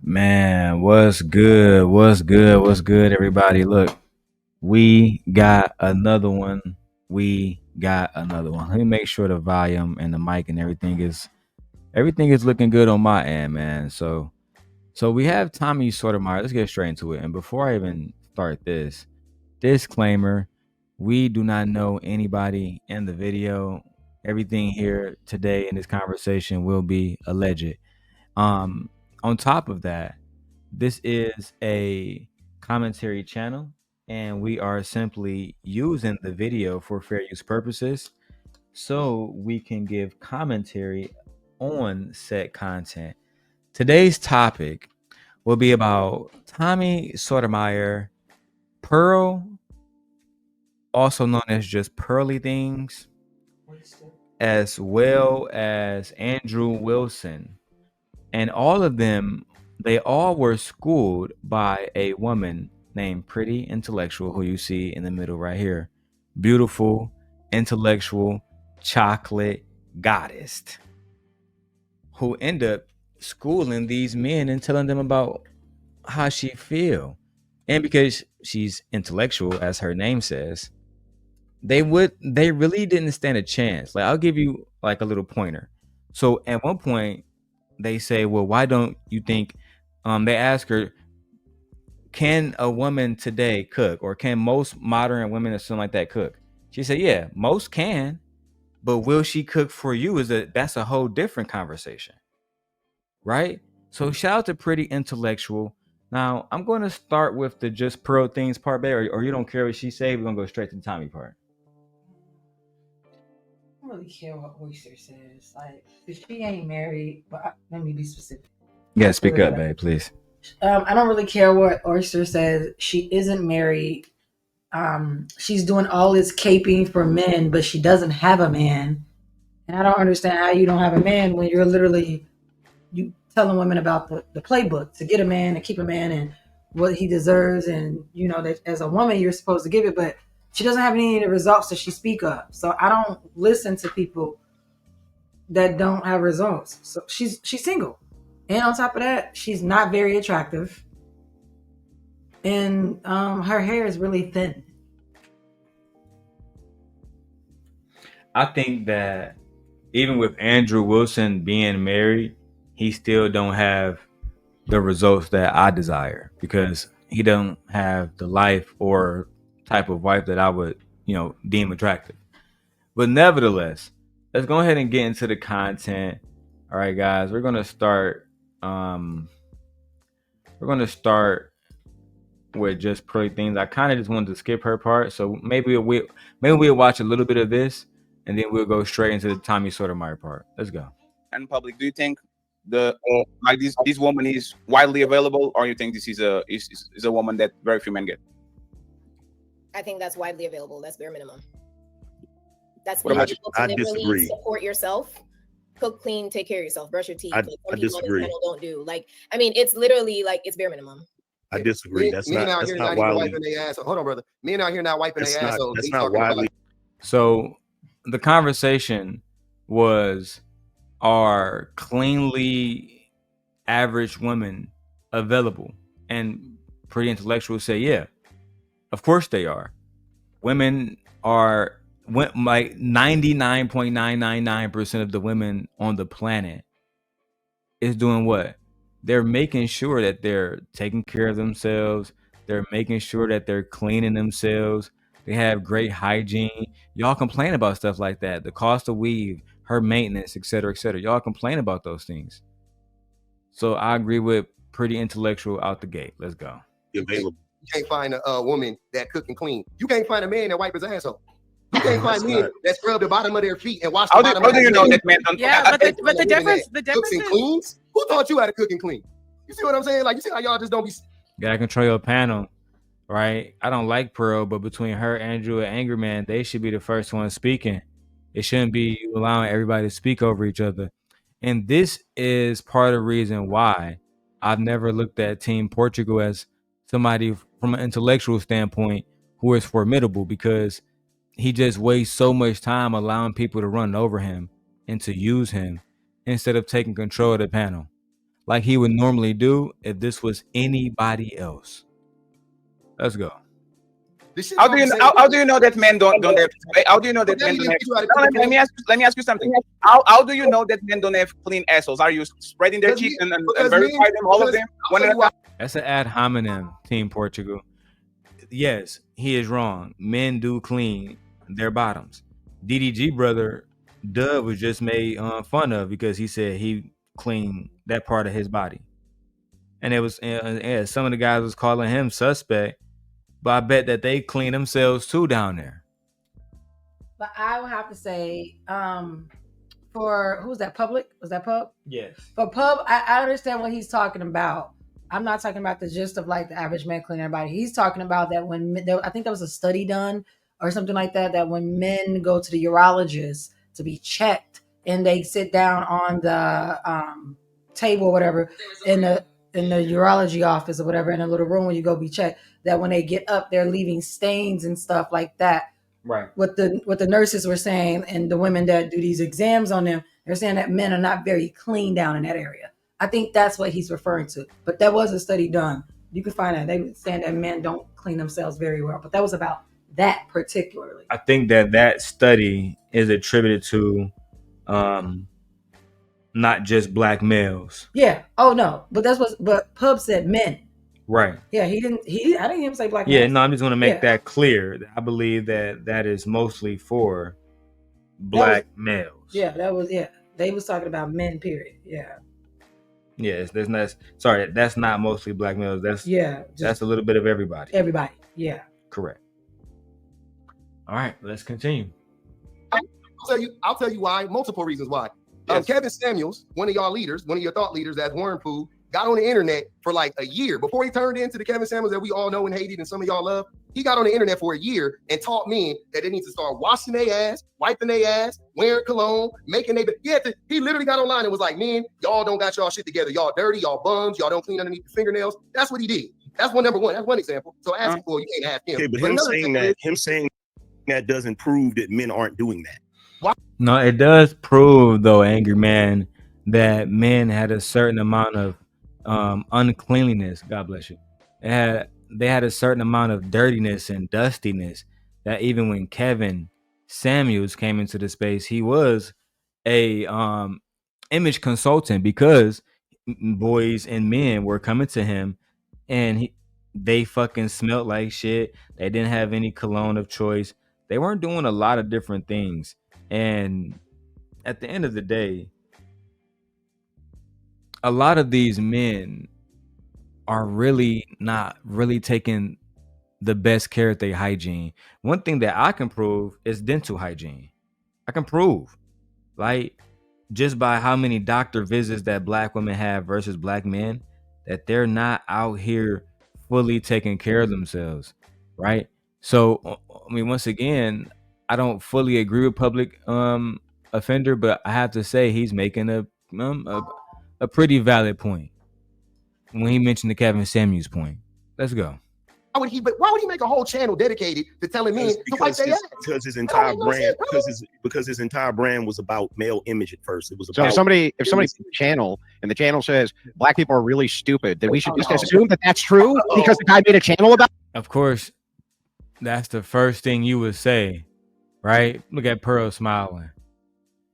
Man, what's good? What's good? What's good, everybody? Look, we got another one. We got another one. Let me make sure the volume and the mic and everything is looking good on my end, man. So we have Tommy Sotomayor. Let's get straight into it. And before I even start this, disclaimer: we do not know anybody in the video. Everything here today in this conversation will be alleged. Um, on top of that, this is a commentary channel, and we are simply using the video for fair use purposes so we can give commentary on said content. Today's topic will be about Tommy Sotomayor, Pearl, also known as just Pearly Things, as well as Andrew Wilson. And all of them, they all were schooled by a woman named Pretty Intellectual, who you see in the middle right here. Beautiful, intellectual, chocolate goddess, who end up schooling these men and telling them about how she feel. And because she's intellectual, as her name says, they really didn't stand a chance. Like, I'll give you like a little pointer. So at one point they say, well, why don't you think, they ask her, can a woman today cook, or can most modern women or something like that cook? She said, yeah, most can, but will she cook for you? That's a whole different conversation, right? So shout out to Pretty Intellectual. Now I'm going to start with the just Pearl things part, babe, or you don't care what she say. We're gonna go straight to the Tommy part. I don't really care what Oyster says. Like, if she ain't married, but let me be specific. Yeah, speak up, babe, please. I don't really care what Oyster says. She isn't married. She's doing all this caping for men, but she doesn't have a man. And I don't understand how you don't have a man when you're literally you telling women about the playbook to get a man and keep a man and what he deserves, and you know that as a woman you're supposed to give it, but she doesn't have any of the results that she speak of. So I don't listen to people that don't have results. So she's single, and on top of that, she's not very attractive, and her hair is really thin. I think that even with Andrew Wilson being married, he still don't have the results that I desire, because he don't have the life or type of wife that I would, deem attractive. But nevertheless, let's go ahead and get into the content. All right, guys, we're gonna start. We're gonna start with just pretty things. I kind of just wanted to skip her part, so maybe we'll watch a little bit of this, and then we'll go straight into the Tommy Sotomayor part. Let's go. And public, do you think like this woman is widely available, or you think this is a woman that very few men get? I think that's widely available. That's bare minimum. That's What about being able to I literally disagree. support yourself, cook, clean, take care of yourself, brush your teeth. I Like some people on disagree. this panel don't do. Like, I mean, it's literally like it's bare minimum. I disagree. That's Men out not here not even widely. wiping their ass. Hold on, brother. Men out here not wiping their ass. That's not widely. So the conversation was, are cleanly average women available? And Pretty Intellectual say, yeah, of course they are. Women are like 99.999% of the women on the planet is doing what? They're making sure that they're taking care of themselves. They're making sure that they're cleaning themselves. They have great hygiene. Y'all complain about stuff like that. The cost of weave, her maintenance, et cetera, et cetera. Y'all complain about those things. So I agree with Pretty Intellectual out the gate. Let's go. Available. You can't find a woman that cook and clean. You can't find a man that wipe his asshole. You can't find men that scrub the bottom of their feet and wash the bottom How of do their you know feet. that men don't? Yeah, but the difference Cooks and is cleans? Who taught you how to cook and clean? You see what I'm saying? Like, you see how y'all just don't be. Gotta control your panel, right? I don't like Pearl, but between her, Andrew, and Angry Man, they should be the first ones speaking. It shouldn't be you allowing everybody to speak over each other. And this is part of the reason why I've never looked at Team Portugal as somebody from an intellectual standpoint who is formidable, because he just wastes so much time allowing people to run over him and to use him instead of taking control of the panel. like he would normally do if this was anybody else. Let's go. How do you know that men don't have? How do you know that men don't have? No, let me ask you something. How do you know that men don't have clean assholes? Are you spreading their cheeks and verify them, all of them? That's an ad hominem, Team Portugal. Yes, he is wrong. Men do clean their bottoms. DDG brother Dub was just made fun of because he said he cleaned that part of his body, and it was some of the guys was calling him suspect, but I bet that they clean themselves too down there. But I would have to say, for who's that? Public? Was that Pub? Yes. For Pub, I understand what he's talking about. I'm not talking about the gist of like the average man cleaning their body. He's talking about that when I think there was a study done or something like that, that when men go to the urologist to be checked and they sit down on the table or whatever in the urology office or whatever in a little room when you go be checked, that when they get up, they're leaving stains and stuff like that. Right. What the nurses were saying and the women that do these exams on them, they're saying that men are not very clean down in that area. I think that's what he's referring to. But there was a study done. You can find that. They were saying that men don't clean themselves very well. But that was about that particularly. I think that study is attributed to not just black males. Yeah. Oh no. But but Pub said men. Right. Yeah, I didn't hear him say black Yeah, males. no, I'm just going to make that clear. I believe that is mostly for black males. Yeah, they was talking about men, period. Yeah. Yes, that's not mostly black males. That's a little bit of everybody. Everybody, yeah. Correct. All right, let's continue. I'll tell you why. Multiple reasons why. Yes. Kevin Samuels, one of y'all leaders, one of your thought leaders, that's Warren Food, got on the internet for like a year before he turned into the Kevin Samuels that we all know and hated and some of y'all love. He got on the internet for a year and taught men that they need to start washing their ass, wiping their ass, wearing cologne, making their he literally got online and was like, men, y'all don't got y'all shit together. Y'all dirty, y'all bums, y'all don't clean underneath the fingernails. That's what he did. That's number one. That's one example. So ask for you can't ask him. Okay, but him saying that doesn't prove that men aren't doing that. No, it does prove though, Angry Man, that men had a certain amount of uncleanliness. God bless you. They had a certain amount of dirtiness and dustiness that even when Kevin Samuels came into the space, he was a image consultant because boys and men were coming to him and they fucking smelled like shit. They didn't have any cologne of choice. They weren't doing a lot of different things. And at the end of the day, a lot of these men are really not really taking the best care of their hygiene. One thing that I can prove is dental hygiene. I can prove, like, just by how many doctor visits that black women have versus black men, that they're not out here fully taking care of themselves, right? So, I mean, once again, I don't fully agree with public offender, but I have to say he's making a pretty valid point when he mentioned the Kevin Samuels point. Let's go. Why would he make a whole channel dedicated to telling men to wipe their ass? Because his entire brand, because his entire brand was about male image at first. It was about if somebody channel and the channel says black people are really stupid, then we should just assume that that's true because the guy made a channel about. Of course, that's the first thing you would say, right? Look at Pearl smiling.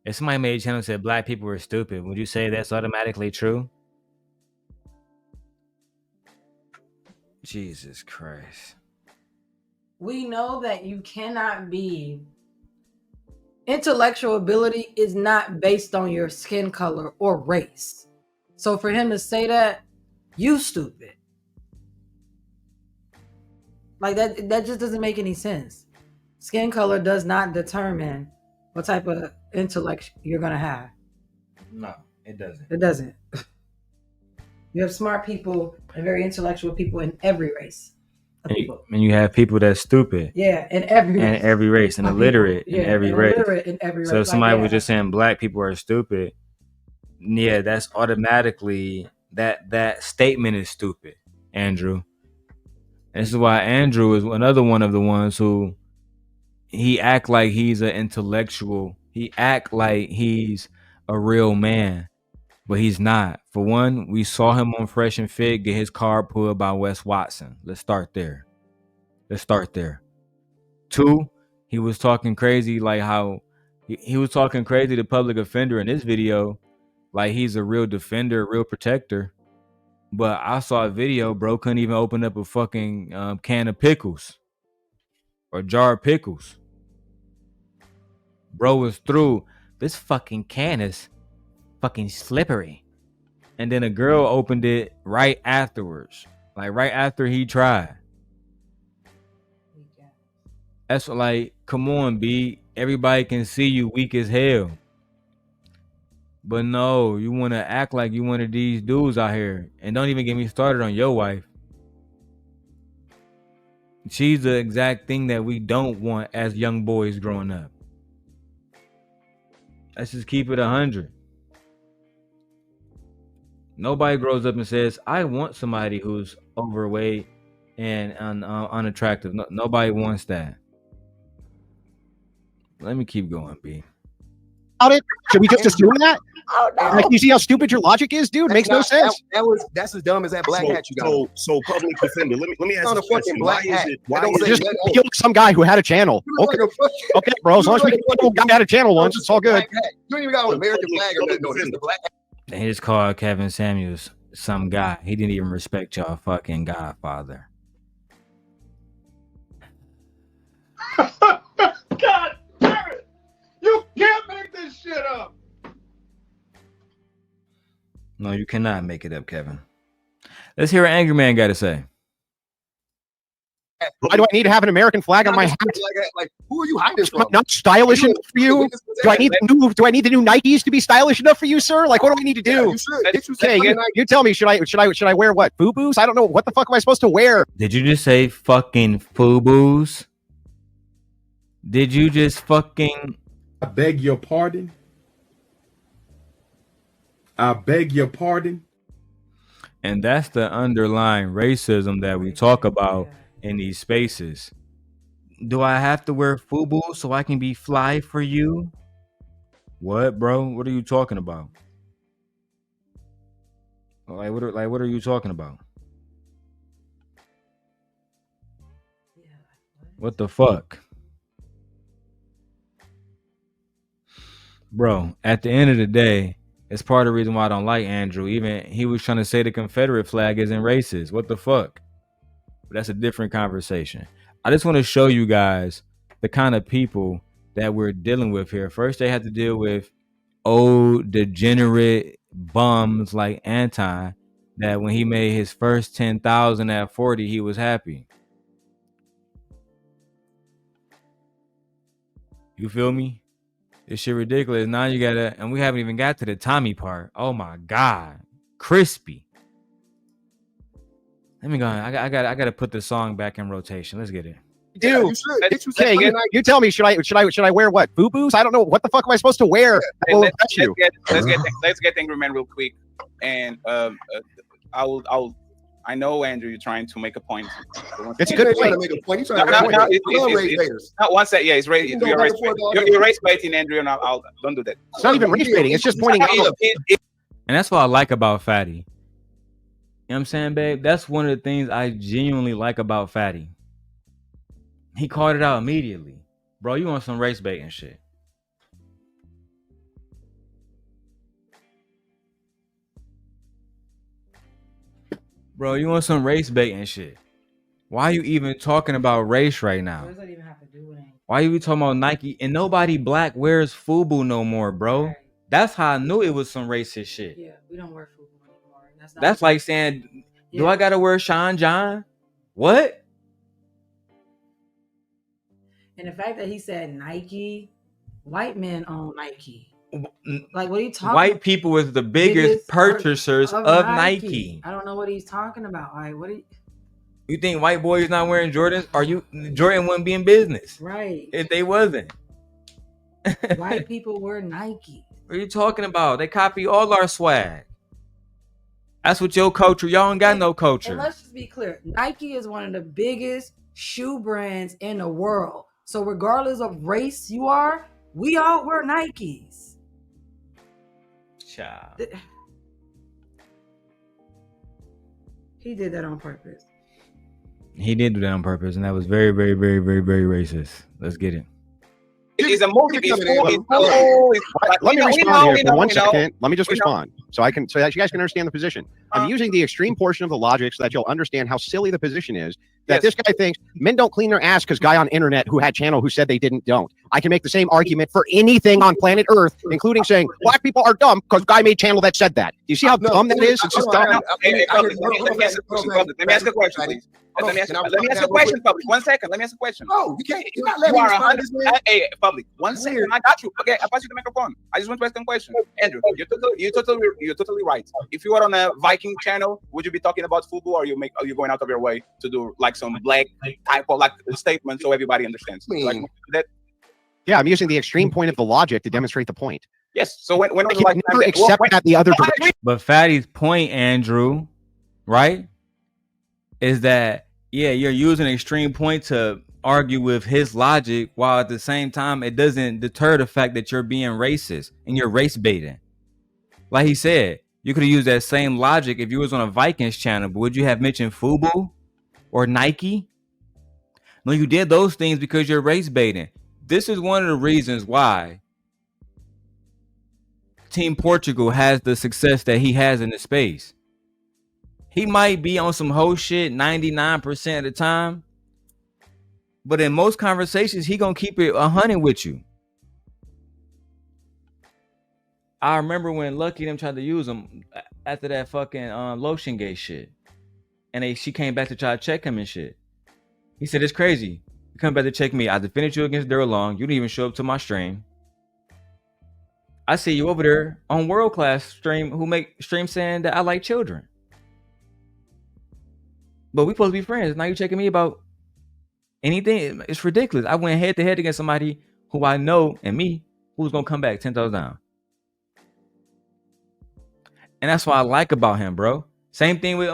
If somebody made a channel and said black people were stupid, would you say that's automatically true? Jesus Christ. We know that you cannot be. Intellectual ability is not based on your skin color or race. So for him to say that, you stupid. Like that just doesn't make any sense. Skin color does not determine what type of intellect you're gonna have. No, it doesn't. It doesn't. You have smart people and very intellectual people in every race. And you have people that's stupid. Yeah, in every race. And every race, and illiterate in every race. So if somebody was just saying black people are stupid, yeah, that's automatically that statement is stupid, Andrew. And this is why Andrew is another one of the ones who he act like he's an intellectual. He act like he's a real man. but he's not. For one, we saw him on Fresh and Fit get his car pulled by Wes Watson. Let's start there. Two, he was talking crazy, like how he was talking crazy to public offender in this video, like he's a real defender, real protector. But I saw a video, bro couldn't even open up a fucking can of pickles or jar of pickles. Bro was through. This fucking can is fucking slippery. And then a girl opened it right afterwards, like right after he tried. That's like, come on, B. Everybody can see you weak as hell. But no, you want to act like you one of these dudes out here. And don't even get me started on your wife. She's the exact thing that we don't want as young boys growing up. Let's just keep it 100. Nobody grows up and says, I want somebody who's overweight and unattractive. No, nobody wants that. Let me keep going, B. Should we just assume that? Oh, no. Like, you see how stupid your logic is, dude? Makes no sense. That's as dumb as that black hat you got. So public defender. Let me ask you a question. Why is it just killed some guy who had a channel? Okay, bro. As long as we kill a guy who had a channel once, it's all good. You don't even got an American flag or nothing. No, just the black hat. They just called Kevin Samuels some guy. He didn't even respect y'all fucking Godfather. God damn it! You can't make this shit up. No, you cannot make it up, Kevin. Let's hear what Angry Man got to say. Why do I need to have an American flag on my hat? Like, who are you hiding from? Not stylish enough for you? Do I need the new Nikes to be stylish enough for you, sir? Like, what do I need to do? Okay, you tell me. Should I wear what? FUBUs? I don't know. What the fuck am I supposed to wear? Did you just say fucking FUBUs? Did you just fucking? I beg your pardon. I beg your pardon. And that's the underlying racism that we talk about in these spaces. Do I have to wear FUBU so I can be fly for you? What, bro? What are you talking about? What are you talking about? What the fuck? Bro, at the end of the day, it's part of the reason why I don't like Andrew. Even he was trying to say the Confederate flag isn't racist. What the fuck? But that's a different conversation. I just want to show you guys the kind of people that we're dealing with here. First, they had to deal with old degenerate bums like Anton, that when he made his first 10,000 at 40, he was happy. You feel me? This shit ridiculous. Now you gotta, and we haven't even got to the Tommy part. Oh my God. Crispy. Let me go. I gotta put the song back in rotation. Let's get it. Dude, you tell me. Should I wear what? FUBUs? I don't know. What the fuck am I supposed to wear? Let's get Angry Man real quick, and I know, Andrew, you're trying to make a point. It's a good point. He's trying to make a point. Not one set. Yeah, it's race. You're race baiting, Andrew, and I'll don't do that. It's not even race baiting. It's just pointing out. And that's what I like about Fatty. You know what I'm saying, babe? That's one of the things I genuinely like about Fatty. He called it out immediately. Bro, you want some race baiting shit. Bro, you want some race baiting shit. Why are you even talking about race right now? What does that even have to do with anything? Why are you talking about Nike? And nobody black wears FUBU no more, bro. Right. That's how I knew it was some racist shit. Yeah, we don't wear FUBU anymore. That's like saying, do I gotta wear Sean John? What? And the fact that he said Nike, white men own Nike. Like, what are you talking about? White people was the biggest purchasers of Nike. I don't know what he's talking about. Like, what you think white boys not wearing Jordans? Jordan wouldn't be in business. Right. If they wasn't. White people wear Nike. What are you talking about? They copy all our swag. That's what your culture. Y'all ain't got no culture. And let's just be clear. Nike is one of the biggest shoe brands in the world. So regardless of race we all wear Nikes. Child. He did that on purpose. He did do that on purpose, and that was very, very, very, very, very racist. Let's get it. It's a motive. Let me respond here for 1 second. Let me just respond so that you guys can understand the position. I'm using the extreme portion of the logic so that you'll understand how silly the position is. That this guy thinks men don't clean their ass because guy on internet who had channel who said they don't. I can make the same argument for anything on planet Earth, including saying black people are dumb because guy made channel that said that. Do you see how dumb that is? It's just dumb. Let me ask a question, please. Let me ask a question, public. 1 second. Let me ask a question. No, you can't. You're not You letting are me 100. Hey, public. 1 second. I got you. Okay, I pass you the microphone. I just want to ask a question. Andrew, you're totally right. If you are on a Viking channel, would you be talking about football, or are you going out of your way to do like some black type of like statement so everybody understands? That. Yeah, I'm using the extreme point of the logic to demonstrate the point. Yes. So when I can never accept that the other direction. But Fatty's point, Andrew, right, is that you're using an extreme point to argue with his logic, while at the same time it doesn't deter the fact that you're being racist and you're race baiting. Like he said, you could have used that same logic if you was on a Vikings channel, but would you have mentioned FUBU or Nike? No, you did those things because you're race baiting. This is one of the reasons why Team Portugal has the success that he has in the space. He might be on some whole shit 99% of the time, but in most conversations, he gonna keep it 100 with you. I remember when Lucky them tried to use him after that fucking lotion gate shit, and she came back to try to check him and shit. He said, "It's crazy. You come back to check me. I defended you against Darrel Long. You didn't even show up to my stream. I see you over there on World Class stream who make stream saying that I like children. But we supposed to be friends. Now you checking me about anything? It's ridiculous. I went head to head against somebody who I know and me who's gonna come back 10 toes down. And that's what I like about him, bro. Same thing with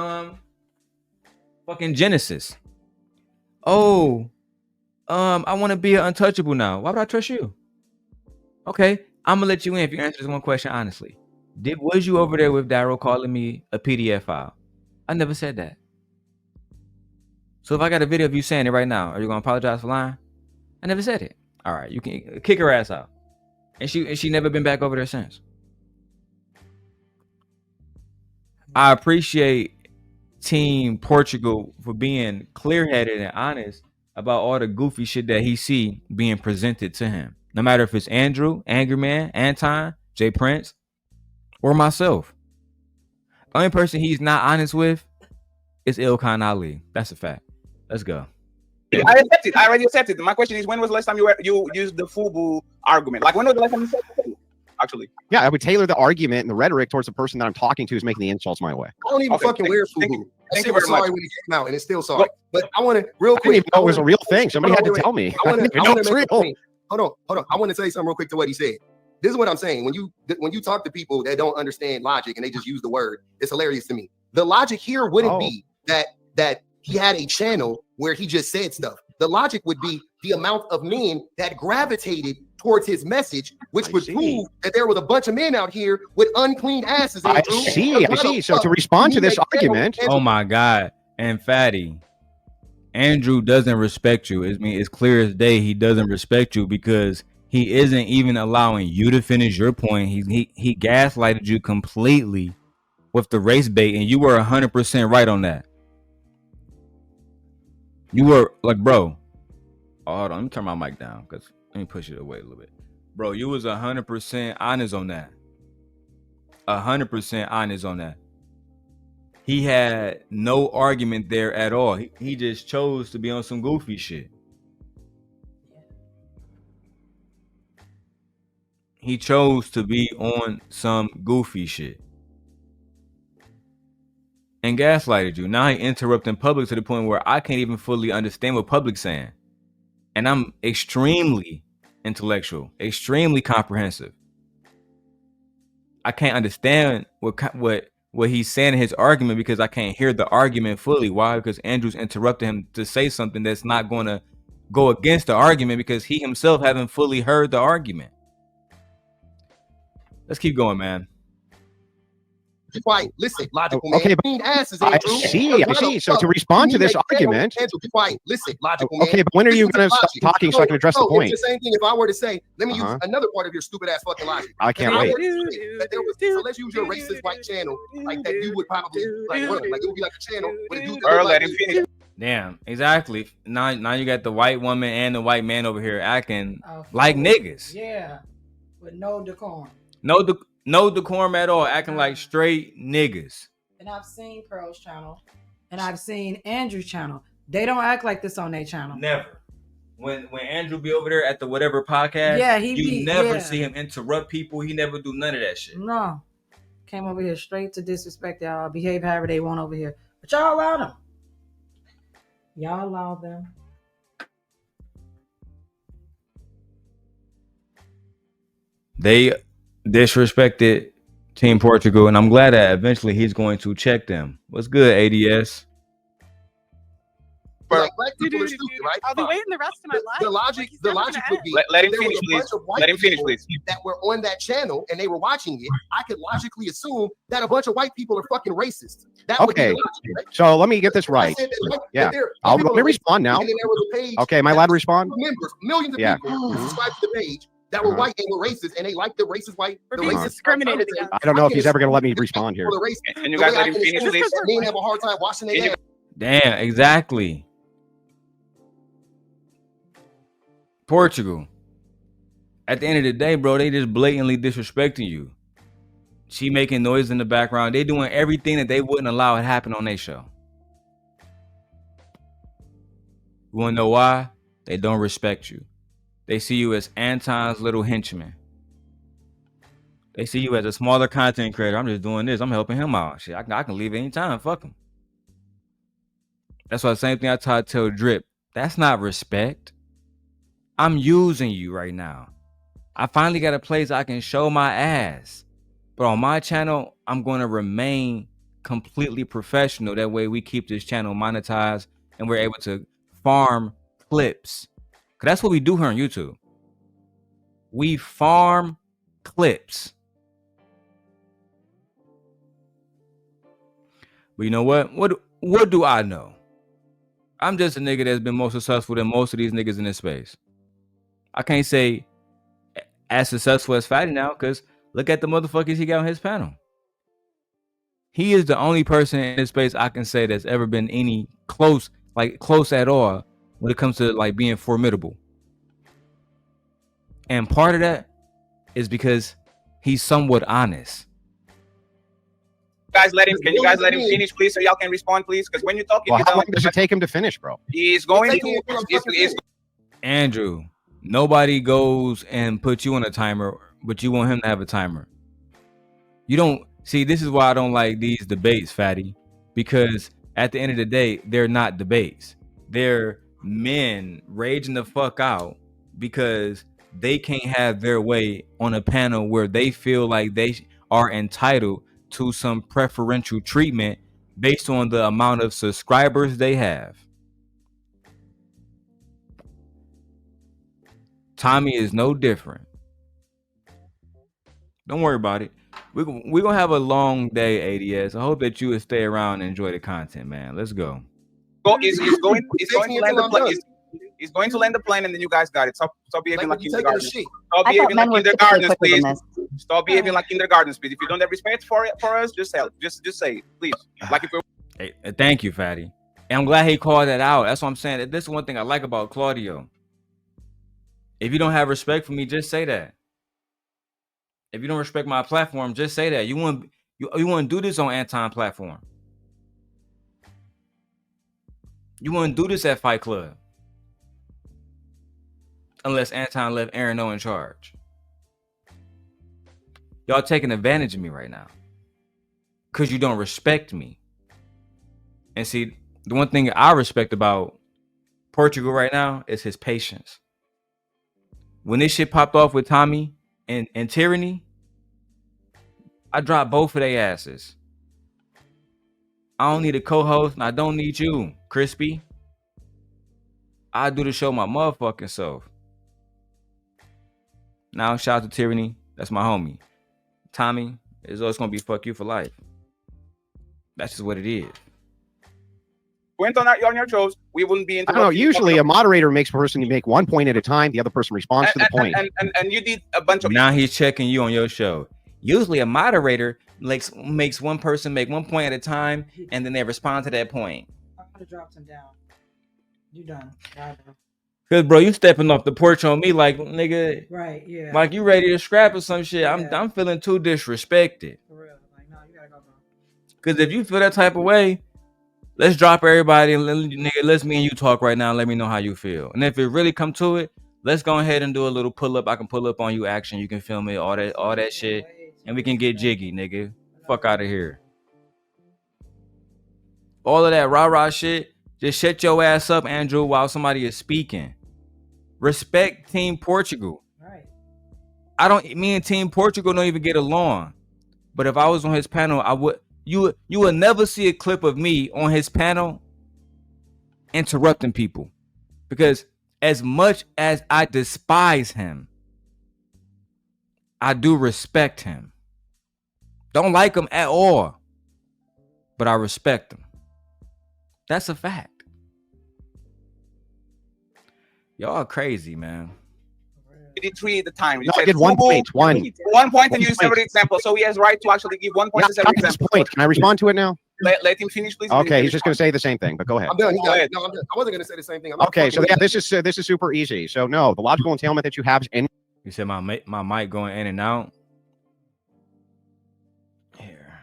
fucking Genesis. Oh, I want to be an untouchable now. Why would I trust you? Okay, I'm gonna let you in if you answer this one question honestly. Was you over there with Darrel calling me a PDF file? I never said that. So if I got a video of you saying it right now, are you gonna apologize for lying? I never said it. All right, you can kick her ass out. And she never been back over there since. I appreciate Team Portugal for being clear-headed and honest about all the goofy shit that he see being presented to him. No matter if it's Andrew, Angry Man, Anton, Jay Prince, or myself. The only person he's not honest with is Ilkhan Ali. That's a fact. Let's go. I accept it. I already accepted. My question is, when was the last time you used the FUBU argument? Like, when was the last time you said that? Actually, yeah, I would tailor the argument and the rhetoric towards the person that I'm talking to who's making the insults my way. I don't even fucking wear FUBU. Thank you very much. Sorry when it came out, and it's still sorry. But I want to real quick. I didn't even know it was a real thing. Somebody had to tell me. I didn't even know it's real. Hold on. I want to say something real quick to what he said. This is what I'm saying. When you talk to people that don't understand logic and they just use the word, it's hilarious to me. The logic here wouldn't be that he had a channel where he just said stuff. The logic would be the amount of men that gravitated towards his message, which would prove that there was a bunch of men out here with unclean asses. I see. So to respond to this argument, oh my God, and Fatty, Andrew doesn't respect you. I mean, it's clear as day he doesn't respect you because he isn't even allowing you to finish your point. He gaslighted you completely with the race bait, and you were 100% right on that. You were like, bro. Oh, hold on, let me turn my mic down because let me push it away a little bit. Bro, you was 100% honest on that. 100% honest on that. He had no argument there at all. He just chose to be on some goofy shit. He chose to be on some goofy shit. And gaslighted you. Now he interrupting public to the point where I can't even fully understand what public's saying. And I'm extremely intellectual, extremely comprehensive. I can't understand what he's saying in his argument because I can't hear the argument fully. Why? Because Andrew's interrupted him to say something that's not going to go against the argument because he himself hasn't fully heard the argument. Let's keep going, man. Be quiet. Listen, logical man. Okay, but Clean asses, I Andrew. see. So to respond to this argument, Andrew, be quiet. Listen, logical man. okay, but when are you going to stop talking so I can address the point? It's the same thing if I were to say, let me use another part of your stupid ass fucking logic. I can't wait. So let's use your racist white channel like that. You would probably like run. Like it would be like a channel with a dude. Let him finish. Damn, exactly. Now you got the white woman and the white man over here acting like niggas. Yeah, with no decorum. No decorum at all, acting like straight niggas. And I've seen Pearl's channel, and I've seen Andrew's channel. They don't act like this on their channel. Never. When Andrew be over there at the whatever podcast, yeah, you never see him interrupt people. He never do none of that shit. No, came over here straight to disrespect y'all. Behave however they want over here, but y'all allowed them. Y'all allowed them. They disrespected Team Portugal, and I'm glad that eventually he's going to check them. What's good, ADS? Like black people are stupid, right? I'll be waiting the rest of my life. The logic would be let him finish, please. Let him finish, please. That were on that channel and they were watching it. I could logically assume that a bunch of white people are fucking racist. That would be the logic, right? So let me get this right. Yeah, let me respond now. And then there was a page. Okay, am I allowed to respond? Members, millions of people who subscribed to the page that were white and were racist, and they liked the racist white. We're being discriminated against. I don't know if he's ever going to let me respond here. And you guys let him finish, please. Men have a hard time washing their hands. Damn, exactly. Portugal. At the end of the day, bro, they just blatantly disrespecting you. She making noise in the background. They doing everything that they wouldn't allow it happen on their show. You wanna know why? They don't respect you. They see you as Anton's little henchman. They see you as a smaller content creator. I'm just doing this. I'm helping him out. Shit, I can leave anytime. Fuck him. That's why the same thing I tried to tell Drip. That's not respect. I'm using you right now. I finally got a place I can show my ass. But on my channel, I'm going to remain completely professional. That way we keep this channel monetized and we're able to farm clips. Because that's what we do here on YouTube. We farm clips. But you know what? What do I know? I'm just a nigga that's been more successful than most of these niggas in this space. I can't say as successful as Fatty now, because look at the motherfuckers he got on his panel. He is the only person in this space I can say that's ever been any close at all when it comes to like being formidable. And part of that is because he's somewhat honest. Can you guys let him finish, please, so y'all can respond, please? Because when you're talking, how long does it take him to finish, bro? He's going to. Andrew, nobody goes and puts you on a timer, but you want him to have a timer. You don't see. This is why I don't like these debates, Fatty, because at the end of the day, they're not debates. They're men raging the fuck out because they can't have their way on a panel where they feel like they are entitled to some preferential treatment based on the amount of subscribers they have. Tommy is no different. Don't worry about it. We're gonna have a long day, ADS. I hope that you will stay around and enjoy the content, man. Let's go. He's going to land the plane. He's going to land the plane, and then you guys got it. Stop behaving like kindergartens. Stop behaving like kindergartens, please. Stop behaving like kindergartens, please. If you don't have respect for us, just say it, please. Like if hey, thank you, Fatty. And I'm glad he called that out. That's what I'm saying. This is one thing I like about Claudio. If you don't have respect for me, just say that. If you don't respect my platform, just say that. You want to do this on Anton platform. You want to do this at Fight Club. Unless Anton left Aaron O in charge. Y'all taking advantage of me right now. Because you don't respect me. And see, the one thing I respect about Portugal right now is his patience. When this shit popped off with Tommy and Tyranny, I dropped both of their asses. I don't need a co-host, and I don't need you, Crispy. I do the show my motherfucking self. Now, shout out to Tyranny. That's my homie. Tommy, it's always going to be fuck you for life. That's just what it is. Went on your shows, we wouldn't be I don't know. Usually, a moderator makes a person make one point at a time. The other person responds to the point. And you did a bunch of. Now he's checking you on your show. Usually, a moderator makes one person make 1 point at a time, and then they respond to that point. I'm gonna drop some down. You done? Cause bro, you stepping off the porch on me like nigga. Right. Yeah. Like you ready to scrap or some shit. Yeah. I'm feeling too disrespected. For real. Like, no, you gotta go, bro. Cause if you feel that type of way, let's drop everybody and let's me and you talk right now and let me know how you feel. And if it really come to it, let's go ahead and do a little pull up. I can pull up on you action. You can film me, all that shit. And we can get jiggy, nigga. Fuck out of here. All of that rah-rah shit, just shut your ass up, Andrew, while somebody is speaking. Respect Team Portugal. Right. Me and Team Portugal don't even get along. But if I was on his panel, I would. You will never see a clip of me on his panel interrupting people, because as much as I despise him, I do respect him. Don't like him at all, but I respect him. That's a fact. Y'all are crazy, man. You did 3 at the time. You did 1 point. 1 point and use every example. So he has right to actually give 1 point to every example. Point. Can I respond to it now? Let him finish, please. Okay, he's just going to say the same thing, but go ahead. I'm done. No, I'm done. I wasn't going to say the same thing. Okay, so yeah, this is super easy. So no, the logical entailment that you have is in. You said my mic going in and out. Here,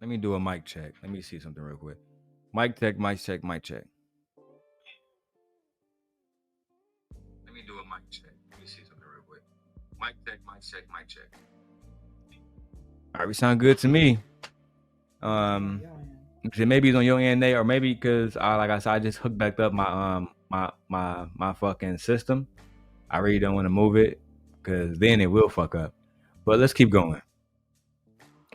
let me do a mic check. Let me see something real quick. Mic check, mic check, mic check. Let me do a mic check. Let me see something real quick. Mic check, mic check, mic check. All right, we sound good to me. Maybe it's on your end, Nate, or maybe because like I said, I just hooked back up my my fucking system. I really don't want to move it because then it will fuck up. But let's keep going.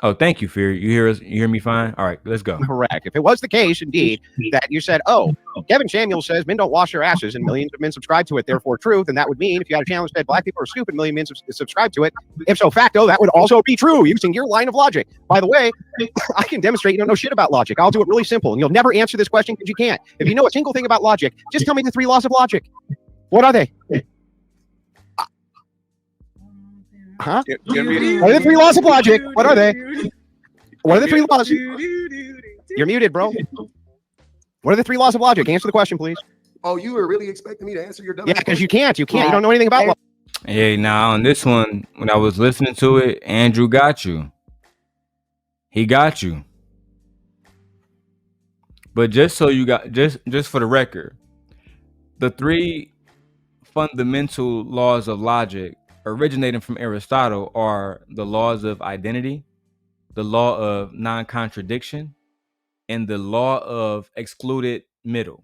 Oh, thank you, Fear. You hear us? You hear me fine? All right, let's go. Correct. If it was the case, indeed, that you said, oh, Kevin Samuel says men don't wash their asses and millions of men subscribe to it, therefore true, then that would mean if you had a channel that said black people are stupid, million men subscribe to it. If so facto, that would also be true using your line of logic. By the way, I can demonstrate you don't know shit about logic. I'll do it really simple, and you'll never answer this question because you can't. If you know a single thing about logic, just tell me the 3 laws of logic. What are they? Huh? What are the 3 laws of logic? What are they? What are the 3 laws? You're muted, bro. What are the 3 laws of logic? Answer the question, please. Oh, you were really expecting me to answer your dumb? Yeah, because you can't. You can't. You don't know anything about logic. Hey, now on this one, when I was listening to it, Andrew got you. He got you. But just so you got, just for the record, the 3 fundamental laws of logic originating from Aristotle are the laws of identity, the law of non-contradiction, and the law of excluded middle,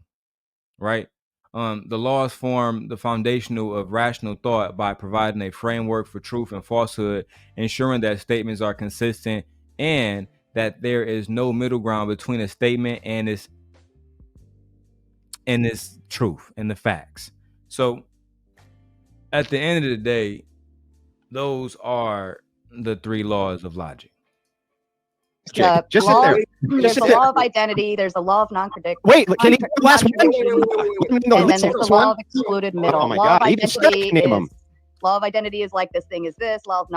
right? The laws form the foundational of rational thought by providing a framework for truth and falsehood, ensuring that statements are consistent and that there is no middle ground between a statement and its truth and the facts. So at the end of the day, those are the 3 laws of logic. Just sit there. There's the law of identity. There's the law of non-contradiction. Wait, can you do the last one? And then there's the law of excluded middle. Oh my law God. Law of identity is like this thing is this. Law of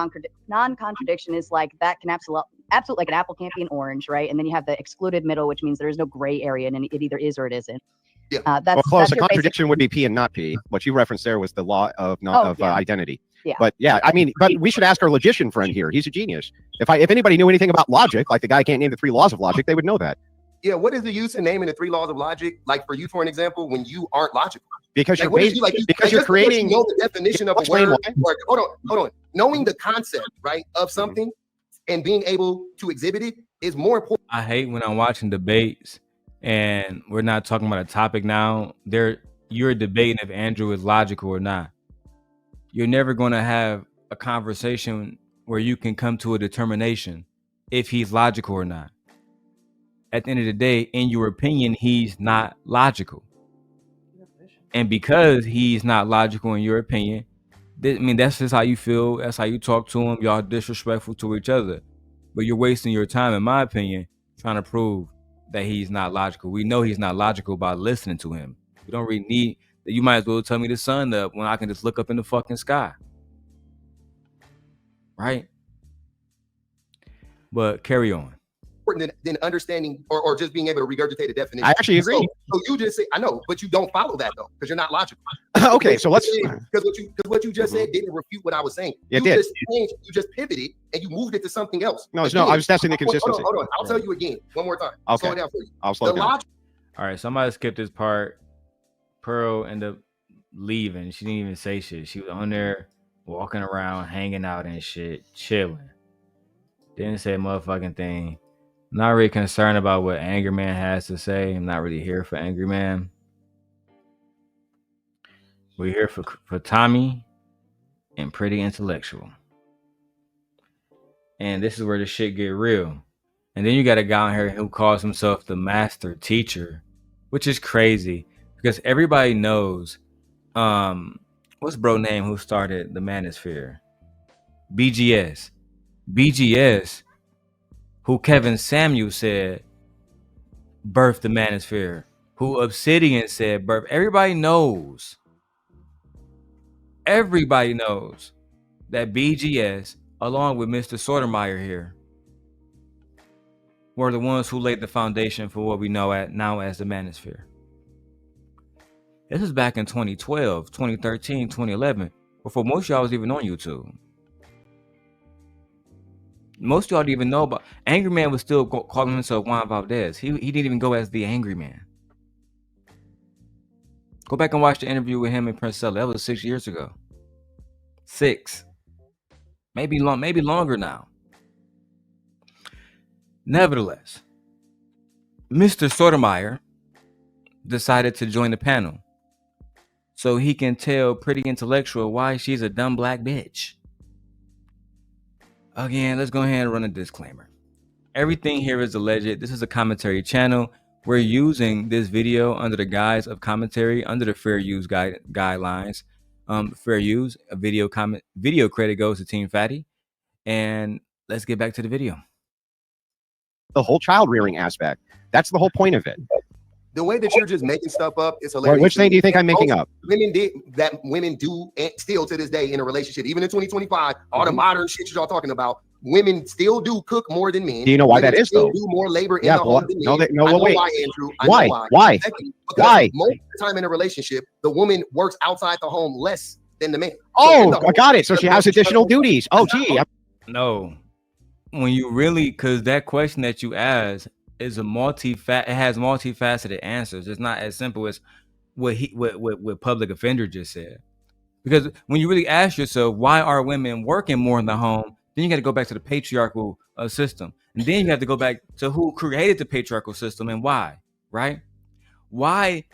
non-contradiction is like that can absolutely like an apple can't be an orange, right? And then you have the excluded middle, which means there is no gray area, and it either is or it isn't. Yeah. Well, close. The contradiction would be P and not P. What you referenced there was the law of identity. Yeah. But yeah, I mean, but we should ask our logician friend here. He's a genius. If anybody knew anything about logic, like the guy can't name the 3 laws of logic, they would know that. Yeah, what is the use in naming the 3 laws of logic? Like for you, for an example, when you aren't logical. Because like, you're creating. You know the definition of a word. Hold on. Knowing the concept, right, of something and being able to exhibit it is more important. I hate when I'm watching debates and we're not talking about a topic now. You're debating if Andrew is logical or not. You're never going to have a conversation where you can come to a determination if he's logical or not. At the end of the day, in your opinion, he's not logical. And because he's not logical in your opinion, that's just how you feel. That's how you talk to him. Y'all disrespectful to each other. but you're wasting your time, in my opinion, trying to prove that he's not logical. We know he's not logical by listening to him. We don't really need that. You might as well tell me the sun up when I can just look up in the fucking sky. Right? But carry on. Than understanding or just being able to regurgitate a definition. I actually agree. So you just say, I know, but you don't follow that though, because you're not logical. Okay, so let's because what you just said didn't refute what I was saying. Yeah, you just changed, you just pivoted and you moved it to something else. No, I was testing the consistency. Hold on. I'll tell you again one more time. Okay. Slow it down for you. I'll slow it down. All right, somebody skipped this part. Pearl ended up leaving. She didn't even say shit. She was on there walking around, hanging out and shit, chilling. Didn't say a motherfucking thing. Not really concerned about what Angry Man has to say. I'm not really here for Angry Man. We're here for Tommy and Pretty Intellectual. And this is where the shit get real. And then you got a guy on here who calls himself the master teacher, which is crazy because everybody knows what's bro name who started the Manosphere? BGS. BGS, who Kevin Samuel said birthed the Manosphere, who Obsidian said birthed. Everybody knows that BGS, along with Mr. Sotomayor here, were the ones who laid the foundation for what we know now as the Manosphere. This was back in 2012, 2013, 2011, before most of y'all was even on YouTube. Most of y'all didn't even know about Angry Man was still calling himself Juan Valdez. He didn't even go as the Angry Man. Go back and watch the interview with him and Princella. That was 6 years ago. 6. Maybe longer now. Nevertheless, Mr. Sotomayor decided to join the panel so he can tell Pretty Intellectual why she's a dumb black bitch. Again, let's go ahead and run a disclaimer. Everything here is alleged. This is a commentary channel. We're using this video under the guise of commentary under the fair use guidelines. Fair use, a video credit goes to Team Fatty. And let's get back to the video. The whole child rearing aspect. That's the whole point of it. The way that you're just making stuff up is hilarious. Which thing do you think I'm making up? Women do and still to this day in a relationship, even in 2025, all the modern shit y'all talking about, women still do cook more than men. Do you know why that is though? Do more labor in the home than men. Wait. Why, Andrew? Why? Why? Why? Most of the time in a relationship, the woman works outside the home less than the man. Oh, I got it. So she has additional duties. Oh, gee. No. When you really, because that question that you asked is it has multifaceted answers. It's not as simple as what Public Offender just said. Because when you really ask yourself, why are women working more in the home? Then you got to go back to the patriarchal system. And then you have to go back to who created the patriarchal system and why, right? Why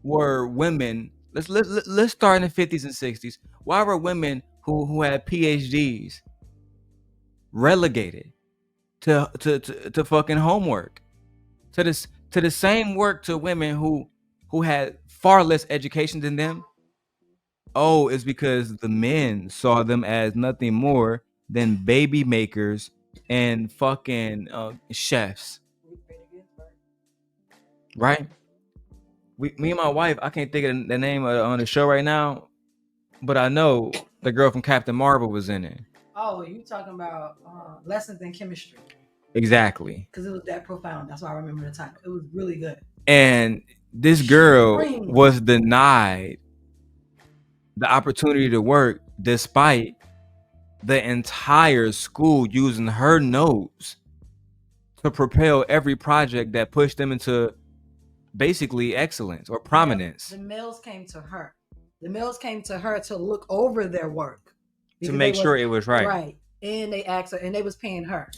were women, let's start in the 50s and 60s. Why were women who had PhDs relegated to fucking homework, to the same work to women who had far less education than them? Oh, it's because the men saw them as nothing more than baby makers and fucking chefs, right? Me and my wife, I can't think of the name on the show right now, but I know the girl from Captain Marvel was in it. Oh, you talking about Lessons in Chemistry? Exactly. Because it was that profound. That's why I remember the title. It was really good. And this girl was denied the opportunity to work despite the entire school using her notes to propel every project that pushed them into basically excellence or prominence. The males came to her. The males came to her to look over their work. To make sure it was right. Right. And they asked her, and they was paying her.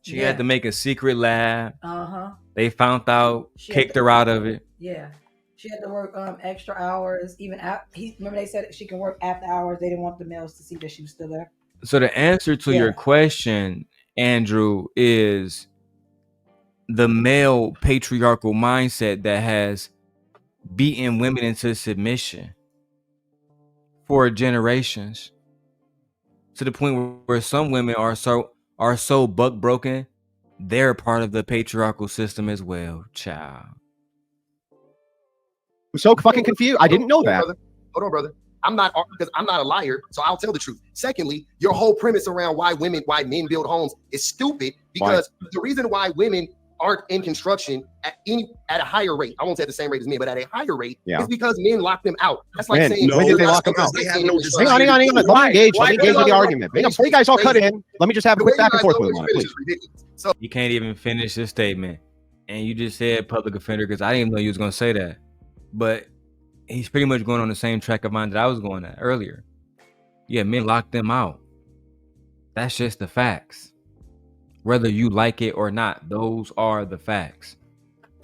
She had to make a secret lab. Uh-huh. They found out, kicked her out of it. Yeah. She had to work extra hours. Even remember they said she can work after hours. They didn't want the males to see that she was still there. So the answer to your question, Andrew, is the male patriarchal mindset that has beaten women into submission for generations. to the point where some women are so buck broken, they're part of the patriarchal system as well. Child. I'm so fucking confused. I didn't know that. Hold on, brother. I'm not a liar, so I'll tell the truth. Secondly, your whole premise around why men build homes is stupid, because the reason why women aren't in construction at a higher rate, I won't say at the same rate as men, but at a higher rate, is because men lock them out. That's like saying, when did they lock them out? Hang on. Let me engage with the argument. Before you guys all cut in, let me just have a quick back and forth with him on it, please. So you can't even finish this statement, and you just said public offender because I didn't even know you was gonna say that, but he's pretty much going on the same track of mine that I was going at earlier. Yeah, men lock them out. That's just the facts. Whether you like it or not, those are the facts.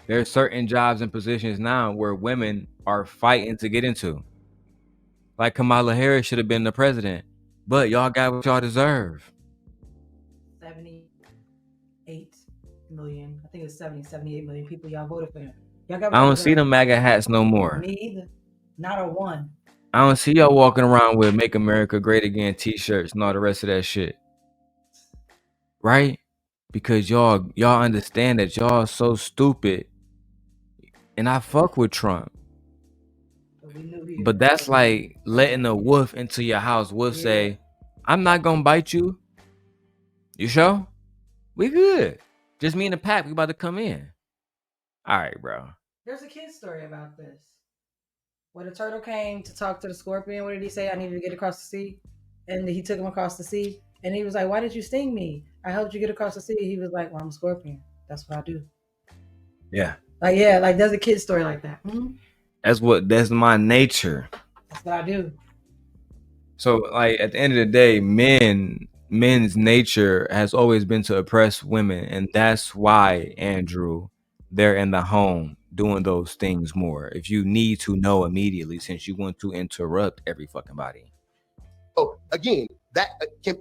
There are certain jobs and positions now where women are fighting to get into. Like Kamala Harris should have been the president, but y'all got what y'all deserve. 78 million. I think it's 78 million people y'all voted for him. Y'all got I don't see them MAGA hats no more. Me either. Not a one. I don't see y'all walking around with "Make America Great Again" t-shirts and all the rest of that shit. Right? Because y'all understand that y'all so stupid. And I fuck with Trump. But that's like letting a wolf into your house. Wolf say, "I'm not gonna bite you. You sure? We good. Just me and the pack, we about to come in." All right, bro. There's a kid's story about this. When the turtle came to talk to the scorpion, what did he say? I needed to get across the sea. And he took him across the sea. And he was like, "Why did you sting me? I helped you get across the sea." He was like, "Well, I'm a scorpion. That's what I do." Yeah. Like there's a kid's story like that. Mm-hmm. That's my nature. That's what I do. So like at the end of the day, men's nature has always been to oppress women. And that's why, Andrew, they're in the home doing those things more. If you need to know immediately, since you want to interrupt every fucking body. Oh, again, that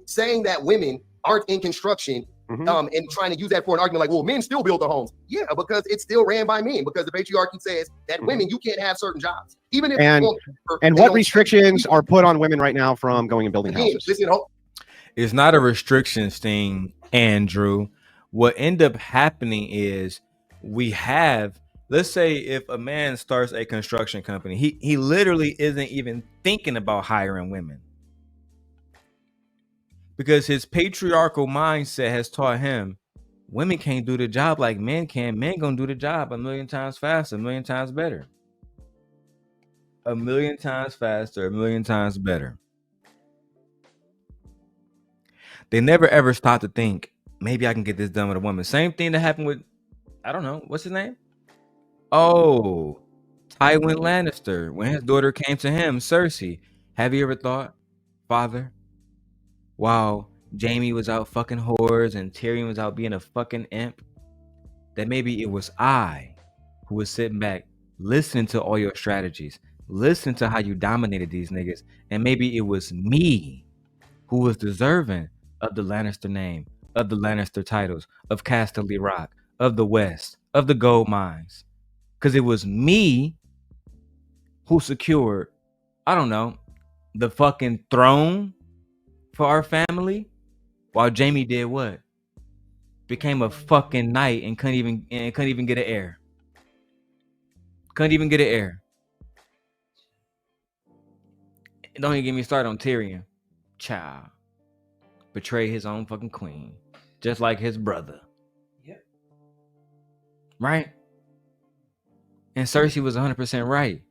saying that women aren't in construction, and trying to use that for an argument like, well, men still build the homes. Yeah, because it's still ran by men, because the patriarchy says that women, you can't have certain jobs. Even if and what restrictions are put on women right now from going and building houses? Listen, it's not a restrictions thing, Andrew. What end up happening is we have, let's say if a man starts a construction company, he literally isn't even thinking about hiring women. Because his patriarchal mindset has taught him women can't do the job like men can. Men gonna do the job 1,000,000 times faster, 1,000,000 times better. 1,000,000 times faster, 1,000,000 times better. They never ever stop to think, maybe I can get this done with a woman. Same thing that happened with, I don't know, what's his name? Oh, Tywin Lannister. When his daughter came to him, Cersei. Have you ever thought, father, while Jaime was out fucking whores and Tyrion was out being a fucking imp, that maybe it was I who was sitting back listening to all your strategies, listening to how you dominated these niggas, and maybe it was me who was deserving of the Lannister name, of the Lannister titles, of Casterly Rock, of the West, of the gold mines. Because it was me who secured, I don't know, the fucking throne for our family, while Jaime did what? Became a fucking knight and couldn't even get an heir. Couldn't even get an heir. Don't even get me started on Tyrion. Child. Betray his own fucking queen. Just like his brother. Yep. Right? And Cersei was 100% right.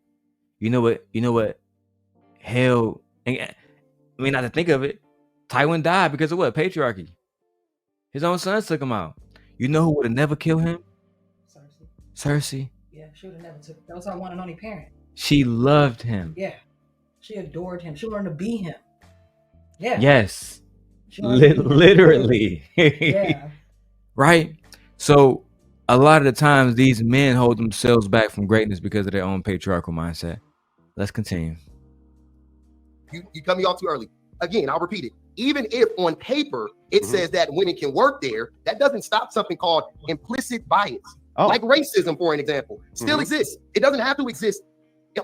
You know what? Hell, I mean, not to think of it, Tywin died because of what? Patriarchy. His own sons took him out. You know who would have never killed him? Cersei. Yeah, she would have never took. That was our one and only parent. She loved him. Yeah. She adored him. She learned to be him. Yeah. Yes. Literally. Yeah. Right? So a lot of the times these men hold themselves back from greatness because of their own patriarchal mindset. Let's continue. You cut me off too early. Again, I'll repeat it. Even if on paper it says that women can work there, that doesn't stop something called implicit bias. Like racism, for an example, still exists. It doesn't have to exist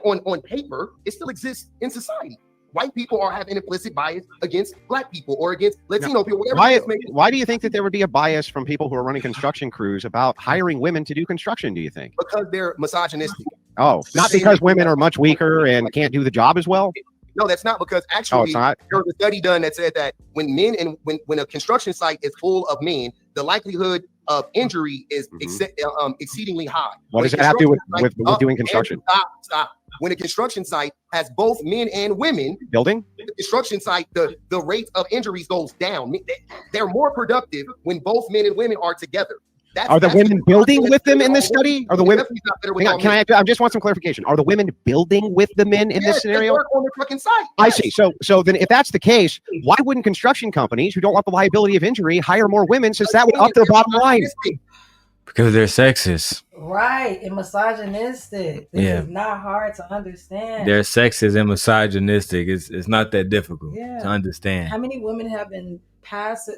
on paper. It still exists in society. white people are having implicit bias against black people or against Latino people. Why do you think that there would be a bias from people who are running construction crews about hiring women to do construction, do you think? Because they're misogynistic. Oh, not because women are much weaker and can't do the job as well? No, that's not, because actually there was a study done that said that when men and when a construction site is full of men, the likelihood of injury is exceedingly high. What does that have to do with doing construction? Stop. When a construction site has both men and women building, the construction site, the rate of injuries goes down. They're more productive when both men and women are together. Are the women building with them in this study? Are the women? Hang on, I just want some clarification. Are the women building with the men in this scenario? They work on the fucking site. I see. So then, if that's the case, why wouldn't construction companies who don't want the liability of injury hire more women, since that would up their bottom line? Because they're sexist. Right, and misogynistic. This is not hard to understand. They're sexist and misogynistic. It's not that difficult to understand. How many women have been passed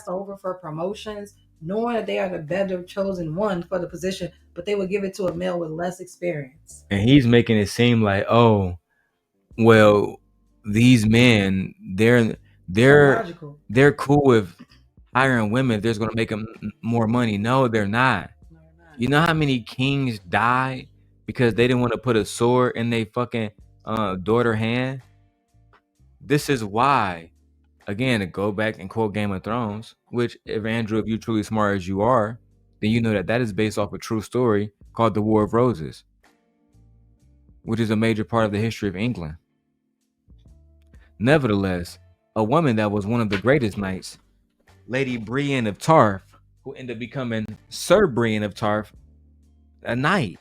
over for promotions, knowing that they are the better chosen one for the position, but they would give it to a male with less experience? And he's making it seem like, oh, well, these men, they're cool with hiring women. They're going to make them more money. No, they're not. You know how many kings died because they didn't want to put a sword in their fucking daughter hand? This is why. Again, to go back and quote Game of Thrones, which, if Andrew, if you're truly smart as you are, then you know that that is based off a true story called the War of Roses, which is a major part of the history of England. Nevertheless, a woman that was one of the greatest knights, Lady Brienne of Tarth, who ended up becoming Sir Brienne of Tarth, a knight,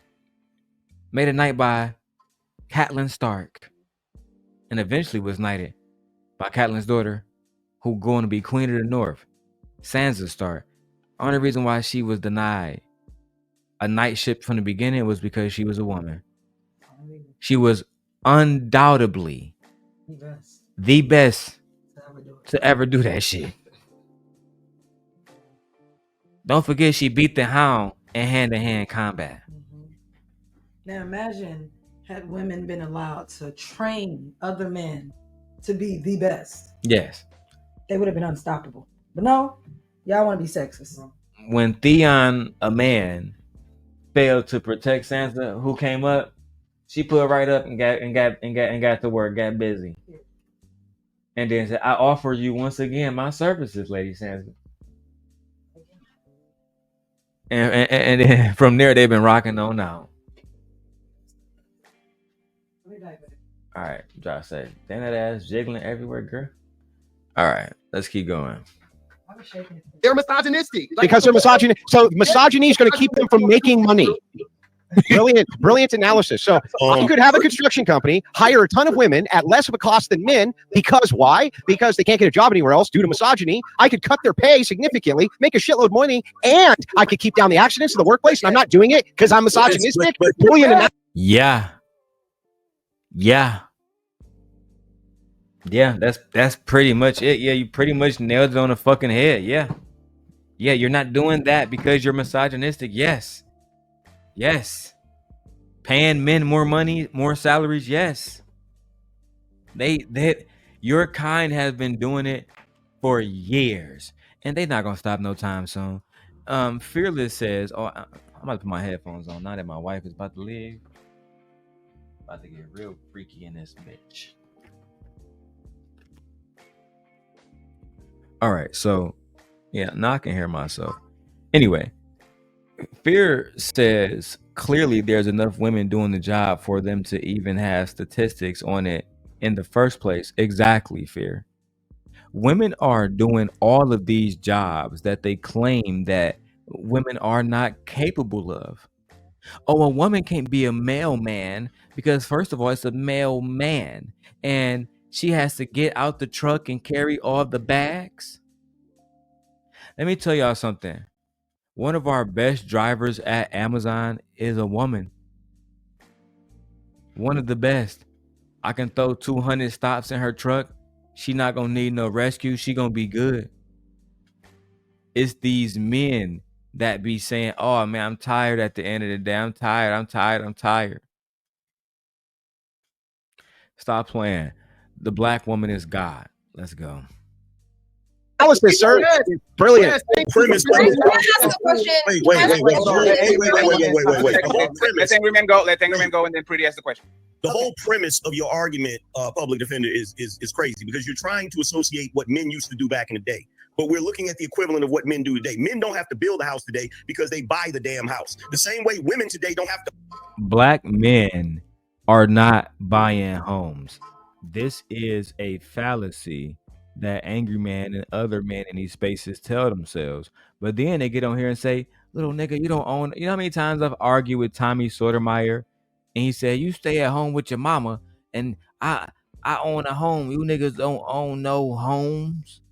made a knight by Catelyn Stark, and eventually was knighted by Catelyn's daughter, who going to be Queen of the North, Sansa Stark. Only reason why she was denied a knightship from the beginning was because she was a woman. She was undoubtedly the best to ever do that shit. Don't forget, she beat the Hound in hand-to-hand combat. Now imagine had women been allowed to train other men to be the best. Yes. They would have been unstoppable. But no, y'all want to be sexist. When Theon, a man, failed to protect Sansa, who came up, she put right up and got to work, got busy. And then said, I offer you once again my services, Lady Sansa. And then from there they've been rocking on out. All right, Josh said, damn that ass jiggling everywhere, girl. All right, let's keep going. They're misogynistic. Because they're misogyny. So misogyny is going to keep them from making money. Brilliant analysis. So you could have a construction company hire a ton of women at less of a cost than men. Because why? Because they can't get a job anywhere else due to misogyny. I could cut their pay significantly, make a shitload of money, and I could keep down the accidents in the workplace. And I'm not doing it because I'm misogynistic. Brilliant. Yeah, that's pretty much it. Yeah, you pretty much nailed it on the fucking head. Yeah, you're not doing that because you're misogynistic. Yes. Paying men more money, more salaries. Yes. Your kind has been doing it for years, and they're not gonna stop no time soon. Fearless says, "Oh, I'm about to put my headphones on now that my wife is about to leave. About to get real freaky in this bitch." All right, so yeah, now I can hear myself. Anyway, Fear says clearly there's enough women doing the job for them to even have statistics on it in the first place. Exactly, Fear. Women are doing all of these jobs that they claim that women are not capable of. Oh, a woman can't be a mailman because, first of all, it's a mailman and she has to get out the truck and carry all the bags. Let me tell y'all something. One of our best drivers at Amazon is a woman. One of the best. I can throw 200 stops in her truck. She not gonna need no rescue. She gonna be good. It's these men that be saying, oh man, I'm tired at the end of the day. I'm tired. Stop playing. The black woman is God. Let's go. Analysis, sir. Brilliant. Premise. Can I ask a question? Wait. Can I ask a question? Wait. The whole premise. Let Angry Man go. Let Angry Man go, and then Pretty ask the question. The whole premise of your argument, public defender, is crazy because you're trying to associate what men used to do back in the day. But we're looking at the equivalent of what men do today. Men don't have to build a house today because they buy the damn house. The same way women today don't have to. Black men are not buying homes. This is a fallacy that Angry Man and other men in these spaces tell themselves. But then they get on here and say, little nigga, you don't own. You know how many times I've argued with Tommy Sotomayor and he said, you stay at home with your mama and I own a home. You niggas don't own no homes.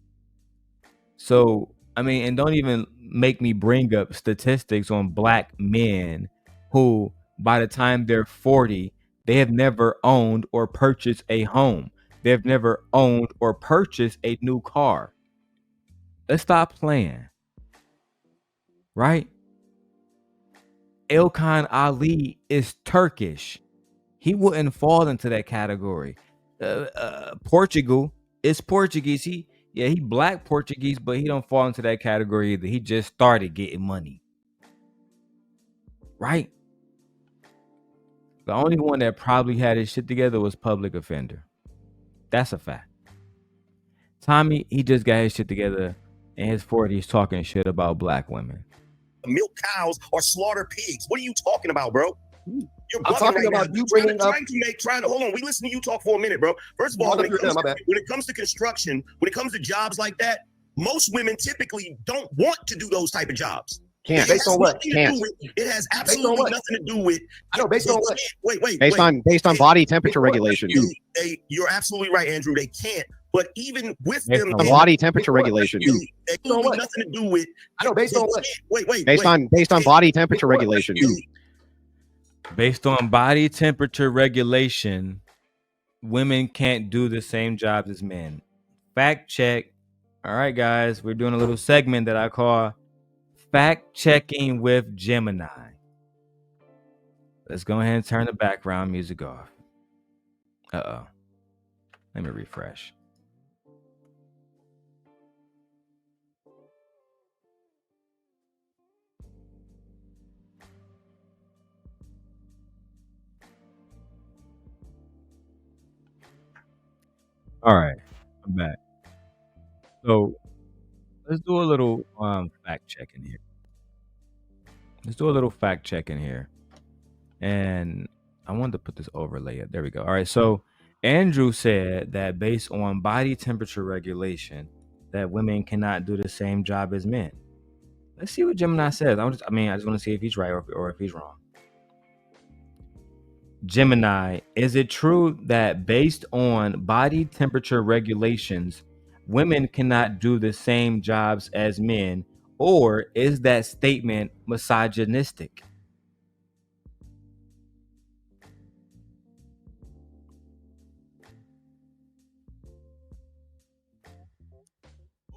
So, I mean, and don't even make me bring up statistics on black men who, by the time they're 40, they have never owned or purchased a home. They've never owned or purchased a new car. Let's stop playing. Right? Ilkan Ali is Turkish. He wouldn't fall into that category. Portugal is Portuguese. He black Portuguese, but he don't fall into that category either. He just started getting money. Right? The only one that probably had his shit together was Public Offender. That's a fact. Tommy, he just got his shit together in his 40s talking shit about black women. Milk cows or slaughter pigs. What are you talking about, bro? I'm talking about you bringing up. Trying to hold on. We listen to you talk for a minute, bro. First of all, when it comes to construction, when it comes to jobs like that, most women typically don't want to do those type of jobs. Can't. Based on what? Can't. It has absolutely nothing to do with. I know. Based on what? Wait. Based on body temperature regulation. You're absolutely right, Andrew. They can't. But even with them, body temperature regulation. They don't have nothing to do with. I know. Based on what? Wait. Based on body temperature regulation. Based on body temperature regulation, women can't do the same jobs as men. Fact check. All right, guys, we're doing a little segment that I call Fact Checking with Gemini. Let's go ahead and turn the background music off. Uh-oh. Let me refresh. All right, I'm back. So let's do a little fact checking here. And I wanted to put this overlay up. There we go. All right, so Andrew said that based on body temperature regulation, that women cannot do the same job as men. Let's see what Gemini says. I just want to see if he's right or if he's wrong. Gemini, is it true that based on body temperature regulations, women cannot do the same jobs as men, or is that statement misogynistic?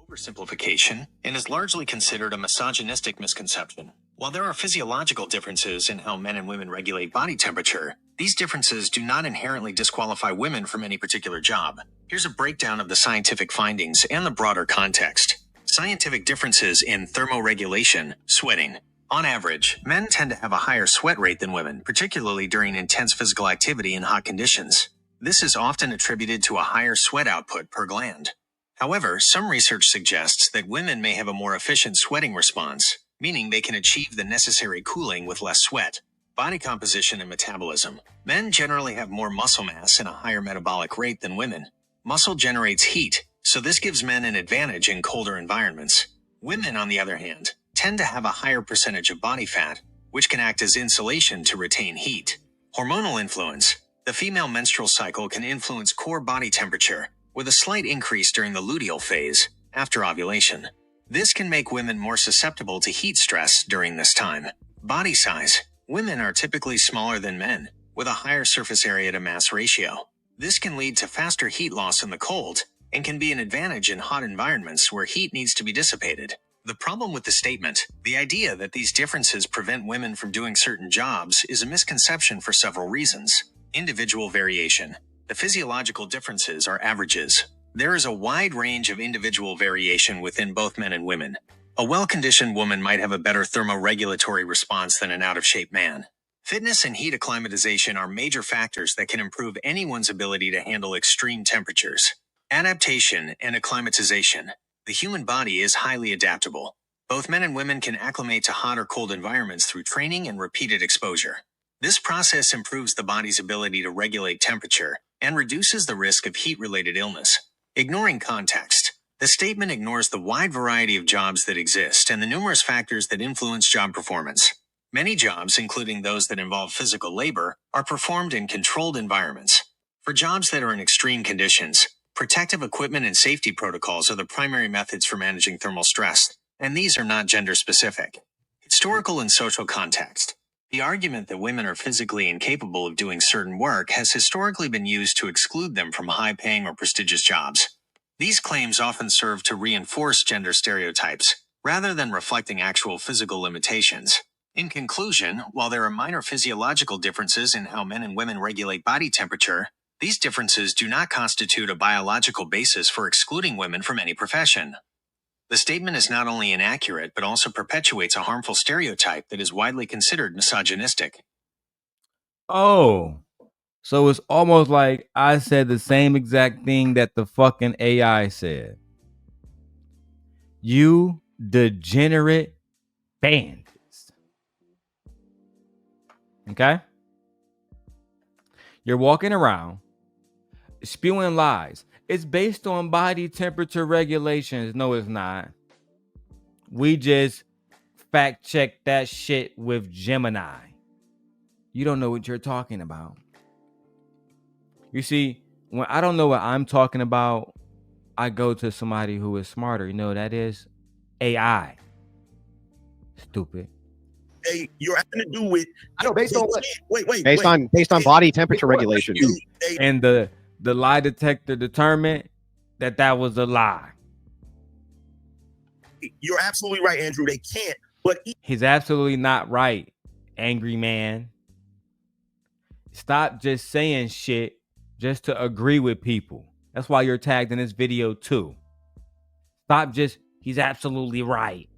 Oversimplification and is largely considered a misogynistic misconception. While there are physiological differences in how men and women regulate body temperature, these differences do not inherently disqualify women from any particular job. Here's a breakdown of the scientific findings and the broader context. Scientific differences in thermoregulation, sweating. On average, men tend to have a higher sweat rate than women, particularly during intense physical activity in hot conditions. This is often attributed to a higher sweat output per gland. However, some research suggests that women may have a more efficient sweating response, meaning they can achieve the necessary cooling with less sweat. Body composition and metabolism. Men generally have more muscle mass and a higher metabolic rate than women. Muscle generates heat, so this gives men an advantage in colder environments. Women, on the other hand, tend to have a higher percentage of body fat, which can act as insulation to retain heat. Hormonal influence. The female menstrual cycle can influence core body temperature, with a slight increase during the luteal phase, after ovulation. This can make women more susceptible to heat stress during this time. Body size. Women are typically smaller than men, with a higher surface area to mass ratio. This can lead to faster heat loss in the cold, and can be an advantage in hot environments where heat needs to be dissipated. The problem with the statement, the idea that these differences prevent women from doing certain jobs, is a misconception for several reasons. Individual variation. The physiological differences are averages. There is a wide range of individual variation within both men and women. A well-conditioned woman might have a better thermoregulatory response than an out-of-shape man. Fitness and heat acclimatization are major factors that can improve anyone's ability to handle extreme temperatures. Adaptation and acclimatization. The human body is highly adaptable. Both men and women can acclimate to hot or cold environments through training and repeated exposure. This process improves the body's ability to regulate temperature and reduces the risk of heat-related illness. Ignoring context. The statement ignores the wide variety of jobs that exist and the numerous factors that influence job performance. Many jobs, including those that involve physical labor, are performed in controlled environments. For jobs that are in extreme conditions, protective equipment and safety protocols are the primary methods for managing thermal stress, and these are not gender-specific. Historical and social context. The argument that women are physically incapable of doing certain work has historically been used to exclude them from high-paying or prestigious jobs. These claims often serve to reinforce gender stereotypes, rather than reflecting actual physical limitations. In conclusion, while there are minor physiological differences in how men and women regulate body temperature, these differences do not constitute a biological basis for excluding women from any profession. The statement is not only inaccurate, but also perpetuates a harmful stereotype that is widely considered misogynistic. Oh, so it's almost like I said the same exact thing that the fucking AI said. You degenerate bandits. Okay? You're walking around spewing lies. It's based on body temperature regulations. No, it's not. We just fact checked that shit with Gemini. You don't know what you're talking about. You see, when I don't know what I'm talking about, I go to somebody who is smarter. You know, that is AI. Stupid. You're having to do with. I know based on what? Based on body temperature regulation. And the lie detector determined that was a lie. You're absolutely right, Andrew. They can't. But he's absolutely not right, angry man. Stop just saying shit just to agree with people. That's why you're tagged in this video too. Stop just, he's absolutely right.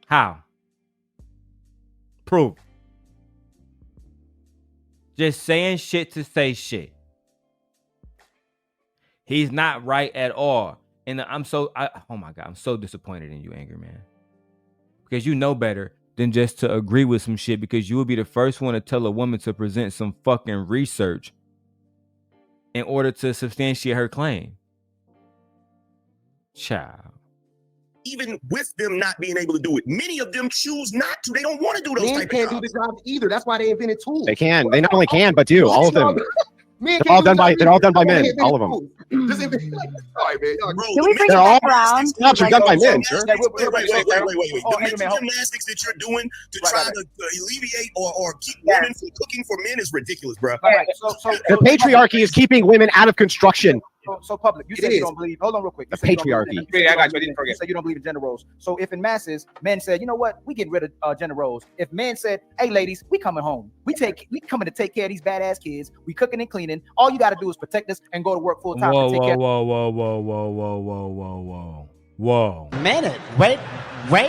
How? Proof. Just saying shit to say shit. He's not right at all. And oh my God, I'm so disappointed in you, angry man. Because you know better than just to agree with some shit, because you will be the first one to tell a woman to present some fucking research in order to substantiate her claim. Child. Even with them not being able to do it, many of them choose not to. They don't want to do those type of can't jobs. do the job either. That's why they invented tools. They can. They not only can, but do. All of them. They're all done by men. All of them. Just all right, man. Can we bring it back around? Jobs are done by men, sir. Wait. The mental gymnastics that you're doing to try to alleviate or keep women from cooking for men is ridiculous, bro. Right. The patriarchy is keeping women out of construction. So public, you said you don't believe. Hold on, real quick. The patriarchy. I got you. I didn't forget. You said you don't believe in gender roles. So if in masses, men said, you know what, we getting rid of gender roles. If men said, hey ladies, we coming home. We coming to take care of these badass kids. We cooking and cleaning. All you got to do is protect us and go to work full time. Whoa. Minute. Wait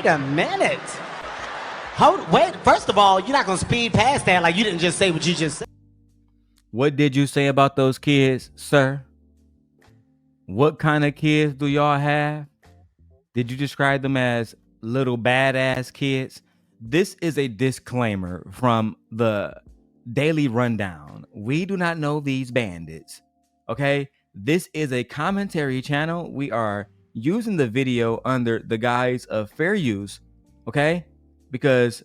a minute. Wait. First of all, you're not gonna speed past that like you didn't just say what you just said. What did you say about those kids, sir? What kind of kids do y'all have? Did you describe them as little badass kids? This is a disclaimer from the Daily Rundown. We do not know these bandits. Okay? This is a commentary channel. We are using the video under the guise of fair use. Okay? Because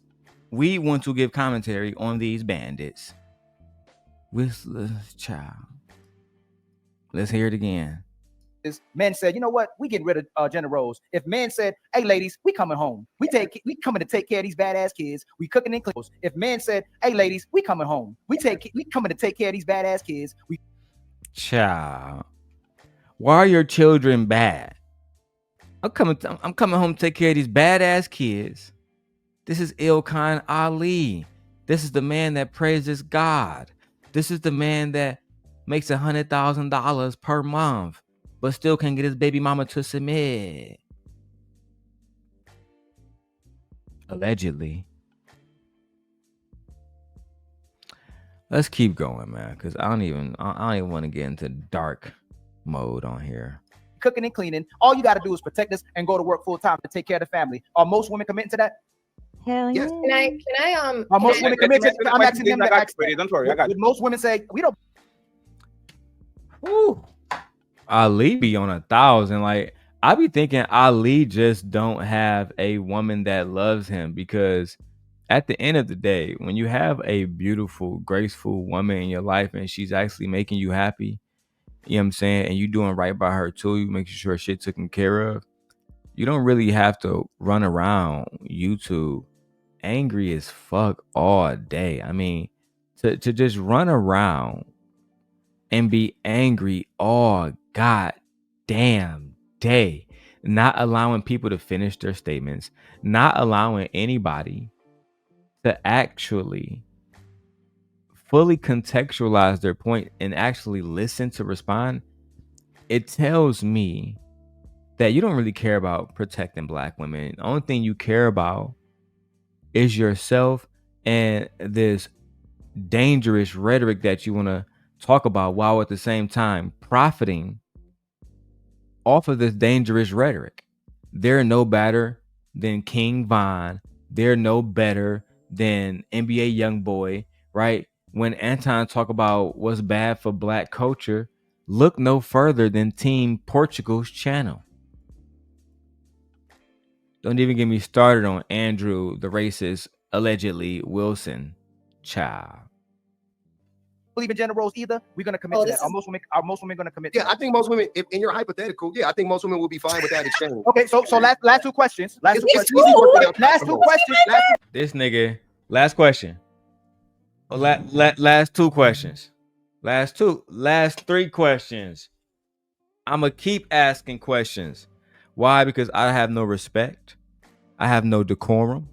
we want to give commentary on these bandits. Child. Let's hear it again. Men said, you know what, we getting rid of gender roles. If men said, hey ladies, we coming home. We coming to take care of these badass kids. We cooking and cleaning. If men said, hey ladies, we coming home. We coming to take care of these badass kids. Child. Why are your children bad? I'm coming home to take care of these badass kids. This is Ilkhan Ali. This is the man that praises God. This is the man that makes $100,000 per month, but still can't get his baby mama to submit. Allegedly. Let's keep going, man, because I don't even want to get into dark mode on here. Cooking and cleaning. All you got to do is protect us and go to work full time to take care of the family. Are most women committing to that? Hell Yes. Can I Are most women committed? I'm asking them to ask. Don't worry, I got Would most women say we don't? Woo. Ali be on 1,000. Like, I be thinking Ali just don't have a woman that loves him, because at the end of the day, when you have a beautiful, graceful woman in your life and she's actually making you happy, you know what I'm saying, and you doing right by her too, you making sure shit taken care of, you don't really have to run around YouTube angry as fuck all day. I mean, to just run around and be angry all goddamn day, not allowing people to finish their statements, not allowing anybody to actually fully contextualize their point and actually listen to respond, it tells me that you don't really care about protecting black women. The only thing you care about is yourself and this dangerous rhetoric that you want to talk about, while at the same time profiting off of this dangerous rhetoric. They're no better than King Von. They're no better than NBA Youngboy, right? When Anton talk about what's bad for black culture, look no further than Team Portugal's channel. Don't even get me started on Andrew, the racist, allegedly Wilson child. Believe in gender roles either. We're gonna commit to that. Are most women gonna commit? Yeah, I think most women, if in your hypothetical, I think most women will be fine with that exchange. Okay, so last two questions. Last two questions. This nigga. Last question. Last two questions. Last three questions. I'ma keep asking questions. Why? Because I have no respect. I have no decorum.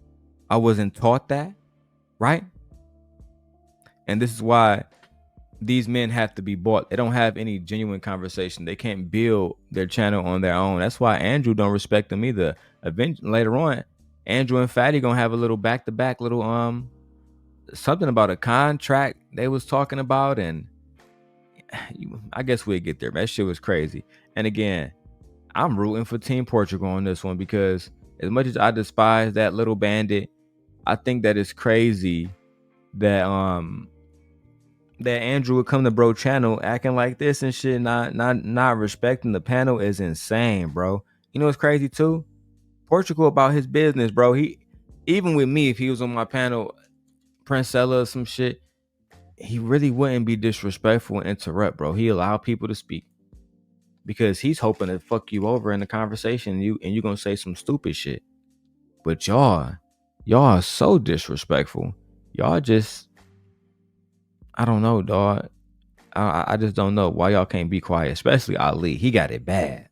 I wasn't taught that, right? And this is why these men have to be bought. They don't have any genuine conversation. They can't build their channel on their own. That's why Andrew don't respect them either. Eventually, later on, Andrew and Fatty gonna have a little back-to-back little something about a contract they was talking about, and I guess we'll get there. That shit was crazy. And again, I'm rooting for Team Portugal on this one, because as much as I despise that little bandit, I think that it's crazy that that Andrew would come to bro channel acting like this and shit, not respecting the panel is insane, bro. You know what's crazy too? Portugal about his business, bro. He, even with me, if he was on my panel, Princella or some shit, he really wouldn't be disrespectful and interrupt, bro. He allow people to speak, because he's hoping to fuck you over in the conversation, and you gonna say some stupid shit. But y'all are so disrespectful. Y'all just, I don't know, dog. I just don't know why y'all can't be quiet, especially Ali. He got it bad.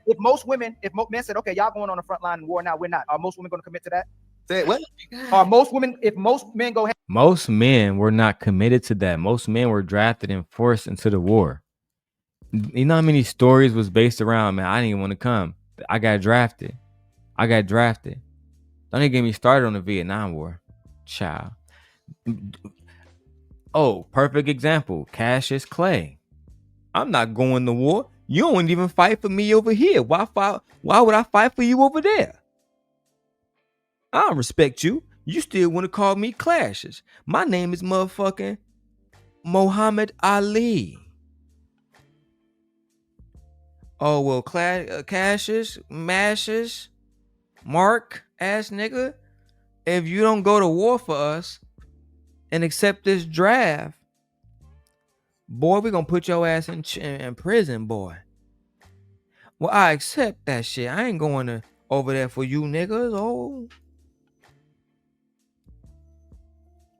If men said, okay, y'all going on the front line in war now, we're not. Are most women going to commit to that? Say what? Are most women, if most men go ahead? Most men were not committed to that. Most men were drafted and forced into the war. You know how many stories was based around, man, I didn't even want to come. I got drafted. Don't even get me started on the Vietnam War. Child. Oh, perfect example. Cassius Clay. I'm not going to war. You don't even fight for me over here. Why would I fight for you over there? I don't respect you. You still want to call me Clashes. My name is motherfucking Muhammad Ali. Oh, well, Cassius, Mashes, Mark, ass nigga, if you don't go to war for us and accept this draft, boy, we're going to put your ass in prison, boy. Well, I accept that shit. I ain't going over there for you niggas. Oh.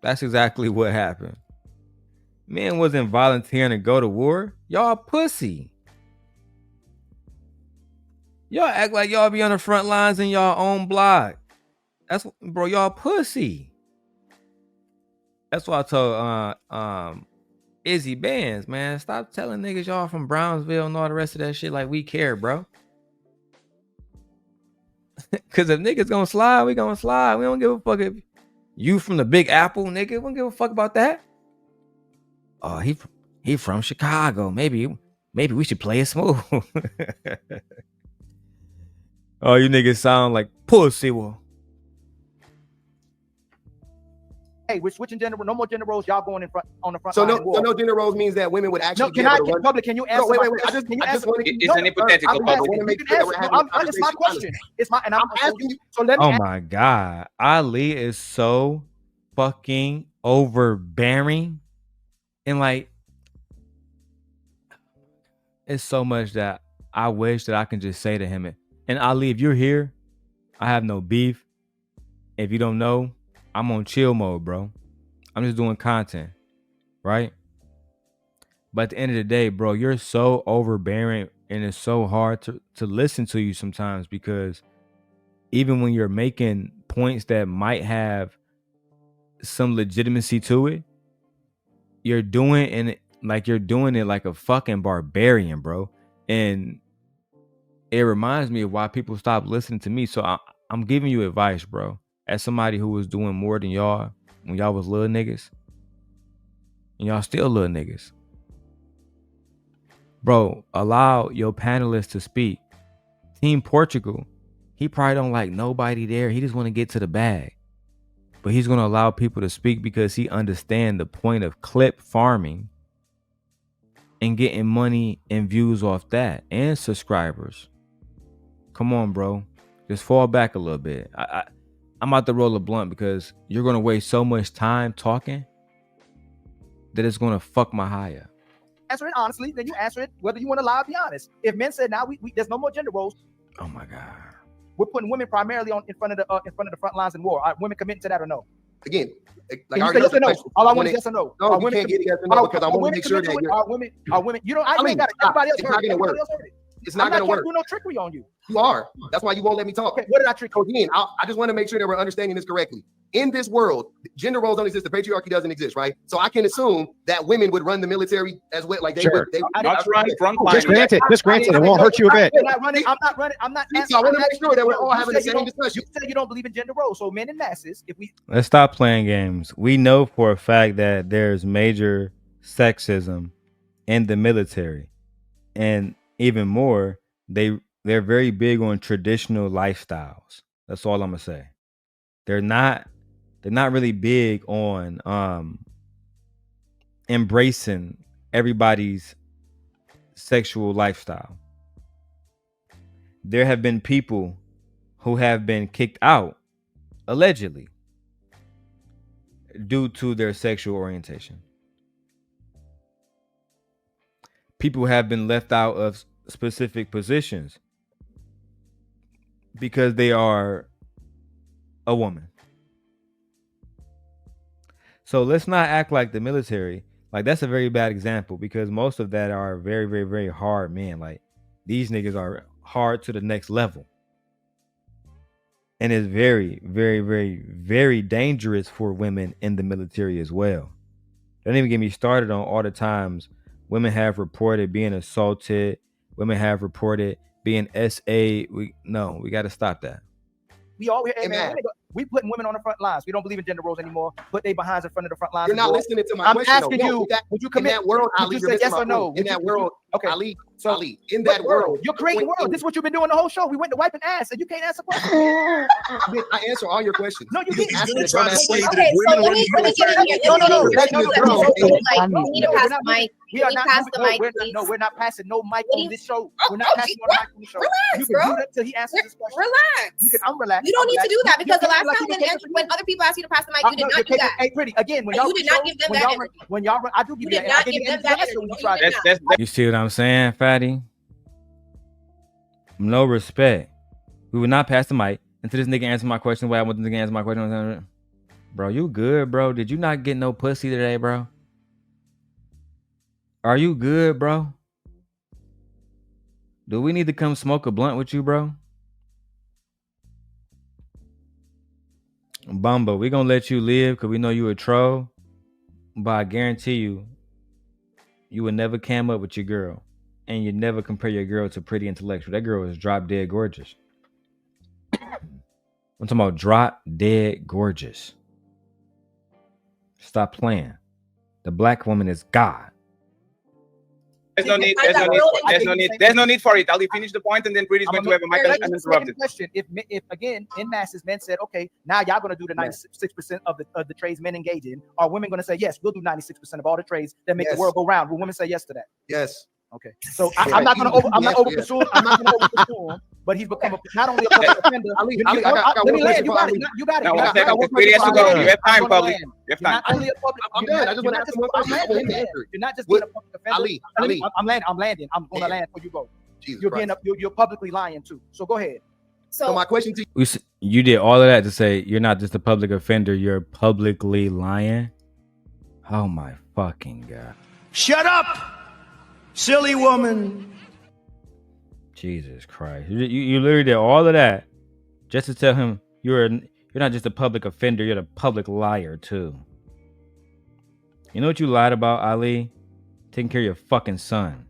That's exactly what happened. Men wasn't volunteering to go to war. Y'all pussy. Y'all act like y'all be on the front lines in y'all own block. That's, bro, y'all pussy. That's why I told Izzy Bands, man. Stop telling niggas y'all from Brownsville and all the rest of that shit like we care, bro. Cause if niggas gonna slide, we gonna slide. We don't give a fuck if you from the Big Apple, nigga. We don't give a fuck about that. Oh, he from Chicago. Maybe we should play it smooth. Oh, you niggas sound like pussy. Well, hey, we're switching gender. No more gender roles. Y'all going in front on the front. So line no gender roles means that women would actually. No, can I get public? Can you answer? No, wait. I just want to. It's an hypothetical. It's my question. It's my and I'm asking you. So let me. Oh my god, Ali is so fucking overbearing, and like, it's so much that I wish that I can just say to him. And Ali, if you're here, I have no beef. If you don't know, I'm on chill mode, bro. I'm just doing content, right? But at the end of the day, bro, you're so overbearing and it's so hard to listen to you sometimes, because even when you're making points that might have some legitimacy to it, you're doing it like a fucking barbarian, bro. And it reminds me of why people stop listening to me. So I'm giving you advice, bro. As somebody who was doing more than y'all when y'all was little niggas, and y'all still little niggas. Bro, allow your panelists to speak. Team Portugal, he probably don't like nobody there. He just want to get to the bag. But he's going to allow people to speak because he understands the point of clip farming and getting money and views off that and subscribers. Come on, bro. Just fall back a little bit. I'm about to roll a blunt because you're going to waste so much time talking that it's going to fuck my high up. Answer it honestly, then you answer it whether you want to lie or be honest. If men said now we there's no more gender roles. Oh my god. We're putting women primarily in front of the front lines in war. Are women committing to that or no? Again, like yes or no? All I want is yes or no. No, you can't get yes or no because I want to make sure that are women. You know, I ain't got it. Everybody else heard it. It's not going to work. I'm not trying to do no trickery on you. You are. That's why you won't let me talk. Okay, what did I trick? Again, I just want to make sure that we're understanding this correctly. In this world, gender roles don't exist. The patriarchy doesn't exist, right? So I can assume that women would run the military as well. Like they would. Not run frontline. Just granted, it won't hurt you a bit. I'm not running. I'm not. So I want to make sure that we're all having the same discussion. You said you don't believe in gender roles, so men and masses. Let's stop playing games. We know for a fact that there's major sexism in the military, and even more, they're very big on traditional lifestyles. That's all I'm gonna say. They're not really big on embracing everybody's sexual lifestyle. There have been people who have been kicked out, allegedly, due to their sexual orientation. People have been left out of specific positions because they are a woman. So let's not act like the military, like that's a very bad example, because most of that are very, very, very hard men. Like these niggas are hard to the next level. And it's very, very, very, very dangerous for women in the military as well. Don't even get me started on all the times women have reported being assaulted. Women have reported being SA. We got to stop that. We putting women on the front lines. We don't believe in gender roles anymore. Put they behinds in front of the front lines. You're not listening to my question. I'm asking you, would you commit? In that world, Ali, you say yes or no? In that world, okay. Ali, in that world. You're creating the world. This is what you've been doing the whole show. We went to wiping ass, and you can't answer questions. I answer all your questions. No, you didn't. He's going to try to say that Okay, so let me get in here. No. We need to pass the mic. We are not pass the mic, please. No, we're not passing no mic on this show. We're not passing no mic on the show. Relax, bro. You can do that till he answers this question. Relax. I'm relaxed. You don't need to do that because the last time when other people asked you to pass the mic, you did not do that. Hey, pretty. Again, when y'all you did not give them that energy. When y'all, I do give you that. You did not give them that energy. You see what I'm saying, Fatty? No respect. We would not pass the mic until this nigga answer my question. Why I want this nigga answer my question. Bro, you good, bro? Did you not get no pussy today, bro? Are you good, bro? Do we need to come smoke a blunt with you, bro? Bumbo, we gonna let you live because we know you a troll. But I guarantee you, you would never cam up with your girl, and you never compare your girl to Pretty Intellectual. That girl is drop dead gorgeous. I'm talking about drop dead gorgeous. Stop playing. The black woman is God. There's no need. There's no need for it. I'll finish the point, and then Pretty's going to have a mic uninterrupted. Question: If again in masses, men said, "Okay, now y'all going to do the 96% of the trades men engage in," are women going to say, "Yes, we'll do 96% of all the trades that make the world go round"? Will women say yes to that? Yes. Okay. So I'm not going to over-consume. But he's become not only a public offender. Let me land. You got it. You got it. No, one second. Pretty has to go. You have time, public. You have time. Not only a public. I'm done. I just want to ask one question. You're not just being a public offender. Ali. I'm landing. I'm going to land before you go. You're publicly lying too. So go ahead. So my question to you: you did all of that to say you're not just a public offender. You're publicly lying. Oh my fucking God! Shut up, silly woman. Jesus Christ. You literally did all of that just to tell him you're not just a public offender, you're the public liar too. You know what you lied about, Ali? Taking care of your fucking son.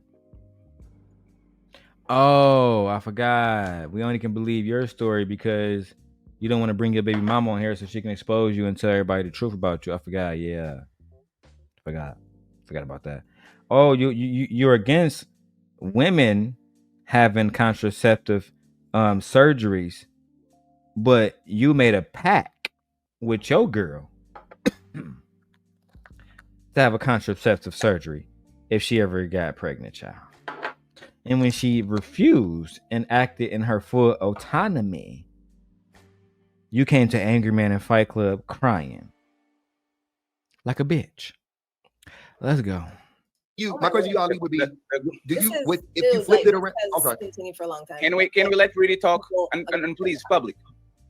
Oh, I forgot. We only can believe your story because you don't want to bring your baby mama on here so she can expose you and tell everybody the truth about you. I forgot, yeah. Forgot about that. Oh, you're against women having contraceptive surgeries, but you made a pact with your girl to have a contraceptive surgery if she ever got pregnant, child. And when she refused and acted in her full autonomy, you came to Angry Man and Fight Club crying like a bitch. Let's go. My question to you, Ali, would be: if you flipped it around? Okay. Continue for a long time. Can we let Pretty talk? And please, public,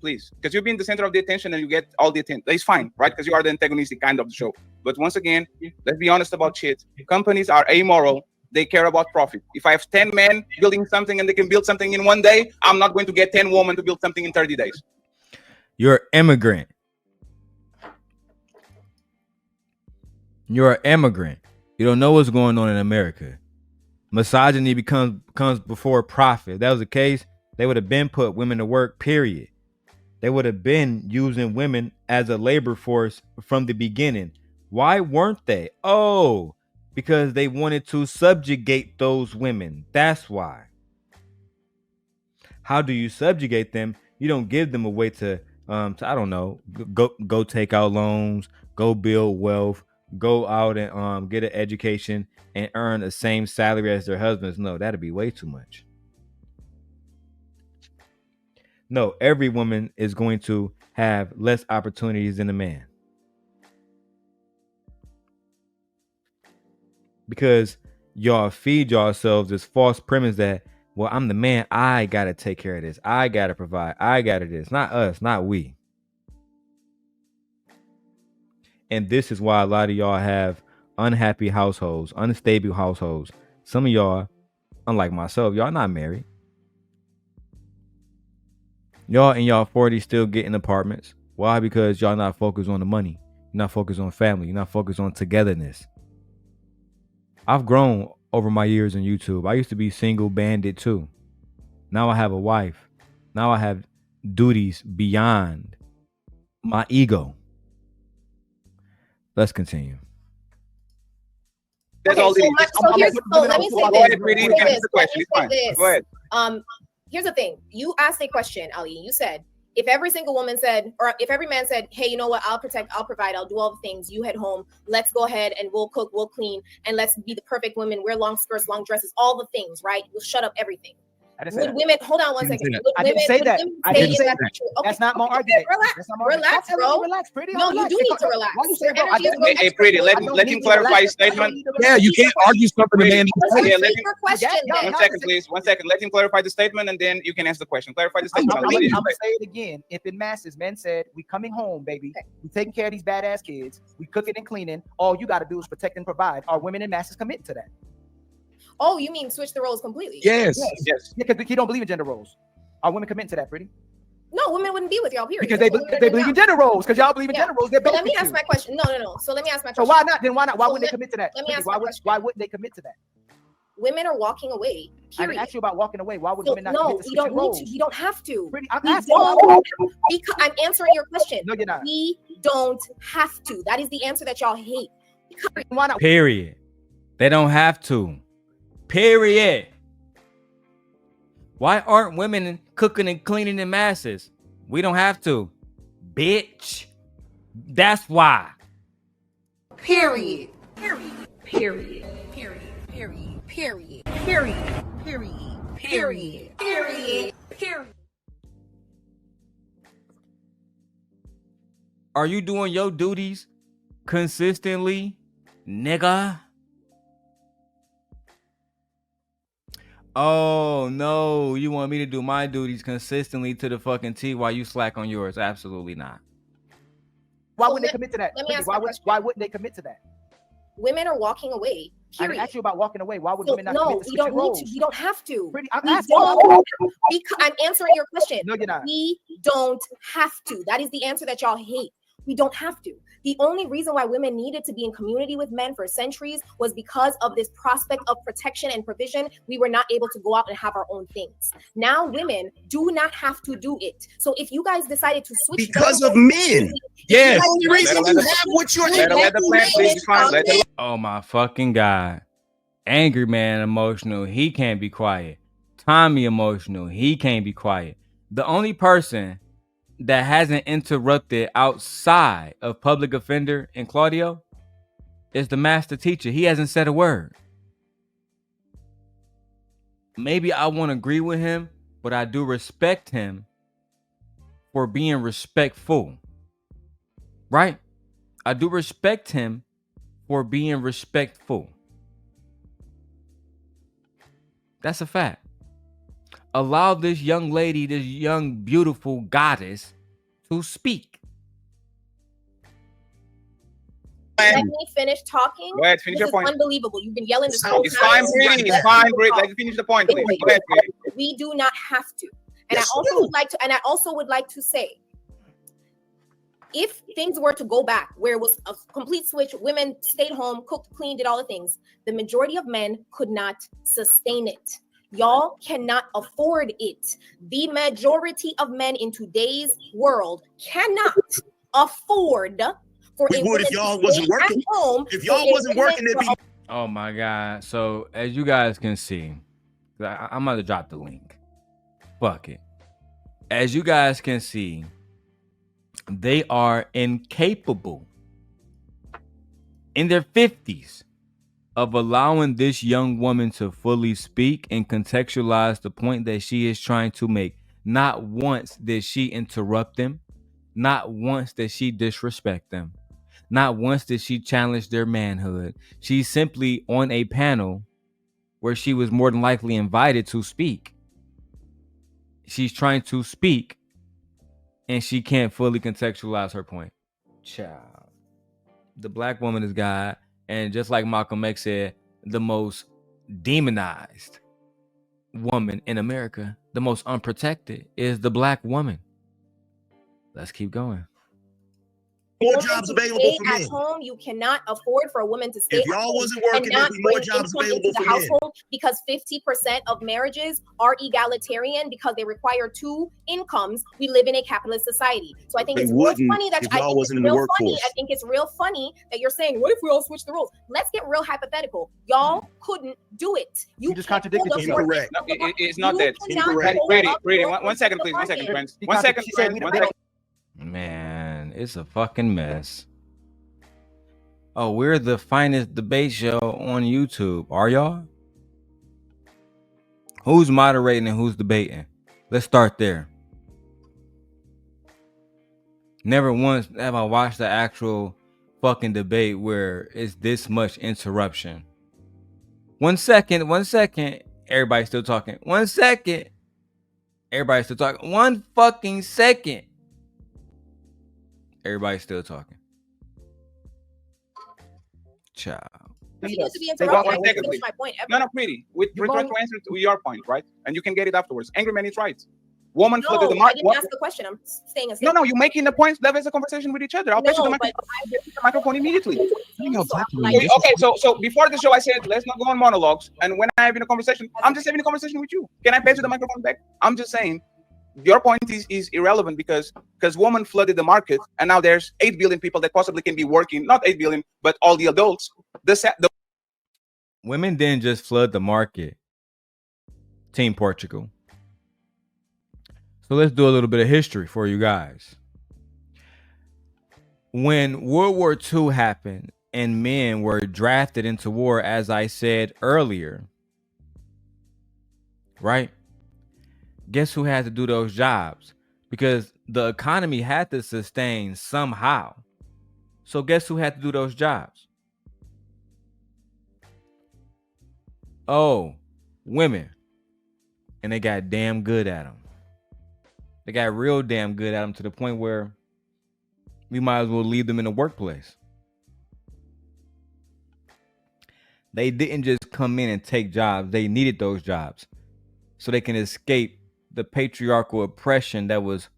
please, because you've been the center of the attention and you get all the attention. It's fine, right? Because you are the antagonistic kind of the show. But once again, let's be honest about shit. Companies are amoral. They care about profit. If I have 10 men building something and they can build something in one day, I'm not going to get 10 women to build something in 30 days. You're an immigrant. You're an immigrant. You don't know what's going on in America. Misogyny comes before profit. If that was the case, they would have been put women to work, period. They would have been using women as a labor force from the beginning. Why weren't they? Oh, because they wanted to subjugate those women. That's why. How do you subjugate them? You don't give them a way to I don't know, go take out loans, go build wealth, go out and get an education and earn the same salary as their husbands. No, that'd be way too much. No, every woman is going to have less opportunities than a man. Because y'all feed yourselves this false premise that, well, I'm the man, I gotta take care of this, I gotta provide, I gotta this. Not us, not we. And this is why a lot of y'all have unhappy households, unstable households. Some of y'all, unlike myself, y'all not married. Y'all in y'all 40s still getting apartments. Why? Because y'all not focused on the money. You're not focused on family. You're not focused on togetherness. I've grown over my years on YouTube. I used to be single bandit too. Now I have a wife. Now I have duties beyond my ego. Let's continue. Okay, so let me say this. Go ahead. Here's the thing. You asked a question, Ali. You said, if every single woman said, or if every man said, hey, you know what? I'll protect, I'll provide, I'll do all the things. You head home. Let's go ahead and we'll cook, we'll clean, and let's be the perfect women. Wear long skirts, long dresses, all the things, right? We'll shut up everything. Would women, hold on one second. I didn't say that. I didn't say that. That's not my argument. Relax, bro. Relax, Pretty. No, you do need to relax. Why you say, bro? Hey, Pretty, let him clarify his statement. Yeah, you can't argue something the man. Yeah, one second, please. 1 second. Let him clarify the statement, and then you can answer the question. Clarify the statement. I'm gonna say it again. If in masses, men said, "We coming home, baby. We taking care of these badass kids. We cooking and cleaning. All you got to do is protect and provide." Are women in masses committing to that? Oh, you mean switch the roles completely? Yes. Yeah, because he don't believe in gender roles. Are women committing to that, Pretty? No, women wouldn't be with y'all, period. Because they believe in gender roles. Because y'all believe in gender roles. They're But both let me with ask you. my question. No. So let me ask my So question. why not? Then why not? Why So wouldn't they commit to that? Let me ask my question. Why wouldn't they commit to that? Women are walking away. I didn't ask you about walking away. Why would women not No, commit to we don't switching need roles? to. We don't have to. I'm We asking don't, because I'm answering your question. No, you're not. We don't have to. That is the answer that y'all hate. Why not? Period. They don't have to. Period. Why aren't women cooking and cleaning in masses? We don't have to. Bitch. That's why. Period. Period. Period. Period. Period. Period. Period. Period. Period. Period. Period. Are you doing your duties consistently, nigga? Oh, no. You want me to do my duties consistently to the fucking T while you slack on yours? Absolutely not. Why wouldn't they commit to that? Let me ask Why my would question. Why wouldn't they commit to that? Women are walking away. I Period. didn't ask you about walking away. Why would So, women not no, commit to we switching don't need roles? to. We don't have to. I'm We asking. don't, because I'm answering your question. No, you're not. We don't have to. That is the answer that y'all hate. We don't have to. The only reason why women needed to be in community with men for centuries was because of this prospect of protection and provision. We were not able to go out and have our own things. Now women do not have to do it. So if you guys decided to switch Because of men. Yes. The only reason you have what you're Oh my fucking God. Angry man emotional. He can't be quiet. Tommy emotional. He can't be quiet. The only person that hasn't interrupted outside of public offender and Claudio is the master teacher. He hasn't said a word. Maybe I won't agree with him, but I do respect him for being respectful. Right? I do respect him for being respectful. That's a fact. Allow this young lady, this young, beautiful goddess to speak. Let me finish talking. Go ahead, finish This your is point. unbelievable. You've been yelling this whole It's time. fine, Brady. It's fine, Brady. Let me finish the point, please. Go ahead, Brady. We do not have to. And Yes, I also would like to say, if things were to go back where it was a complete switch, women stayed home, cooked, cleaned, did all the things, the majority of men could not sustain it. Y'all cannot afford it. The majority of men in today's world cannot afford for We a would if woman y'all to wasn't stay at working. home. If y'all for a wasn't woman working, it'd to be Oh my God. So as you guys can see, I'm about to drop the link. Fuck it. As you guys can see, they are incapable in their 50s of allowing this young woman to fully speak and contextualize the point that she is trying to make. Not once did she interrupt them. Not once did she disrespect them. Not once did she challenge their manhood. She's simply on a panel where she was more than likely invited to speak. She's trying to speak and she can't fully contextualize her point. Child. The black woman is God. And just like Malcolm X said, the most demonized woman in America, the most unprotected, is the black woman. Let's keep going. more woman jobs to available stay for at men. home. You cannot afford for a woman to stay If at y'all home wasn't and working, not there'd be more bring jobs income available into the for men. household, because 50% of marriages are egalitarian because they require two incomes. We live in a capitalist society. So I think They it's real wouldn't funny that if I y'all think it's wasn't in the real funny. workforce. I think it's real funny that you're saying, what if we all switch the roles? Let's get real hypothetical. Y'all couldn't do it. You just contradicted hold up yourself. your Incorrect. end of the It's not you that. cannot Incorrect. hold Brady, up Brady, your one end second, of the please. 1 second, bargain. friends. She 1 second, she said friends. we 1 don't- second. Man, it's a fucking mess. Oh, we're the finest debate show on YouTube. Are y'all? Who's moderating and who's debating? Let's start there. Never once have I watched the actual fucking debate where it's this much interruption. 1 second, 1 second. Everybody's still talking. 1 second. Everybody's still talking. 1 fucking second. Everybody's still talking. Child. Continue to be They interrupted. got I 1 can't second, finish please. my point ever. No, Pretty. With You regard going- to answer to your point, right? And you can get it afterwards. Angry man is right. Woman flooded the market. I didn't ask the question. I'm staying a statement. No, you're making the points. That is a conversation with each other. I'll pass you the microphone immediately. Okay, so before the show, I said let's not go on monologues. And when I'm having a conversation, I'm just having a conversation with you. Can I pass you the microphone back? I'm just saying, your point is irrelevant because women flooded the market, and now there's 8 billion people that possibly can be working. Not 8 billion, but all the adults. Women didn't just flood the market. Team Portugal. So let's do a little bit of history for you guys. When World War II happened and men were drafted into war, as I said earlier, right? Guess who had to do those jobs? Because the economy had to sustain somehow. So guess who had to do those jobs? Oh, women. And they got damn good at them. They got real damn good at them to the point where we might as well leave them in the workplace. They didn't just come in and take jobs. They needed those jobs so they can escape the patriarchal oppression that was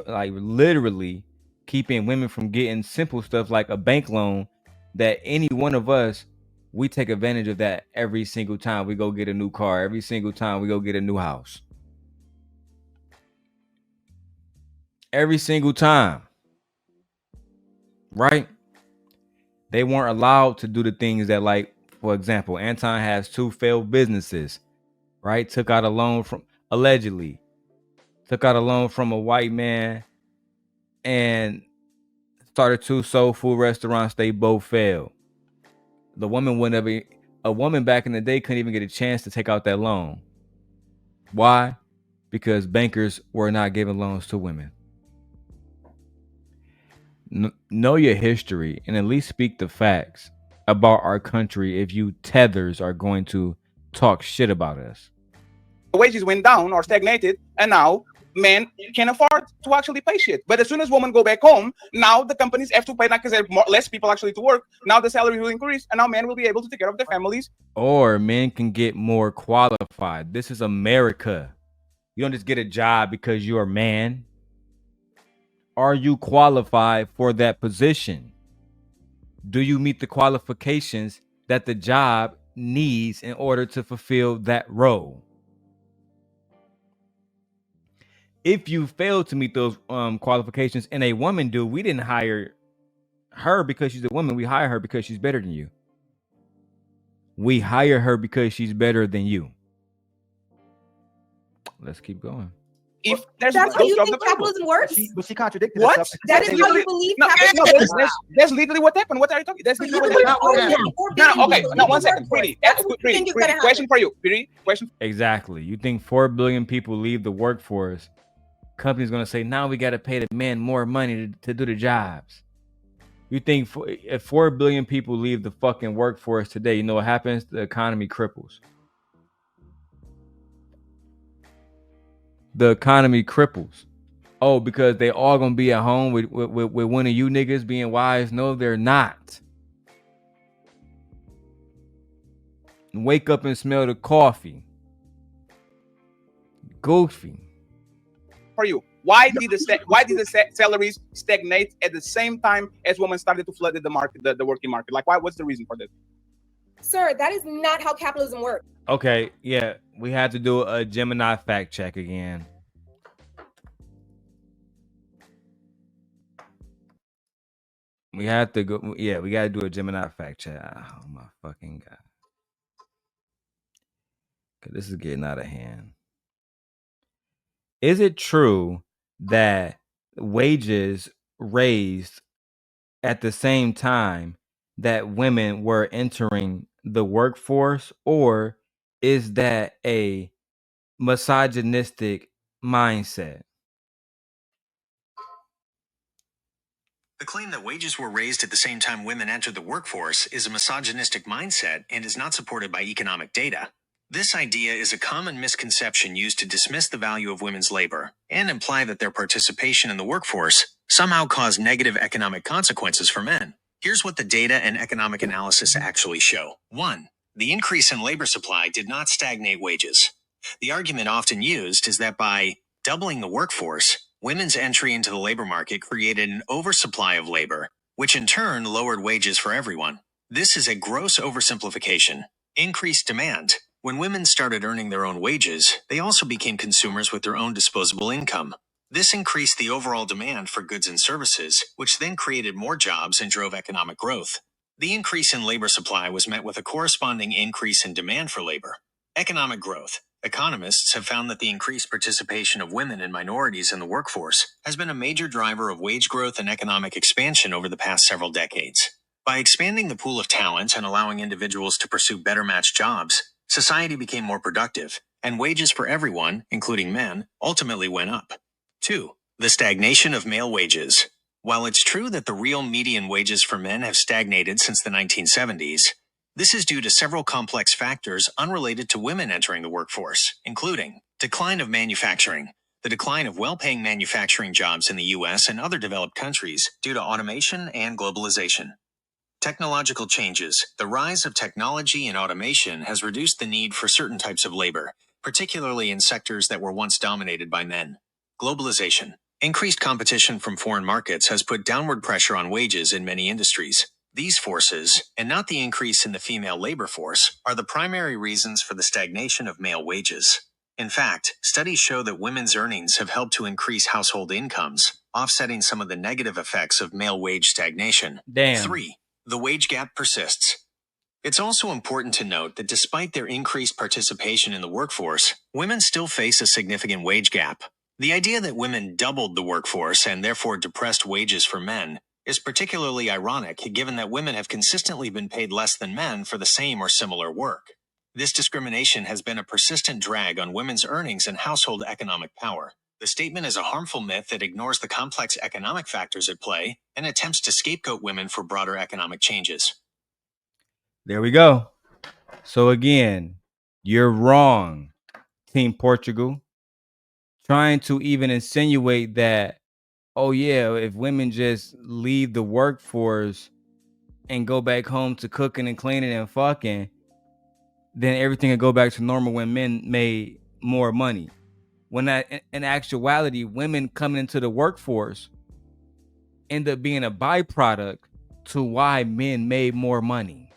like literally keeping women from getting simple stuff like a bank loan that any one of us, we take advantage of that every single time we go get a new car, every single time we go get a new house. Every single time. Right? They weren't allowed to do the things that, like, for example, Anton has 2 failed businesses, right? Took out a loan from, allegedly, took out a loan from a white man and started 2 soul food restaurants. They both failed. The woman wouldn't have, a woman back in the day couldn't even get a chance to take out that loan. Why? Because bankers were not giving loans to women. Know your history and at least speak the facts about our country if you tethers are going to talk shit about us. The wages went down or stagnated, and now men can afford to actually pay shit. But as soon as women go back home, now the companies have to pay, because there are less people actually to work. Now the salary will increase, and now men will be able to take care of their families. Or men can get more qualified. This is America. You don't just get a job because you're a man. Are you qualified for that position? Do you meet the qualifications that the job needs in order to fulfill that role? If you fail to meet those qualifications, and a woman do, we didn't hire her because she's a woman. We hire her because she's better than you. We hire her because she's better than you. Let's keep going. If there's that's how you think capitalism works? But she contradicted what? herself. That is how you believe that's literally what happened. What are you talking? That's literally what happened. No, okay. No, 1 second. Pretty. Question for you. Pretty. Question. Exactly. You think 4 billion people leave the workforce? Company's going to say, now we got to pay the men more money to do the jobs. You think if 4 billion people leave the fucking workforce today, you know what happens? The economy cripples. The economy cripples. Oh, because they all gonna be at home with one of you niggas being wise? No, they're not. Wake up and smell the coffee. Goofy. For you, why did the salaries stagnate at the same time as women started to flood the market, the working market? Like, why? What's the reason for that? Sir, that is not how capitalism works. Okay, yeah, we had to do a Gemini fact check again. We have to go. Yeah, we got to do a Gemini fact check. Oh my fucking God. Okay, this is getting out of hand. Is it true that wages raised at the same time that women were entering the workforce, or is that a misogynistic mindset? The claim that wages were raised at the same time women entered the workforce is a misogynistic mindset and is not supported by economic data. This idea is a common misconception used to dismiss the value of women's labor and imply that their participation in the workforce somehow caused negative economic consequences for men. Here's what the data and economic analysis actually show. 1. The increase in labor supply did not stagnate wages. The argument often used is that by doubling the workforce, women's entry into the labor market created an oversupply of labor, which in turn lowered wages for everyone. This is a gross oversimplification. Increased demand. When women started earning their own wages, they also became consumers with their own disposable income. This increased the overall demand for goods and services, which then created more jobs and drove economic growth. The increase in labor supply was met with a corresponding increase in demand for labor. Economic growth. Economists have found that the increased participation of women and minorities in the workforce has been a major driver of wage growth and economic expansion over the past several decades. By expanding the pool of talent and allowing individuals to pursue better matched jobs, society became more productive, and wages for everyone, including men, ultimately went up. 2. The stagnation of male wages. While it's true that the real median wages for men have stagnated since the 1970s, this is due to several complex factors unrelated to women entering the workforce, including decline of manufacturing, the decline of well-paying manufacturing jobs in the U.S. and other developed countries due to automation and globalization. Technological changes. The rise of technology and automation has reduced the need for certain types of labor, particularly in sectors that were once dominated by men. Globalization. Increased competition from foreign markets has put downward pressure on wages in many industries. These forces, and not the increase in the female labor force, are the primary reasons for the stagnation of male wages. In fact, studies show that women's earnings have helped to increase household incomes, offsetting some of the negative effects of male wage stagnation. Damn. 3. The wage gap persists. It's also important to note that despite their increased participation in the workforce, women still face a significant wage gap. The idea that women doubled the workforce and therefore depressed wages for men is particularly ironic given that women have consistently been paid less than men for the same or similar work. This discrimination has been a persistent drag on women's earnings and household economic power. The statement is a harmful myth that ignores the complex economic factors at play and attempts to scapegoat women for broader economic changes. There we go. So again, you're wrong, Team Portugal. Trying to even insinuate that, oh yeah, if women just leave the workforce and go back home to cooking and cleaning and fucking, then everything will go back to normal when men made more money. When that, in actuality, women coming into the workforce end up being a byproduct to why men made more money.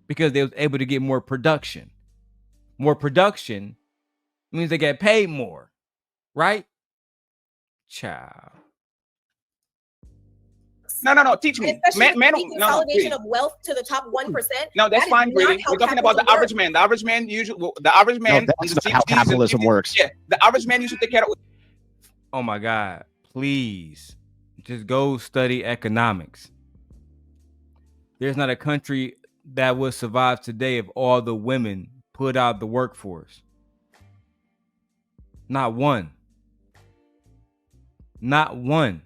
Because they was able to get more production. More production means they get paid more, right? Child. No. Teach me. Consolidation of wealth to the top 1%. No, that's fine, Brady. We're talking about the average man. The average man usually, the average man. No, that's not how capitalism works. Yeah, the average man used to take care of. Oh my God! Please, just go study economics. There's not a country that would survive today if all the women put out the workforce. Not one. Not one.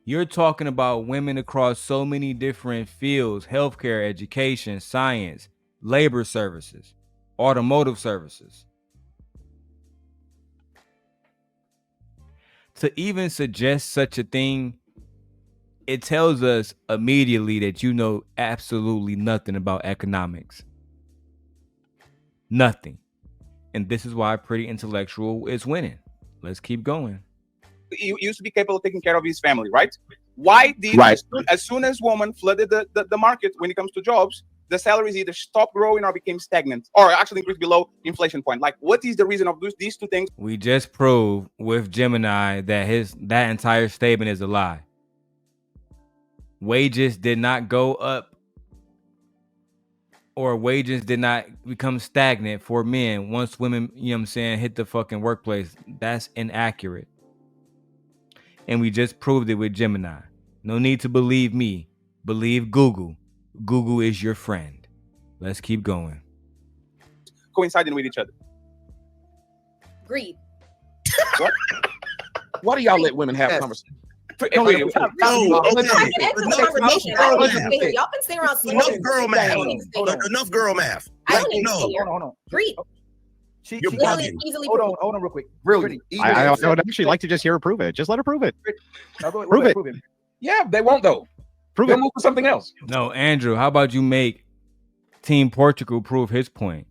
You're talking about women across so many different fields: healthcare, education, science, labor services, automotive services. To even suggest such a thing, it tells us immediately that you know absolutely nothing about economics. Nothing. And this is why Pretty Intellectual is winning. Let's keep going. He used to be capable of taking care of his family, right? Why did as soon as women flooded the market when it comes to jobs, the salaries either stopped growing or became stagnant, or actually increased below inflation point? Like, what is the reason of these two things? We just proved with Gemini that that entire statement is a lie. Wages did not go up, or wages did not become stagnant for men once women, you know what I'm saying, hit the fucking workplace. That's inaccurate. And we just proved it with Gemini. No need to believe me. Believe Google. Google is your friend. Let's keep going. Coinciding with each other. Greed. What? Why do y'all let women have conversations? Y'all been staying around enough girl math. Enough girl math. Hold on. Greed. You're bugging. Hold on real quick. Brilliant. I would actually like to just hear her prove it. Just let her prove it. Prove it. Yeah, they won't though. Prove it. Move for something else. No, Andrew, how about you make Team Portugal prove his point?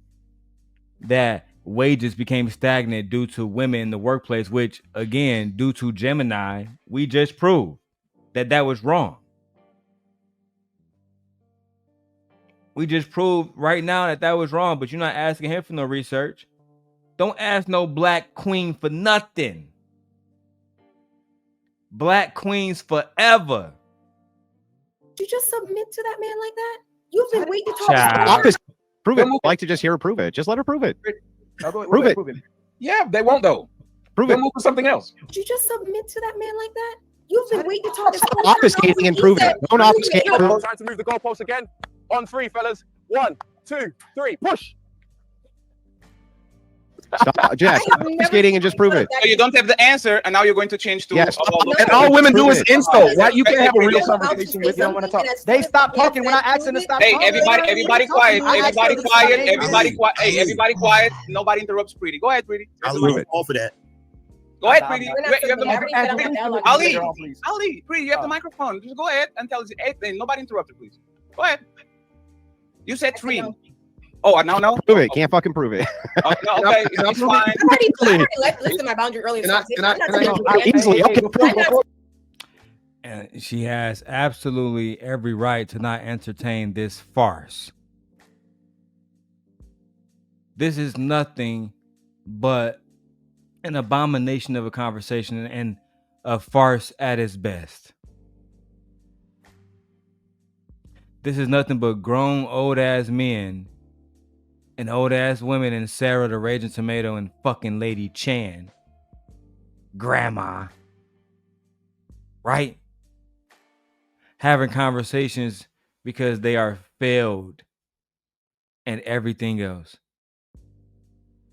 that wages became stagnant due to women in the workplace, which again, due to Gemini, we just proved that was wrong. We just proved right now that was wrong, but you're not asking him for no research. Don't ask no black queen for nothing. Black queens forever. You just submit to that man like that? You've been waiting to talk. Prove it. I'd like to just hear her prove it. Just let her prove it. Prove it. Yeah, they won't though. Prove it. Move to something else. Did you just submit to that man like that? You've been waiting to talk. Obfuscating and prove it. Don't obfuscate. Time to move the goalpost again. On 3, fellas. 1, 2, 3. Push. Stop, Jack. Stop obfuscating and just prove it. So you don't have the answer, and now you're going to change to. Yes. And all women do is insult. Why you can't have a real conversation with them? Want to talk? They stop talking when I ask them to stop. Hey, talking. everybody quiet. Everybody quiet. Everybody quiet. Hey, everybody quiet. Nobody interrupts Pretty. Go ahead, Pretty. I'll leave all for that. Go ahead, Pretty. You have the microphone. Ali, Pretty, you have the microphone. Just go ahead and tell us anything. Nobody interrupt you, please. Go ahead. You said 3. Oh, no. Prove it. Can't fucking prove it. No, okay, it's fine. I already lifted my boundary earlier. Easily. Okay. And she has absolutely every right to not entertain this farce. This is nothing but an abomination of a conversation and a farce at its best. This is nothing but grown old ass men and old ass women and Sarah the Raging Tomato and fucking Lady Chan. Grandma. Right? Having conversations because they are failed and everything else.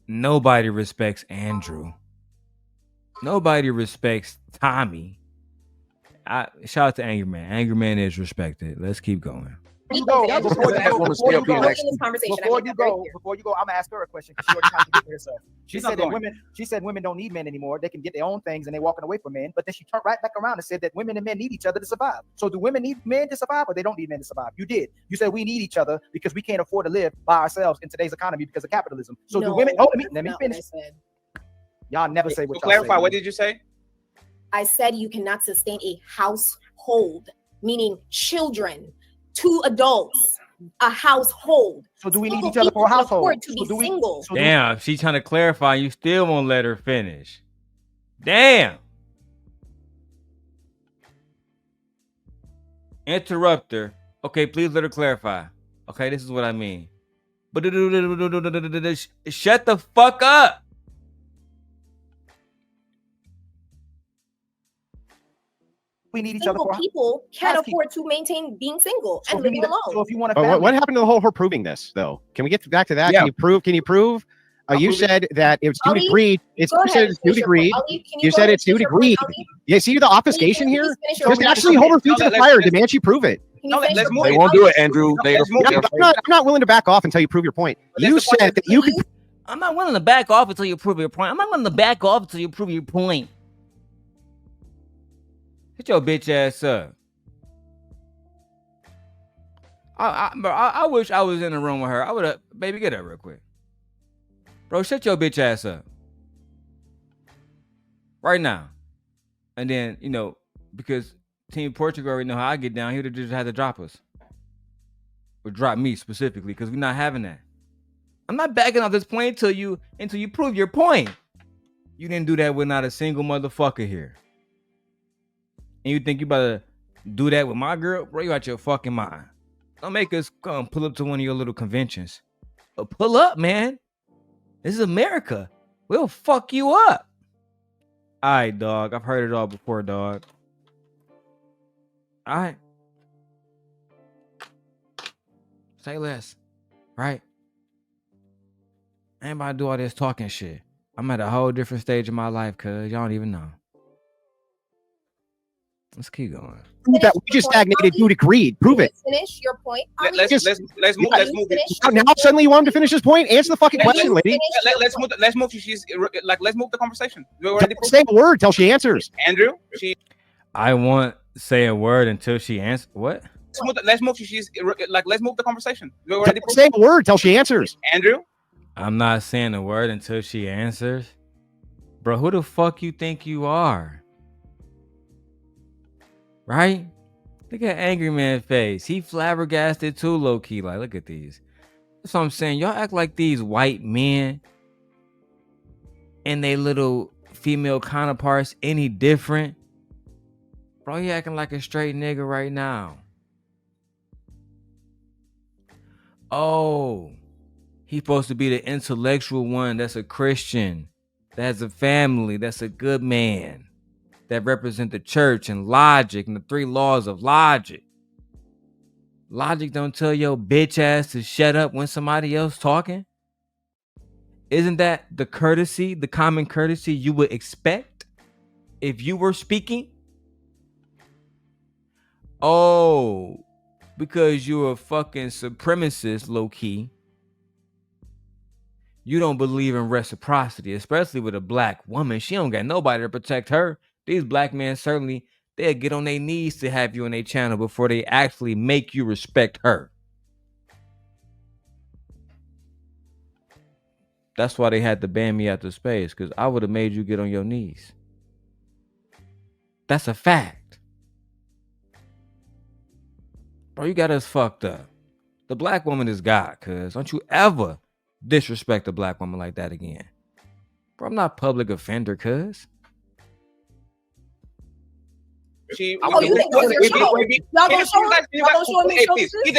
Nobody respects Andrew. Nobody respects Tommy. Shout out to Angry Man. Angry Man is respected. Let's keep going. Before you go, I'm gonna ask her a question. She said that women don't need men anymore. They can get their own things and they're walking away from men. But then she turned right back around and said that women and men need each other to survive. So do women need men to survive, or they don't need men to survive? You did. You said we need each other because we can't afford to live by ourselves in today's economy because of capitalism. So do women? Oh, let me finish. Y'all never say what y'all clarify. say. What did you say? I said you cannot sustain a household, meaning children, 2 adults, a household. So do we need each other for a household? To be single. Damn, she's trying to clarify. You still won't let her finish. Damn. Interrupt her. Okay, please let her clarify. Okay, this is what I mean. But shut the fuck up. We need each other. People can't afford to maintain being single and living alone. So if you want to, what happened to the whole her proving this though? Can we get back to that? Yeah. Can you prove? You said that it's due to greed. You said it's due to greed. You said it's due to greed. Yeah, see the obfuscation here? Just actually hold her feet to the fire. Demand she prove it. They won't do it, Andrew. I'm not willing to back off until you prove your point. You said that you could. I'm not willing to back off until you prove your point. I'm not willing to back off until you prove your point. Hit your bitch ass up. I wish I was in the room with her. I would have, baby, get up real quick. Bro, shut your bitch ass up. Right now. And then, because Team Portugal already know how I get down, he would have just had to drop us. Or drop me specifically, because we're not having that. I'm not backing off this point until you prove your point. You didn't do that with not a single motherfucker here. And you think you about to do that with my girl? Bro, you out your fucking mind. Don't make us come pull up to one of your little conventions. Pull up, man. This is America. We'll fuck you up. All right, dog. I've heard it all before, dog. All right. Say less. Right? I ain't about to do all this talking shit. I'm at a whole different stage of my life, cuz y'all don't even know. Let's keep going. Prove that we just stagnated due to greed. Prove it. Finish your point. Let's move. Let's move it. Now suddenly you want him to finish his point? Answer the fucking question, lady. Let's move. Let's move. Let's move the conversation. Say a word till she answers. Andrew, I won't say a word until she answers. What? Let's move. Let's move the conversation. Say a word till she answers. Andrew. I'm not saying a word until she answers. Bro, who the fuck you think you are? Right? Look at Angry Man face. He flabbergasted too, low key. Like, look at these. That's what I'm saying. Y'all act like these white men and they little female counterparts any different. Bro, you acting like a straight nigga right now. Oh, he's supposed to be the intellectual one that's a Christian, that has a family, that's a good man, that represent the church and logic and the 3 laws of logic. Logic don't tell your bitch ass to shut up when somebody else talking. Isn't that the courtesy, the common courtesy you would expect if you were speaking? Oh, because you're a fucking supremacist, low key. You don't believe in reciprocity, especially with a black woman. She don't got nobody to protect her. These black men certainly, they'll get on their knees to have you on their channel before they actually make you respect her. That's why they had to ban me out of space, because I would have made you get on your knees. That's a fact. Bro, you got us fucked up. The black woman is God, cuz. Don't you ever disrespect a black woman like that again. Bro, I'm not public offender, cuz. Either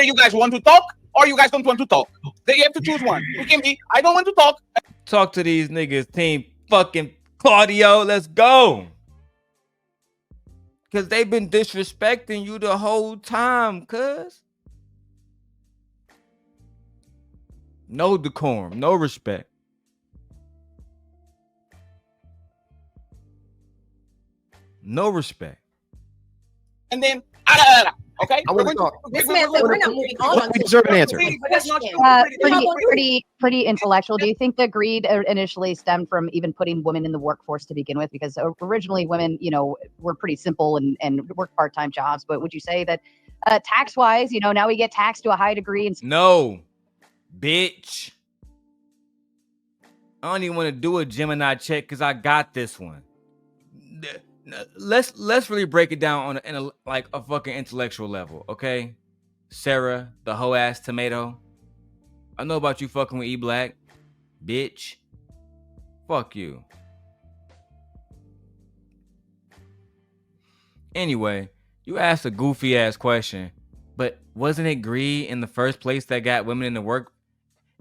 you guys want to talk or you guys don't want to talk. They have to choose one. You can be, I don't want to talk. Talk to these niggas, team fucking Claudio. Let's go. Because they've been disrespecting you the whole time, cuz. No decorum, no respect. No respect. And then, okay? I want to talk. This man said we're not moving on. We deserve an answer. Pretty intellectual. Do you think the greed initially stemmed from even putting women in the workforce to begin with? Because originally women, you know, were pretty simple and worked part-time jobs. But would you say that tax-wise, you know, now we get taxed to a high degree? And no, bitch. I don't even want to do a Gemini check because I got this one. Let's really break it down on a fucking intellectual level, okay? Sarah, the hoe ass tomato. I know about you fucking with E Black, bitch. Fuck you. Anyway, you asked a goofy ass question, but wasn't it greed in the first place that got women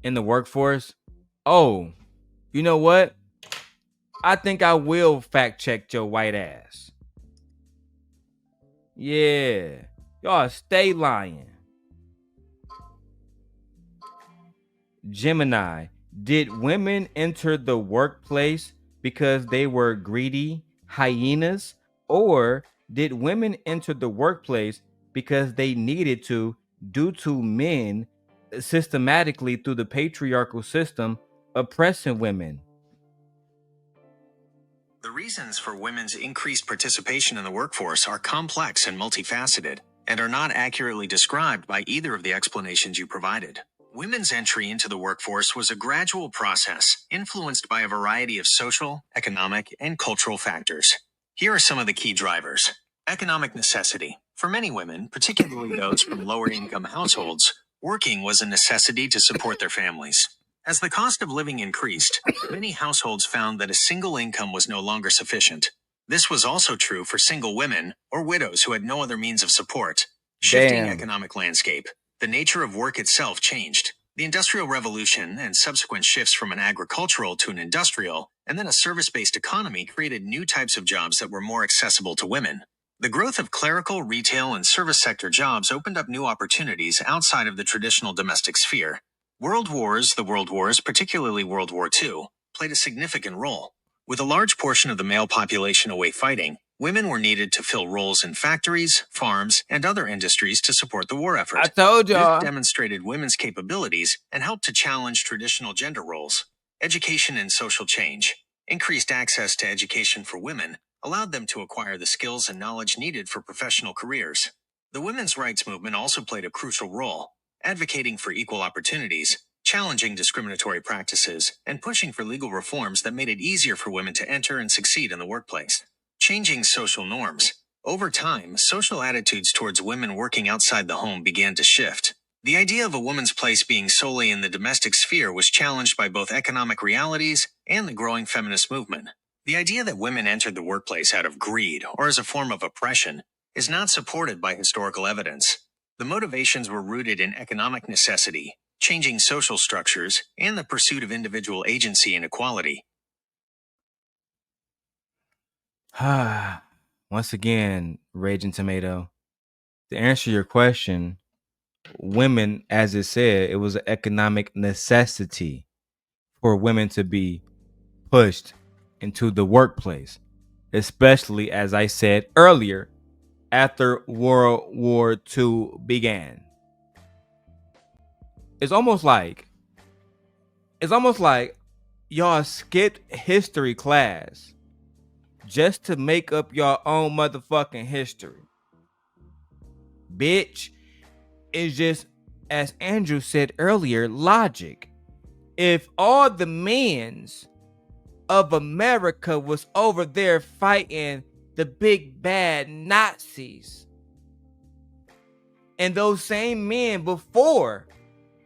in the workforce? Oh, you know what? I think I will fact check your white ass. Yeah. Y'all stay lying. Gemini, did women enter the workplace because they were greedy hyenas? Or did women enter the workplace because they needed to, due to men systematically through the patriarchal system oppressing women? The reasons for women's increased participation in the workforce are complex and multifaceted, and are not accurately described by either of the explanations you provided. Women's entry into the workforce was a gradual process, influenced by a variety of social, economic, and cultural factors. Here are some of the key drivers. Economic necessity. For many women, particularly those from lower-income households, working was a necessity to support their families. As the cost of living increased, many households found that a single income was no longer sufficient. This was also true for single women or widows who had no other means of support. Shifting economic landscape. The nature of work itself changed. The Industrial Revolution and subsequent shifts from an agricultural to an industrial, and then a service-based economy created new types of jobs that were more accessible to women. The growth of clerical, retail, and service sector jobs opened up new opportunities outside of the traditional domestic sphere. The world wars, particularly World War II, played a significant role. With a large portion of the male population away fighting, women were needed to fill roles in factories, farms, and other industries to support the war effort. I told y'all. This demonstrated women's capabilities and helped to challenge traditional gender roles. Education and social change. Increased access to education for women allowed them to acquire the skills and knowledge needed for professional careers. The women's rights movement also played a crucial role, advocating for equal opportunities, challenging discriminatory practices, and pushing for legal reforms that made it easier for women to enter and succeed in the workplace. Changing social norms. Over time, social attitudes towards women working outside the home began to shift. The idea of a woman's place being solely in the domestic sphere was challenged by both economic realities and the growing feminist movement. The idea that women entered the workplace out of greed or as a form of oppression is not supported by historical evidence. The motivations were rooted in economic necessity, changing social structures, and the pursuit of individual agency and equality. Once again, Raging Tomato, to answer your question, women, as it said, it was an economic necessity for women to be pushed into the workplace, especially, as I said earlier, after World War II began. It's almost like y'all skipped history class just to make up your own motherfucking history. Bitch, it's just, as Andrew said earlier, logic. If all the men's of America was over there fighting the big bad Nazis, and those same men before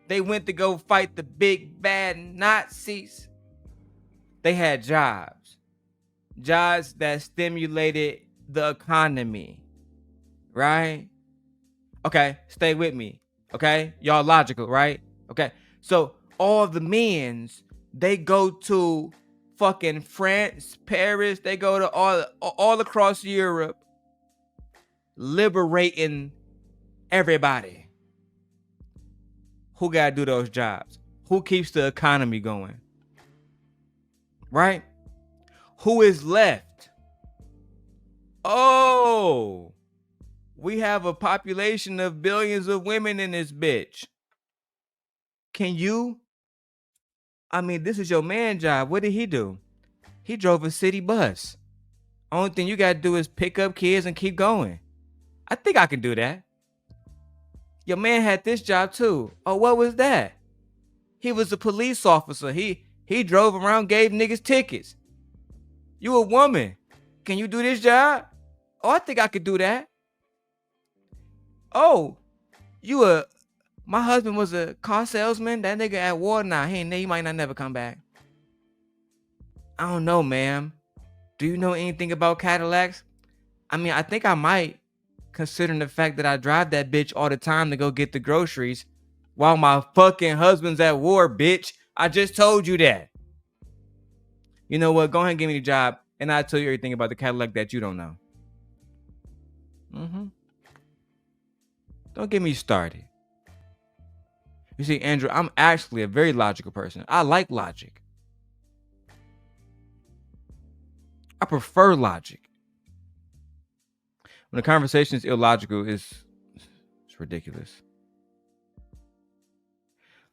they went to go fight the big bad Nazis, they had jobs that stimulated the economy, right? Okay, stay with me. Okay, y'all logical, right? Okay, so all the men's, they go to fucking France, Paris, they go to all across Europe, liberating everybody. Who gotta do those jobs? Who keeps the economy going? Right? Who is left? Oh, we have a population of billions of women in this bitch. Can you? I mean, this is your man job. What did he do? He drove a city bus. Only thing you got to do is pick up kids and keep going. I think I can do that. Your man had this job too. Oh, what was that? He was a police officer. He drove around, gave niggas tickets. You a woman. Can you do this job? Oh, I think I could do that. Oh, my husband was a car salesman. That nigga at war now. He might not never come back. I don't know, ma'am. Do you know anything about Cadillacs? I mean, I think I might, considering the fact that I drive that bitch all the time to go get the groceries while my fucking husband's at war, bitch. I just told you that. You know what? Go ahead and give me the job, and I'll tell you everything about the Cadillac that you don't know. Don't get me started. You see, Andrew, I'm actually a very logical person. I like logic. I prefer logic. When the conversation is illogical, it's ridiculous.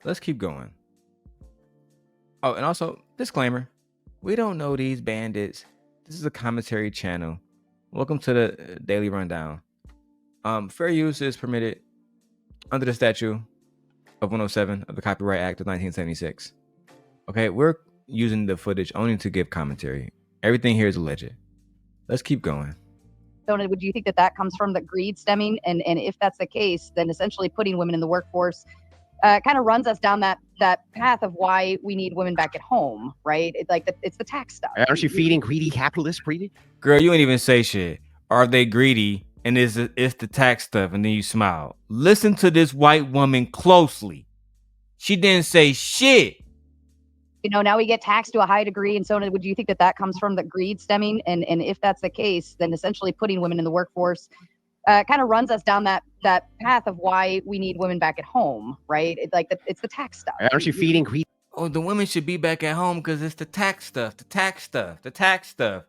Let's keep going. Oh, and also, disclaimer. We don't know these bandits. This is a commentary channel. Welcome to the Daily Rundown. Fair use is permitted under the statute of 107 of the Copyright Act of 1976. Okay, we're using the footage only to give commentary. Everything here is alleged. Let's keep going. Would you think that comes from the greed stemming? And if that's the case, then essentially putting women in the workforce kind of runs us down that path of why we need women back at home, right? It's the tax stuff. Aren't you feeding greedy capitalists, greedy? Girl, you ain't even say shit. Are they greedy? And it's the tax stuff, and then you smile. Listen to this white woman closely. She didn't say shit. You know, now we get taxed to a high degree, and so would you think that comes from the greed stemming? And if that's the case, then essentially putting women in the workforce kind of runs us down that path of why we need women back at home, right? It's the tax stuff. Aren't you feeding greedy? Oh, the women should be back at home because it's the tax stuff.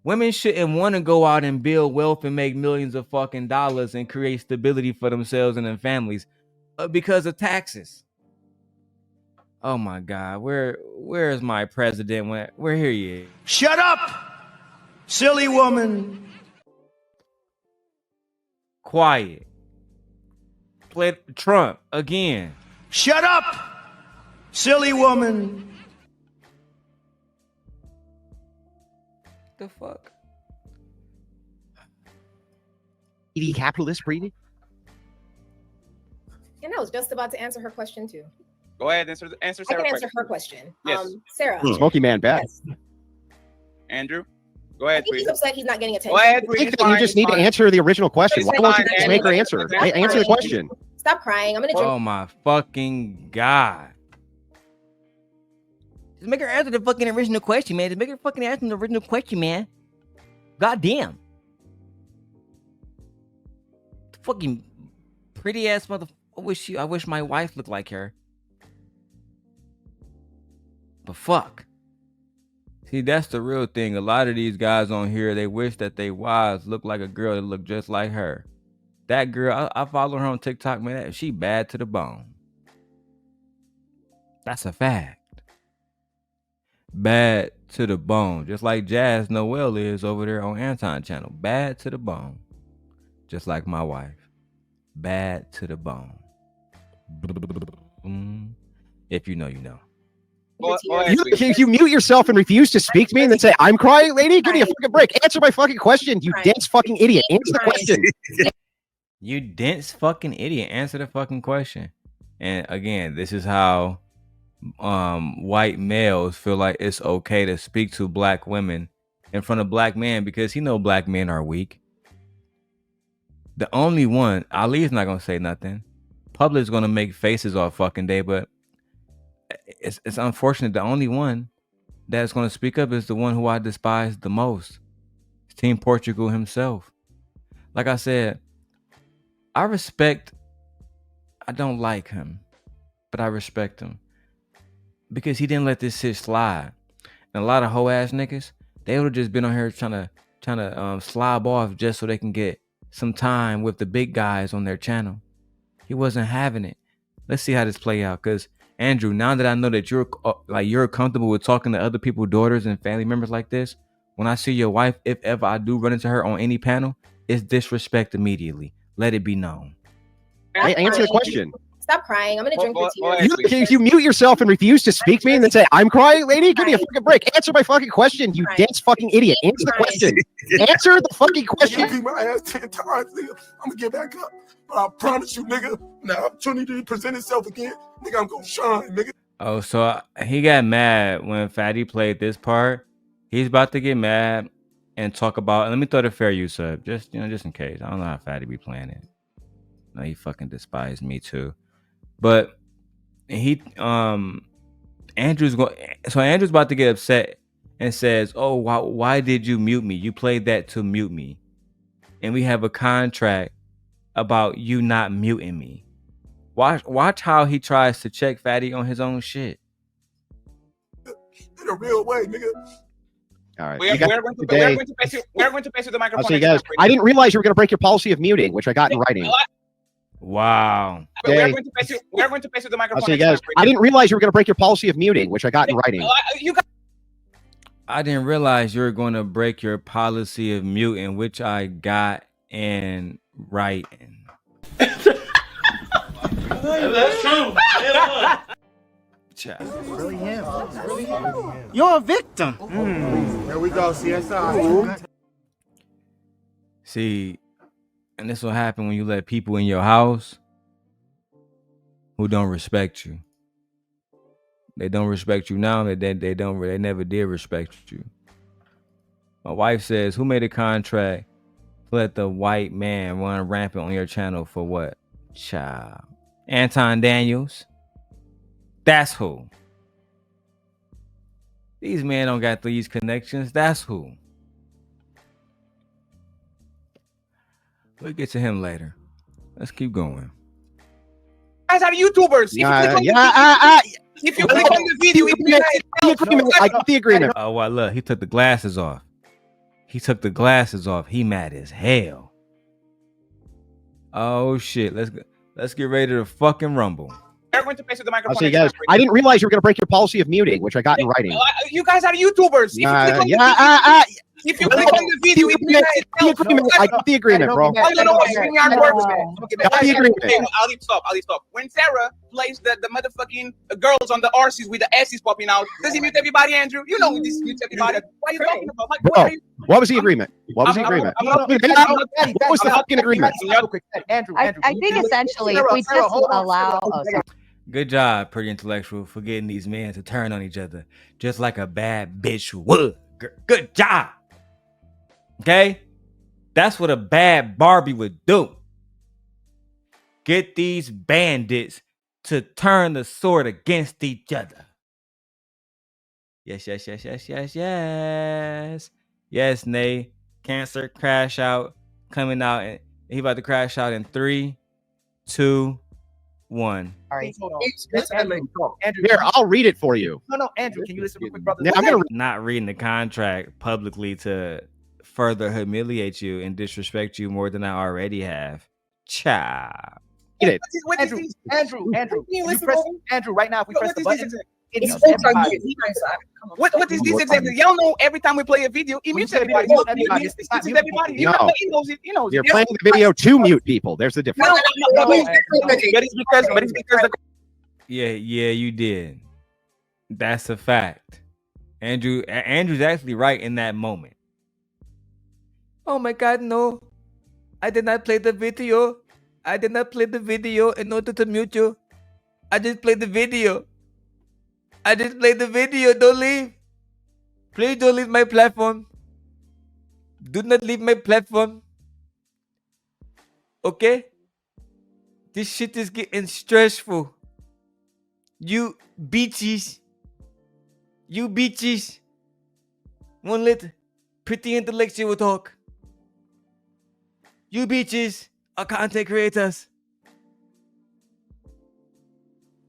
Women shouldn't want to go out and build wealth and make millions of fucking dollars and create stability for themselves and their families because of taxes. Oh my God, where is my president? Where here he is? Shut up, silly woman. Quiet. Play Trump again. Shut up, silly woman. The fuck? ED capitalist breeding? And I was just about to answer her question too. Go ahead, answer I Sarah's can answer question. her question. Yes. Sarah. Smoky man bad. Yes. Andrew, go I ahead, think he's please. upset he's not getting attention. Go ahead, I please. think that you just need to answer the original question. Why won't you just make her answer? Answer the question. Stop crying. I'm gonna drink. Oh my fucking god! Just make her answer the fucking original question, man. Just make her fucking answer the original question, man. God damn. Fucking pretty ass mother. I wish my wife looked like her. But fuck. See, that's the real thing. A lot of these guys on here, they wish that they wives look like a girl that look just like her. That girl, I follow her on TikTok, man. She bad to the bone. That's a fact. Bad to the bone. Just like Jazz Noel is over there on Anton channel. Bad to the bone. Just like my wife. Bad to the bone. If you know, you know. You mute yourself and refuse to speak to me and then say, I'm crying, lady? Give me a fucking break. Answer my fucking question, you dense fucking idiot. Answer the question. You dense fucking idiot. Answer the fucking question. And again, this is how white males feel like it's okay to speak to black women in front of black men because he know black men are weak. The only one, Ali's not gonna say nothing. Public's gonna make faces all fucking day, but it's unfortunate. The only one that's gonna speak up is the one who I despise the most. It's Team Portugal himself. Like I said, I don't like him, but I respect him because he didn't let this shit slide. And a lot of hoe ass niggas, they would have just been on here trying to slob off just so they can get some time with the big guys on their channel. He wasn't having it. Let's see how this play out. Cause Andrew, now that I know that you're comfortable with talking to other people's daughters and family members like this, when I see your wife, if ever I do run into her on any panel, it's disrespect immediately. Let it be known. Answer the question. Stop crying. I'm gonna drink your tears. You mute yourself and refuse to speak to me and then say, I'm crying, lady? Give me a fucking break. Answer my fucking question, you dense fucking idiot. Answer the question. Answer the fucking question. Beat my ass 10 times, nigga. I'm gonna get back up. But I promise you, nigga, when the opportunity to present itself again, nigga, I'm gonna shine, nigga. Oh, so he got mad when Fatty played this part. He's about to get mad and talk about. Let me throw the fair use up, just in case. I don't know how Fatty be playing it. No, he fucking despised me too. But Andrew's about to get upset and says, "Oh, why did you mute me? You played that to mute me, and we have a contract about you not muting me." Watch how he tries to check Fatty on his own shit. In a real way, nigga. All right. We're going to pass you the microphone. I'll see you guys. I didn't realize you were going to break your policy of muting, which I got in writing. Wow. We're going to pass you the microphone. I'll see you guys. I didn't realize you were going to break your policy of muting, which I got in writing. I didn't realize you were going to break your policy of muting, which I got in writing. That's true. Really him. You're a victim. Here we go, CSI. See, and this will happen when you let people in your house who don't respect you. They don't respect you now. They never did respect you. My wife says, "Who made a contract to let the white man run rampant on your channel for what?" Child. Anton Daniels. That's who. These men don't got these connections. That's who. We'll get to him later. Let's keep going. Guys are YouTubers. If you click on the video, I got the agreement. Oh, well, look, he took the glasses off. He mad as hell. Oh shit. Let's get ready to fucking rumble. We're going to pass you the microphone. I'll see you guys. I didn't realize you were going to break your policy of muting, which I got in writing. You guys are YouTubers. If you click on the video, it I got the agreement, bro. I don't know what StreamYard works. Got the agreement. I'll stop. When Sarah plays the motherfucking girls on the RCs with the S's popping out, does he mute everybody, Andrew? You know this mutes everybody. What are you talking about? Like, Bro, what was the agreement? What was the agreement? What was the fucking agreement? Andrew, I think essentially if we just allow. Oh, sorry. Good job, Pretty Intellectual, for getting these men to turn on each other, just like a bad bitch would. Good job. Okay? That's what a bad Barbie would do. Get these bandits to turn the sword against each other. Yes. Yes, Nay. Cancer crash out. Coming out. And he about to crash out in 3, 2, 1. All right. Andrew, here, I'll read it for you. No, Andrew, can you listen real quick, brother? Yeah, I'm gonna not reading the contract publicly to further humiliate you and disrespect you more than I already have. Cha. Andrew, right now, if we press the button, what is this exactly? Y'all know every time we play a video, it mutes everybody. Everybody. No. He knows it. You're playing the video to mute people. There's the difference. No. But it's because Yeah, you did. That's a fact. Andrew's actually right in that moment. Oh my God, no. I did not play the video. I did not play the video in order to mute you. I just played the video. Don't leave. Please don't leave my platform. Do not leave my platform. Okay? This shit is getting stressful. You bitches. Won't let Pretty Intellectual talk. You bitches are content creators.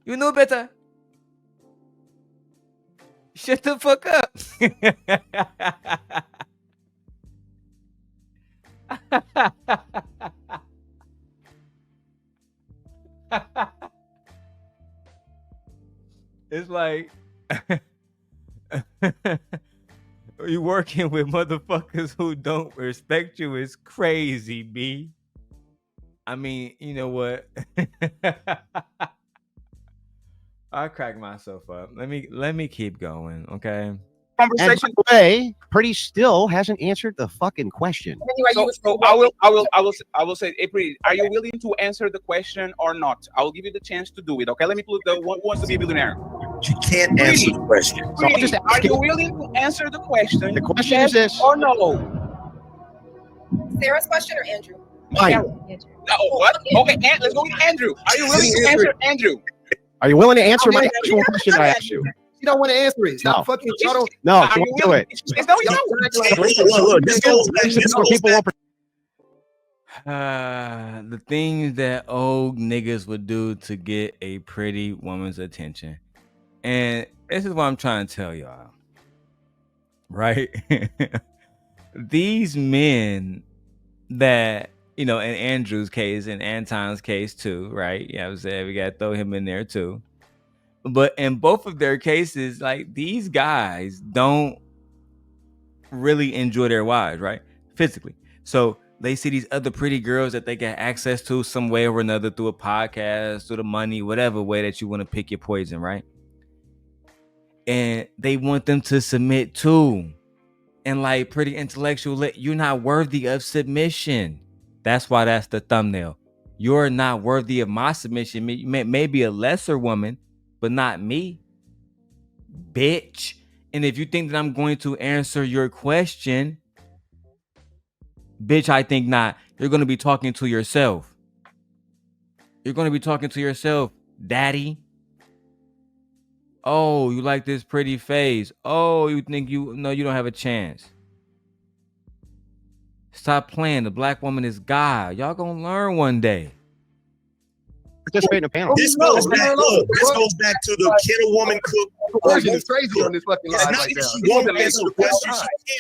You know better. Shut the fuck up. It's like you working with motherfuckers who don't respect you is crazy, B. I mean, you know what? I crack myself up. Let me keep going, okay? And by the way, Pretty still hasn't answered the fucking question. So I will say, hey, Pretty, are you willing to answer the question or not? I will give you the chance to do it. Okay, let me put the one who wants to be a billionaire. She can't answer the question. So Pretty, are you willing to answer the question? The question is this: or no? Sarah's question or Andrew? Mine. What? Okay, let's go with Andrew. Are you willing to answer Andrew? Are you willing to answer my actual question I asked you? You don't want to answer it. Stop fucking. Y'all don't. No, don't do it. The things that old niggas would do to get a pretty woman's attention. And this is what I'm trying to tell y'all. Right? These men that, you know, in Andrew's case, in Anton's case too, right? Yeah, I was saying we gotta throw him in there too. But in both of their cases, like, these guys don't really enjoy their wives, right? Physically. So they see these other pretty girls that they get access to some way or another, through a podcast, through the money, whatever way that you want to pick your poison, right? And they want them to submit to. And like, Pretty Intellectual, you're not worthy of submission. That's why that's the thumbnail. You're not worthy of my submission. Maybe a lesser woman, but not me, bitch. And if you think that I'm going to answer your question, bitch, I think not. You're going to be talking to yourself. You're going to be talking to yourself, daddy. Oh, you like this pretty face. Oh, you think you don't have a chance. Stop playing. The black woman is God. Y'all gonna learn one day. Participate in a panel. This goes back to the can a woman cook? Version is crazy on this fucking line right now.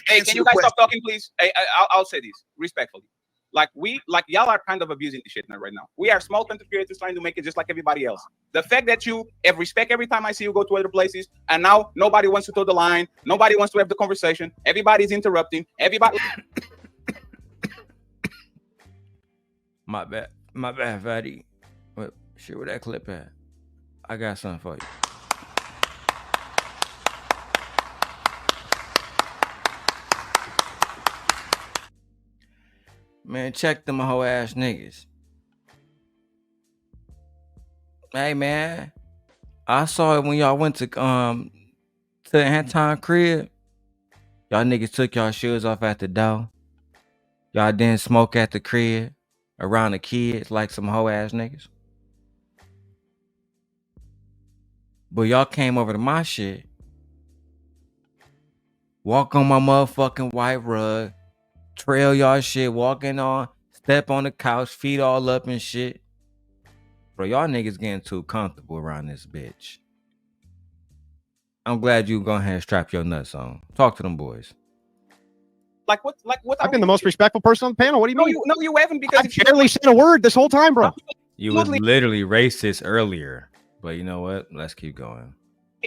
Hey, can you guys stop talking, please? Hey, I'll say this respectfully. like y'all are kind of abusing the shit right now. We are small content creators trying to make it just like everybody else. The fact that you have respect every time I see you go to other places, and now nobody wants to toe the line, nobody wants to have the conversation, everybody's interrupting, everybody. My bad, fatty. What, shit, where that clip at? I got something for you. Man, check them hoe ass niggas. Hey man, I saw it when y'all went to Anton crib. Y'all niggas took y'all shoes off at the door. Y'all didn't smoke at the crib around the kids like some hoe ass niggas. But y'all came over to my shit. Walk on my motherfucking white rug. Trail y'all shit, walking on, step on the couch, feet all up and shit. Bro, y'all niggas getting too comfortable around this bitch. I'm glad you go ahead and strap your nuts on. Talk to them boys. Like what? I've been the most respectful person on the panel. What do you mean? No, you haven't, because I barely said a word this whole time, bro. You was literally racist earlier, but you know what? Let's keep going.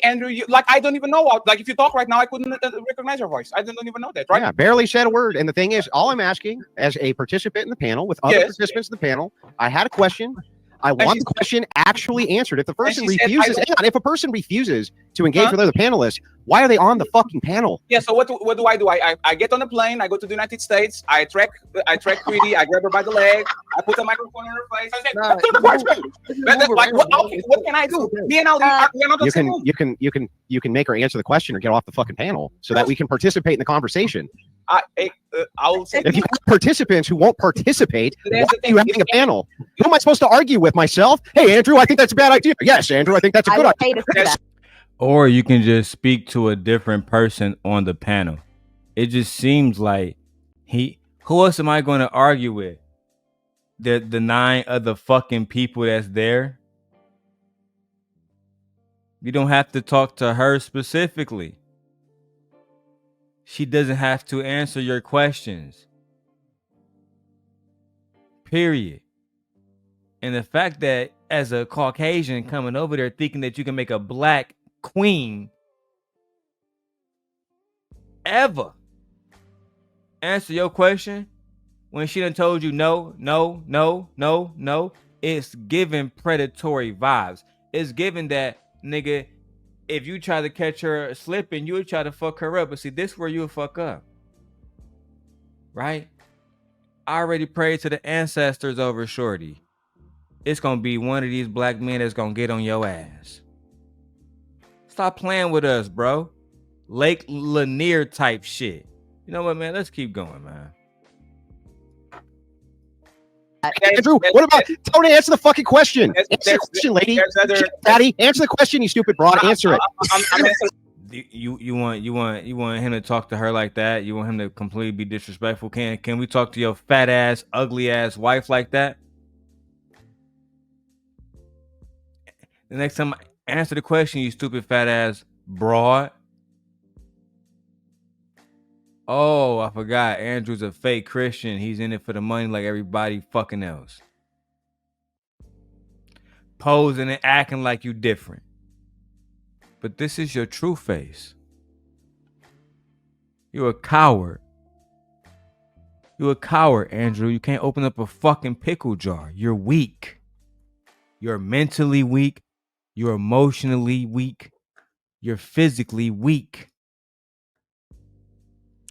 Andrew, I don't even know. Like, if you talk right now, I couldn't recognize your voice. I don't even know that, right? Yeah, barely said a word. And the thing is, all I'm asking as a participant in the panel with other participants in the panel, I had a question. I want the question actually answered. If the person refuses, if a person refuses to engage with other panelists, why are they on the fucking panel? Yeah. So what do? I get on the plane. I go to the United States. I track Tweety. I grab her by the leg. I put a microphone in her face. I said, "Answer the question." Like, what can I do? Me and Ali, we're not the same room. You can make her answer the question or get off the fucking panel so that we can participate in the conversation. I'll say, if you have participants who won't participate, why are you having a panel? Who am I supposed to argue with? Myself? Hey, Andrew, I think that's a bad idea. Yes, Andrew, I think that's a good idea. Or you can just speak to a different person on the panel. It just seems like who else am I going to argue with? The 9 other fucking people that's there. You don't have to talk to her specifically. She doesn't have to answer your questions. Period. And the fact that as a Caucasian coming over there thinking that you can make a black queen ever answer your question when she done told you no, it's giving predatory vibes. It's giving that, nigga, if you try to catch her slipping, you would try to fuck her up. But see, this is where you would fuck up. Right? I already prayed to the ancestors over shorty. It's going to be one of these black men that's going to get on your ass. Stop playing with us, bro. Lake Lanier type shit. You know what, man? Let's keep going, man. Andrew, what about Tony? Answer the fucking question. Answer the question, lady. Daddy, answer the question, you stupid broad. Answer it. You want him to talk to her like that? You want him to completely be disrespectful? Can we talk to your fat ass, ugly ass wife like that? The next time, answer the question, you stupid fat ass broad. Oh, I forgot. Andrew's a fake Christian. He's in it for the money like everybody fucking else. Posing and acting like you different. But this is your true face. You're a coward. You're a coward, Andrew. You can't open up a fucking pickle jar. You're weak. You're mentally weak. You're emotionally weak. You're physically weak.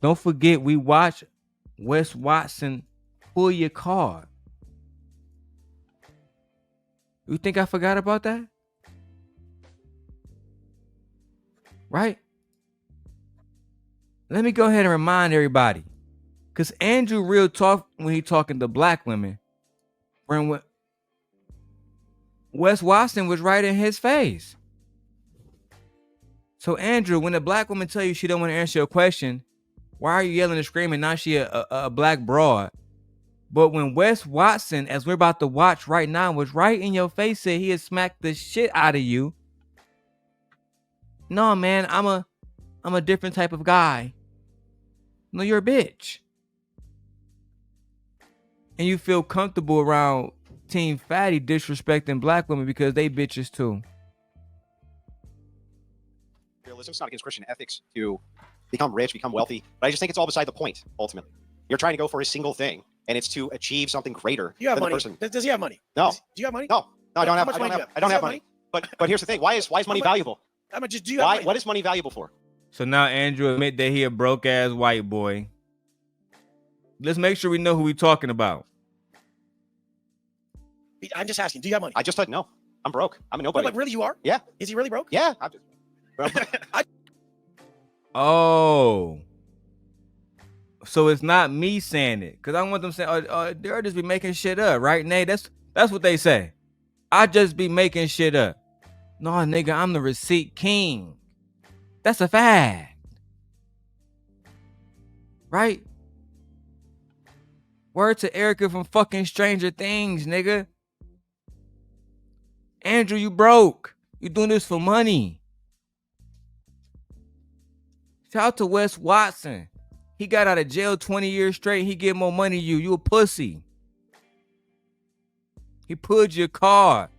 Don't forget, we watch Wes Watson pull your card. You think I forgot about that? Right? Let me go ahead and remind everybody. Because Andrew real talk when he talking to black women. When Wes Watson was right in his face. So Andrew, when a black woman tell you she don't want to answer your question, why are you yelling and screaming? Now she a black broad. But when Wes Watson, as we're about to watch right now, was right in your face, said he had smacked the shit out of you. No, man, I'm a different type of guy. No, you're a bitch. And you feel comfortable around Team Fatty disrespecting black women because they bitches too. It's not against Christian ethics to become rich, become wealthy, but I just think it's all beside the point, ultimately. You're trying to go for a single thing, and it's to achieve something greater You have than money. the person. Does he have money? No. Do you have money? No, I don't How have. much I don't money do you have. I don't Does he have money. But here's the thing. Why is money valuable? How much do you have Why? money? What is money valuable for? So now Andrew admit that he a broke ass white boy. Let's make sure we know who we talking about. I'm just asking. Do you have money? I just said no. I'm broke. I'm a nobody. Like really, you are? Yeah. Is he really broke? Yeah. Oh. So it's not me saying it. Because I want them saying, they'll just be making shit up, right, Nate? That's what they say. I just be making shit up. No, nigga, I'm the receipt king. That's a fact. Right? Word to Erica from fucking Stranger Things, nigga. Andrew, you broke. You doing this for money. Shout out to Wes Watson. He got out of jail 20 years straight. He get more money than you. You a pussy. He pulled your card.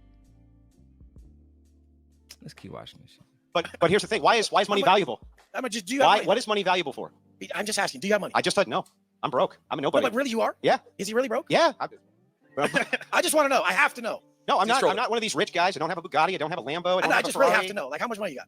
Let's keep watching this shit. But here's the thing. Why is money valuable? How much do you have money? What is money valuable for? I'm just asking. Do you have money? I just said no. I'm broke. I'm a nobody. Like really, you are? Yeah. Is he really broke? Yeah. I just want to know. I have to know. No, I'm not. I'm not one of these rich guys. I don't have a Bugatti. I don't have a Lambo. I just really have to know. Like how much money you got?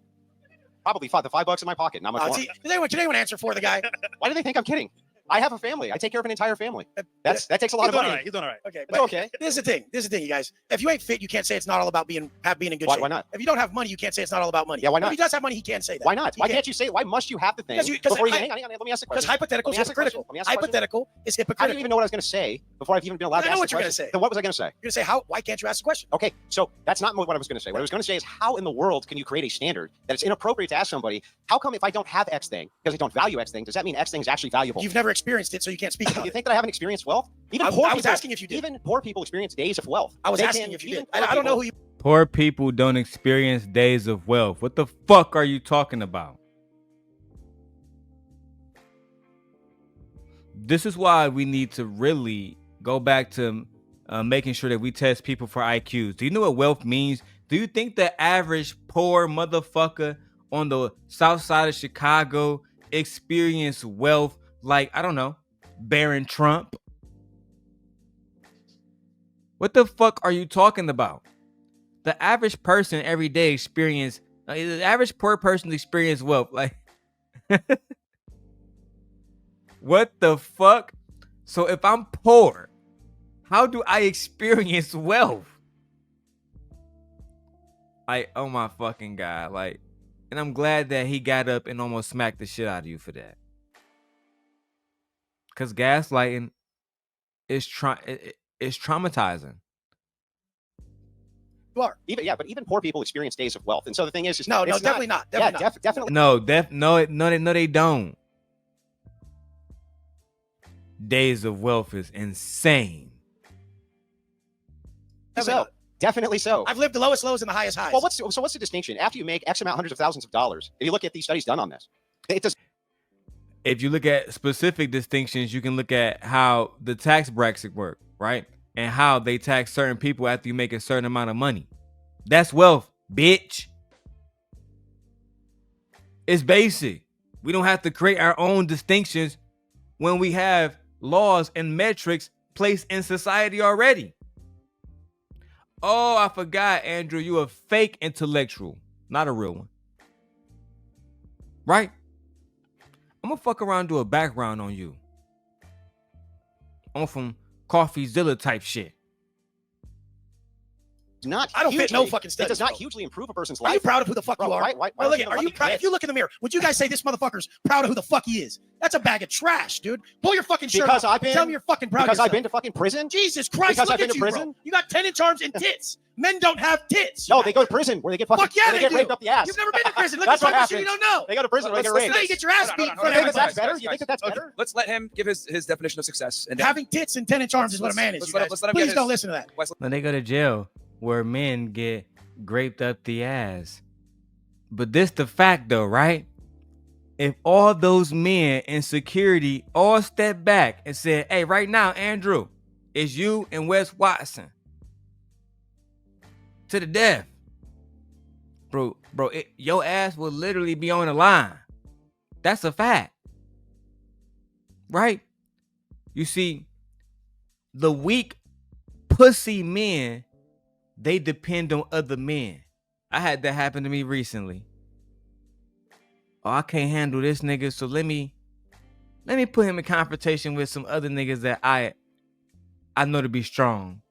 Probably $5 in my pocket. Not much more. Did anyone answer for the guy? Why do they think I'm kidding? I have a family. I take care of an entire family. That takes a lot of money. You're doing all right. Okay. It's okay. This is the thing, you guys. If you ain't fit, you can't say it's not all about being in good shape. Why not? If you don't have money, you can't say it's not all about money. Yeah, why not? If he does have money, he can't say that. Why not? Why can't you say it? Why must you have the thing before you hang on, let me ask the question. Because hypothetical is hypocritical. Hypothetical is hypocritical. I didn't even know what I was going to say before I've even been allowed to ask the question. I know what you're going to say. Then what was I going to say? You're going to say, how? Why can't you ask the question? Okay, so that's not what I was going to say. What I was going to say is, how in the world can you create a standard that it's inappropriate to ask somebody, how come if I don't have X thing, because I don't value X thing, does that mean X thing is actually valuable? You've never experienced it, so you can't speak about it. You think that I haven't experienced wealth? I was asking if you did. Even poor people experience days of wealth. I was asking if you did. I don't know who you... Poor people don't experience days of wealth. What the fuck are you talking about? This is why we need to really go back to making sure that we test people for IQs. Do you know what wealth means? Do you think the average poor motherfucker on the south side of Chicago experience wealth like, I don't know, Barron Trump? What the fuck are you talking about? The average person every day the average poor person experience wealth. Like, what the fuck? So if I'm poor, how do I experience wealth? Like, oh my fucking God. Like, and I'm glad that he got up and almost smacked the shit out of you for that. Because gaslighting is traumatizing. You are. But even poor people experience days of wealth. And so the thing is no, definitely not. Definitely. No, they don't. Days of wealth is insane. So, definitely so. I've lived the lowest lows and the highest highs. Well, what's the distinction? After you make X amount, hundreds of thousands of dollars, if you look at these studies done on this, it does. If you look at specific distinctions, you can look at how the tax brackets work, right? And how they tax certain people after you make a certain amount of money. That's wealth, bitch. It's basic. We don't have to create our own distinctions when we have laws and metrics placed in society already. Oh, I forgot, Andrew, you a fake intellectual, not a real one. Right? I'm gonna fuck around and do a background on you. On some CoffeeZilla type shit. I don't fit no fucking studies. It does not hugely improve a person's life. Are you proud of who the fuck you are? Why look, are you proud? If you look in the mirror, would you guys say this motherfucker's proud of who the fuck he is? That's a bag of trash, dude. Pull your fucking shirt off. Tell me you're fucking proud of yourself. Because I've been to fucking prison? Jesus Christ, because look I've been at to you, prison? bro. You got 10-inch arms and tits. Men don't have tits. No, they go to prison where they get fucking they get do. raped up the ass. You've never been to prison. Look That's at what some happens. shit you don't know. They go to prison where they get raped. Now you get your ass beat. You think that's better? You think that's better? Let's let him give his definition of success. And having tits and 10-inch arms is what a man is. Please don't listen to that. When they go to jail where men get graped up the ass. But this the fact though, right? If all those men in security all step back and said, hey, right now, Andrew, It's you and Wes Watson. To the death. Bro, your ass will literally be on the line. That's a fact. Right? You see, the weak pussy men, they depend on other men. I had that happen to me recently. Oh, I can't handle this nigga, so let me put him in confrontation with some other niggas that I know to be strong.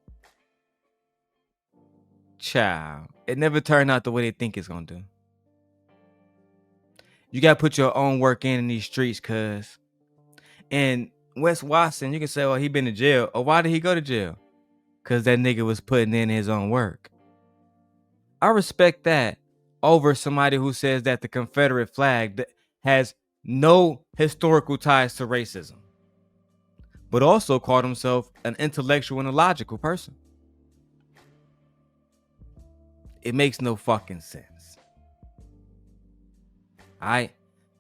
Child, it never turned out the way they think it's gonna do. You gotta put your own work in these streets, cuz. And Wes Watson, you can say, well, he been to jail. Or why did he go to jail? Cause that nigga was putting in his own work. I respect that over somebody who says that the Confederate flag has no historical ties to racism, but also called himself an intellectual and a logical person. It makes no fucking sense. All right,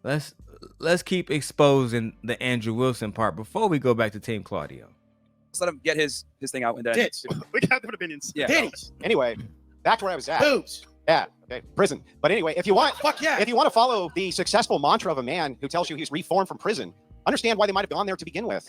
let's keep exposing the Andrew Wilson part before we go back to Team Claudio. Let's let him get his thing out. And then we got different opinions. Yeah. Anyway, back to where I was at. Boobs. Yeah. Okay. Prison. But anyway, if you want, yeah. If you want to follow the successful mantra of a man who tells you he's reformed from prison, understand why they might have gone there to begin with.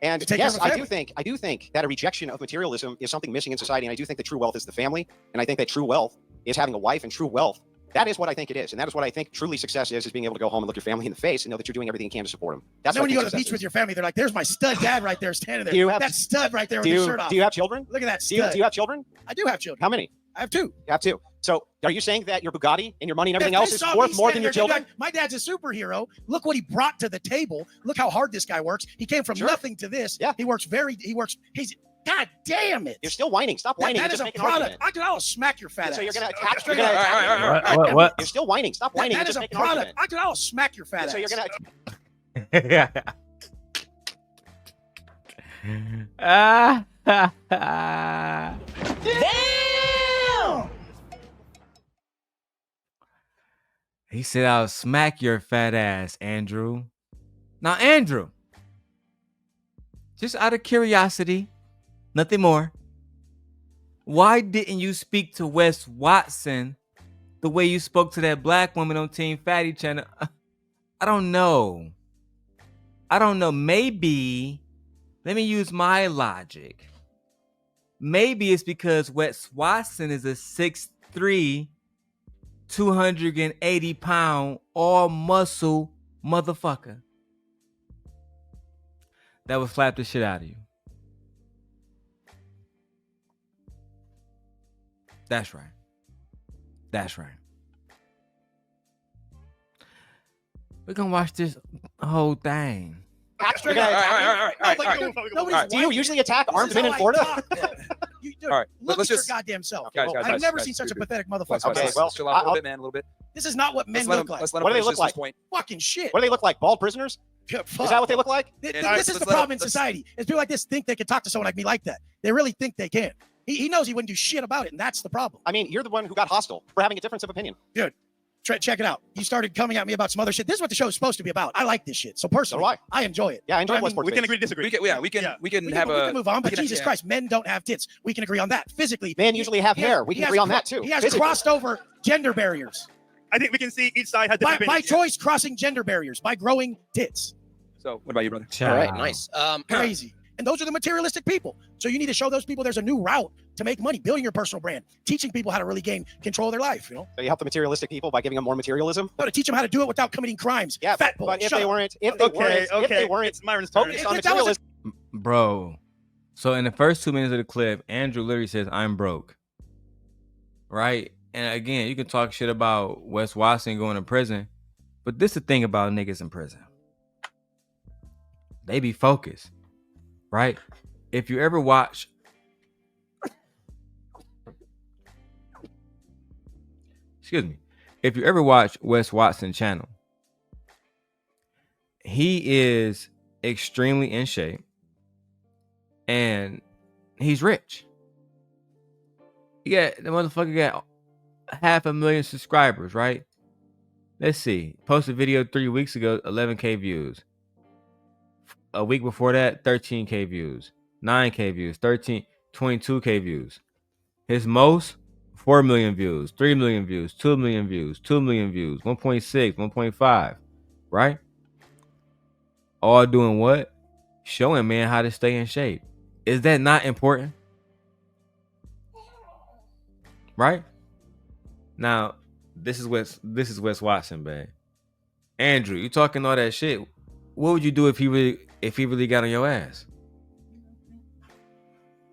And yes, I do think that a rejection of materialism is something missing in society. And I do think that true wealth is the family. And I think that true wealth is having a wife, and true wealth, that is what I think it is. And that is what I think truly success is being able to go home and look your family in the face and know that you're doing everything you can to support them. That's when you go to the beach with your family, they're like, there's my stud dad right there standing there. Do you have, that stud right there with his shirt off. Do you have children? Look at that stud. Do you have children? I do have children. How many? I have 2. You have 2. So are you saying that your Bugatti and your money and everything else is worth more than your children? My dad's a superhero. Look what he brought to the table. Look how hard this guy works. He came from nothing to this. Yeah. He's God damn it. You're still whining. Stop whining. That is a product. I'll smack your fat ass. So you're going to attack. What? You're still whining. Stop whining. That is a product. I'll smack your fat ass. So you're going to. Damn! He said, I'll smack your fat ass, Andrew. Now, Andrew, just out of curiosity, nothing more, why didn't you speak to Wes Watson the way you spoke to that black woman on Team Fatty channel? I don't know. Maybe, let me use my logic. Maybe it's because Wes Watson is a 6'3", 280-pound, all muscle motherfucker that would slap the shit out of you. That's right. We're gonna watch this whole thing. All right. Do you usually attack armed men in Florida? All right, look at your goddamn self. I've never seen such a pathetic motherfucker. Okay, well, chill out a little bit, man. A little bit. This is not what men look like. What do they look like? Fucking shit. What do they look like? Bald prisoners? Is that what they look like? This is the problem in society. Is people like this think they can talk to someone like me like that. They really think they can. He knows he wouldn't do shit about it, and that's the problem. I mean, you're the one who got hostile for having a difference of opinion. Dude, check it out. You started coming at me about some other shit. This is what the show is supposed to be about. I like this shit. So personally, I enjoy it. Yeah, I enjoy we can agree to disagree. We can move on, but Jesus Christ, men don't have tits. We can agree on that. Physically, men usually have hair. We can agree on that too. He has crossed over gender barriers. I think we can see each side had different by choice, crossing gender barriers by growing tits. So, what about you, brother? All right, nice. Crazy. And those are the materialistic people. So you need to show those people there's a new route to make money, building your personal brand, teaching people how to really gain control of their life. You know. So you help the materialistic people by giving them more materialism. No, to teach them how to do it without committing crimes. Yeah, fat boy. But if they weren't it's Myron's turn. Focused on materialism, bro. So in the first 2 minutes of the clip, Andrew literally says, "I'm broke." Right, and again, you can talk shit about Wes Watson going to prison, but this is the thing about niggas in prison. They be focused. Right? If you ever watch if you ever watch Wes Watson channel, he is extremely in shape and he's rich. The motherfucker got 500,000 subscribers, right? Let's see. Posted a video 3 weeks ago, 11K views. A week before that, 13K views. 9K views, 13, 22K views. His most, 4 million views, 3 million views, 2 million views, 2 million views, 1.6, 1.5, right? All doing what? Showing man how to stay in shape. Is that not important? Right? Now, this is Wes Watson, babe. Andrew, you talking all that shit. What would you do if he really got on your ass?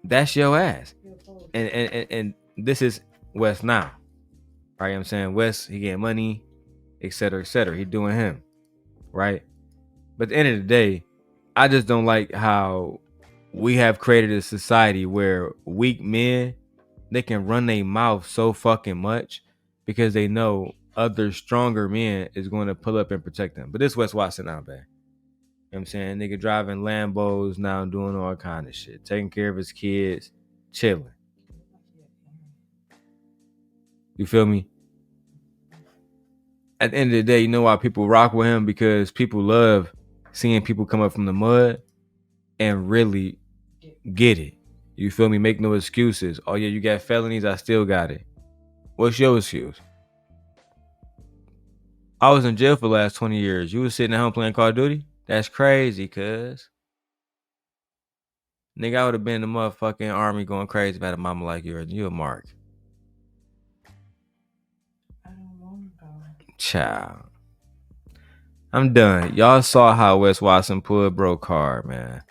That's your ass. And this is Wes now. Right? I'm saying Wes, he getting money, etc., etc. He doing him. Right? But at the end of the day, I just don't like how we have created a society where weak men, they can run their mouth so fucking much because they know other stronger men is going to pull up and protect them. But this Wes Watson now, bad. You know what I'm saying? Nigga driving Lambos now, doing all kind of shit, taking care of his kids, chilling. You feel me? At the end of the day, you know why people rock with him? Because people love seeing people come up from the mud and really get it. You feel me? Make no excuses. Oh yeah, you got felonies, I still got it. What's your excuse? I was in jail for the last 20 years. You was sitting at home playing Call of Duty? That's crazy, cuz. Nigga, I would have been in the motherfucking army going crazy about a mama like yours. You a mark. Child. I'm done. Y'all saw how Wes Watson pulled bro card, man.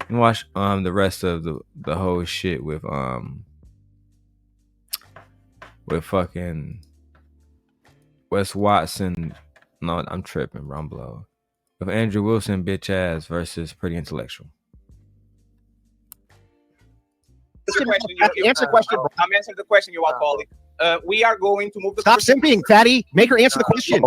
And watch the rest of the whole shit with fucking Wes Watson. No, I'm tripping, bro. I'm blow. With Andrew Wilson, bitch ass versus Pretty Intellectual. Answer the question. I'm answering the question you are calling. We are going to move the. Stop simping, fatty. Make her answer the question.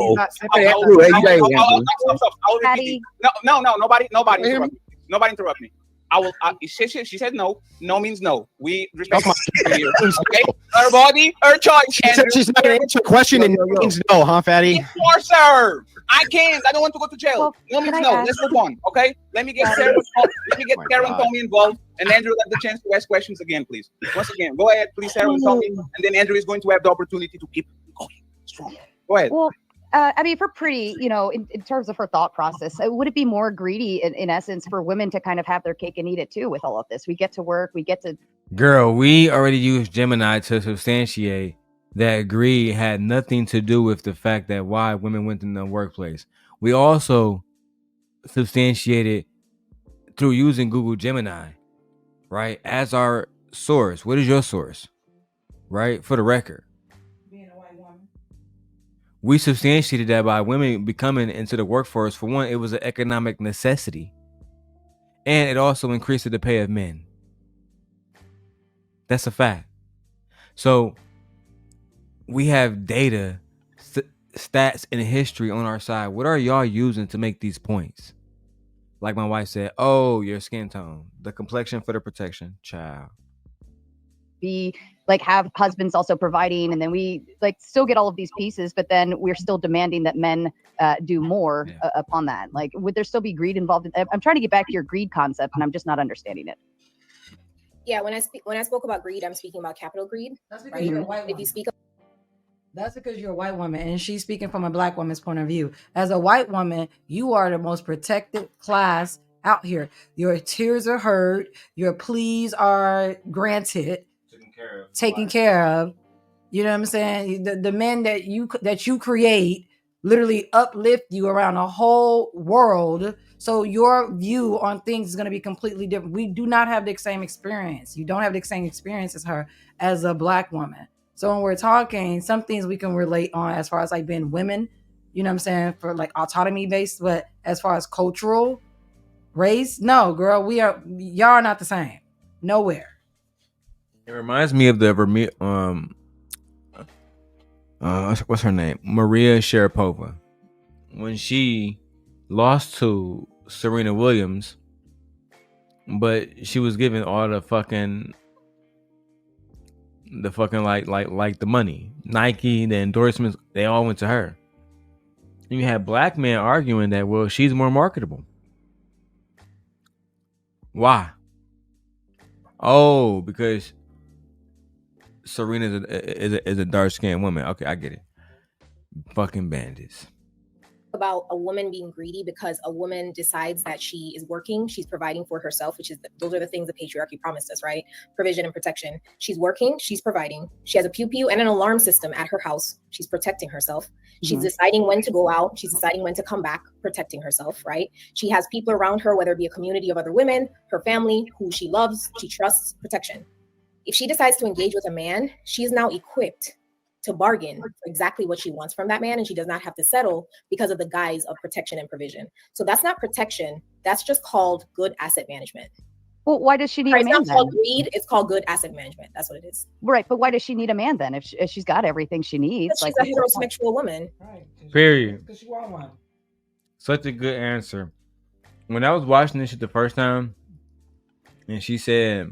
No, nobody interrupt me. Nobody interrupt me. I will. She said no. No means no. We respect my here. Okay. Her body, her choice. She said she's not going to answer a question and no means no, huh, fatty? Force her. I can't. I don't want to go to jail. Well, no means no. Let's move on. Okay. Let me get Sarah. Let me get Sarah and Tommy involved, and Andrew have the chance to ask questions again, please. Once again, go ahead, please, Sarah and Tommy, and then Andrew is going to have the opportunity to keep going strong. Go ahead. Well, I mean, for Pretty, you know, in terms of her thought process, would it be more greedy in essence for women to kind of have their cake and eat it too with all of this? We get to work, we get to. Girl, we already used Gemini to substantiate that greed had nothing to do with the fact that why women went in the workplace. We also substantiated through using Google Gemini, right, as our source. What is your source, right? For the record. We substantiated that by women becoming into the workforce. For one, it was an economic necessity. And it also increased the pay of men. That's a fact. So we have data, stats, and history on our side. What are y'all using to make these points? Like my wife said, oh, your skin tone, the complexion for the protection, child. Be like have husbands also providing, and then we like still get all of these pieces, but then we're still demanding that men do more upon that. Like, would there still be greed involved? I'm trying to get back to your greed concept, and I'm just not understanding it. Yeah, when I spoke about greed, I'm speaking about capital greed. That's because you're a white woman. If you speak. That's because you're a white woman, and she's speaking from a black woman's point of view. As a white woman, you are the most protected class out here. Your tears are heard. Your pleas are granted. Taken care of. You know what I'm saying? The men that you create literally uplift you around the whole world. So your view on things is going to be completely different. We do not have the same experience. You don't have the same experience as her as a black woman. So when we're talking, some things we can relate on as far as like being women, you know what I'm saying, for like autonomy based, but as far as cultural race, no, girl, y'all are not the same. Nowhere. It reminds me of the what's her name? Maria Sharapova. When she lost to Serena Williams, but she was given all the fucking like the money, Nike, the endorsements, they all went to her. And you had black men arguing that, well, she's more marketable. Why? Oh, because Serena is a dark skinned woman. Okay, I get it. Fucking bandits. About a woman being greedy because a woman decides that she is working, she's providing for herself, which is those are the things the patriarchy promised us, right? Provision and protection. She's working, she's providing. She has a pew pew and an alarm system at her house. She's protecting herself. She's deciding when to go out. She's deciding when to come back, protecting herself, right? She has people around her, whether it be a community of other women, her family, who she loves, she trusts, protection. If she decides to engage with a man, she is now equipped to bargain for exactly what she wants from that man, and she does not have to settle because of the guise of protection and provision. So that's not protection. That's just called good asset management. Well, why does she need a man then? It's not called greed. It's called good asset management. That's what it is. Right, but why does she need a man then? If she's got everything she needs, She's a heterosexual woman. Right. Period. Because she want one. Such a good answer. When I was watching this shit the first time, and she said,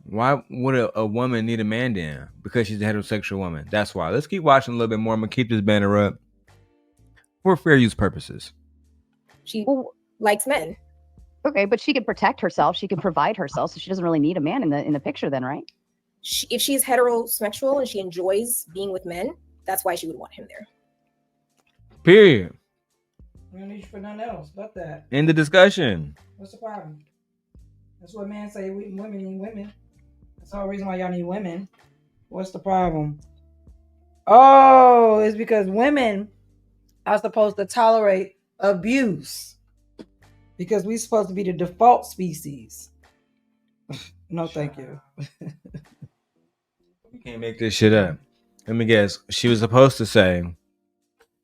why would a woman need a man then? Because she's a heterosexual woman. That's why. Let's keep watching a little bit more. I'm going to keep this banner up for fair use purposes. She likes men. Okay, but she can protect herself. She can provide herself, so she doesn't really need a man in the picture then, right? If she's heterosexual and she enjoys being with men, that's why she would want him there. Period. We don't need you for nothing else but that. End the discussion. What's the problem? That's what men say. Women need women. That's the whole reason why y'all need women. What's the problem? Oh, it's because women are supposed to tolerate abuse. Because we're supposed to be the default species. No, thank you. You can't make this shit up. Let me guess. She was supposed to say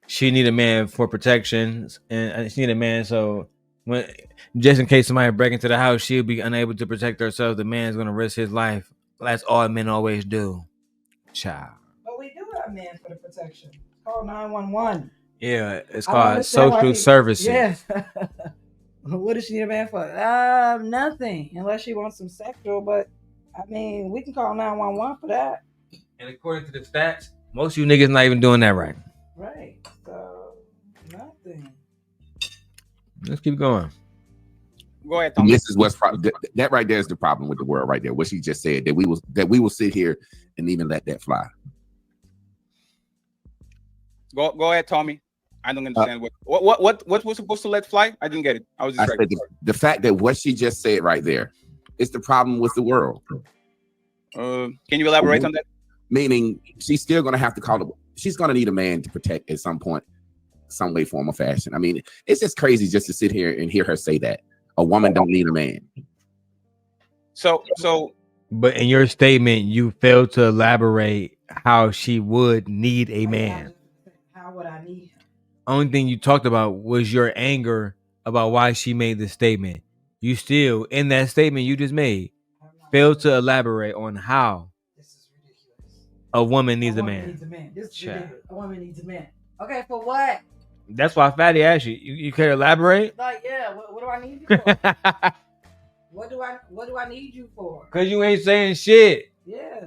she need a man for protection, and she need a man so when just in case somebody break into the house, she'll be unable to protect herself. The man's gonna risk his life. That's all men always do. Child. But we do have men for the protection. It's called 911. Yeah, it's called social services. Yeah. What does she need a man for? Nothing. Unless she wants some sexual, but I mean, we can call 911 for that. And according to the stats, most of you niggas not even doing that right. Right. So nothing. Let's keep going. Go ahead, Tom. This is what's that right there is the problem with the world right there. What she just said that we will sit here and even let that fly. Go ahead, Tommy. I don't understand what was supposed to let fly. I didn't get it. I was just the fact that what she just said right there is the problem with the world. Can you elaborate on that? Meaning she's still going to have to call it. She's going to need a man to protect at some point, some way, form, or fashion. I mean, it's just crazy just to sit here and hear her say that a woman don't need a man. So, but in your statement, you failed to elaborate how she would need a man. How would I need him? Only thing you talked about was your anger about why she made the statement. You still, in that statement you just made, failed to elaborate on how a woman needs a man. This is ridiculous. A woman needs a man. Okay, for what? That's why Fatty asked you. You can't elaborate? Like, yeah, what do I need you for? What do I need you for? Because you ain't saying shit. Yeah.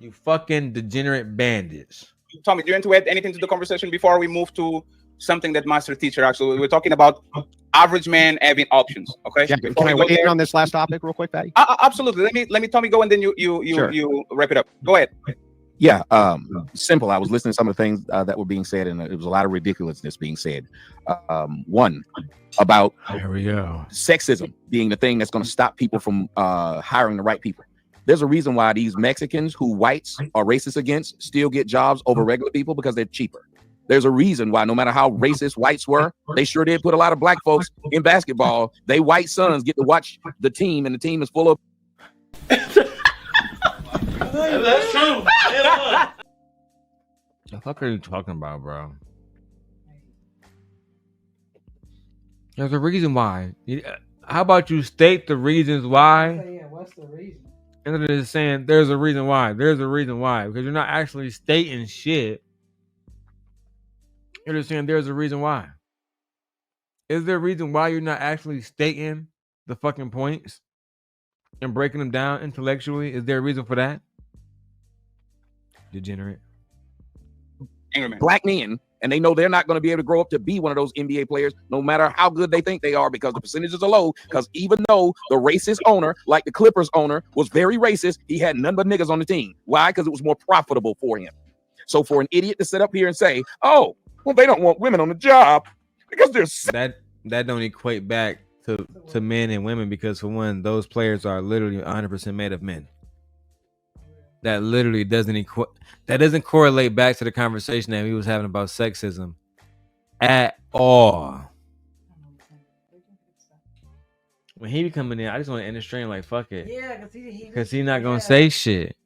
You fucking degenerate bandits. Tommy, do you want to add anything to the conversation before we move to something that Master Teacher actually? We're talking about average man having options. Okay. Yeah, can I weigh in on this last topic real quick, Patty? Absolutely. Let me Tommy go and then you wrap it up. Go ahead. Yeah, simple. I was listening to some of the things that were being said, and it was a lot of ridiculousness being said. One about there we go. Sexism being the thing that's going to stop people from hiring the right people. There's a reason why these Mexicans who whites are racist against still get jobs over regular people because they're cheaper. There's a reason why no matter how racist whites were, they sure did put a lot of black folks in basketball. They white sons get to watch the team, and the team is full of. That's true. The fuck are you talking about, bro? There's a reason why. How about you state the reasons why? Yeah, what's the reason? Instead of just saying there's a reason why. There's a reason why. Because you're not actually stating shit. You're just saying there's a reason why. Is there a reason why you're not actually stating the fucking points and breaking them down intellectually? Is there a reason for that? Degenerate. Angry man. Black men And they know they're not going to be able to grow up to be one of those NBA players, no matter how good they think they are, because the percentages are low. Because even though the racist owner, like the Clippers owner, was very racist, he had none but niggas on the team. Why? Because it was more profitable for him. So for an idiot to sit up here and say, oh, well, they don't want women on the job because they're that don't equate back to men and women, because for one, those players are literally 100% made of men. That literally doesn't correlate back to the conversation that we was having about sexism at all. When he be coming in, I just want to end the stream like fuck it. Yeah, because he's not gonna say shit.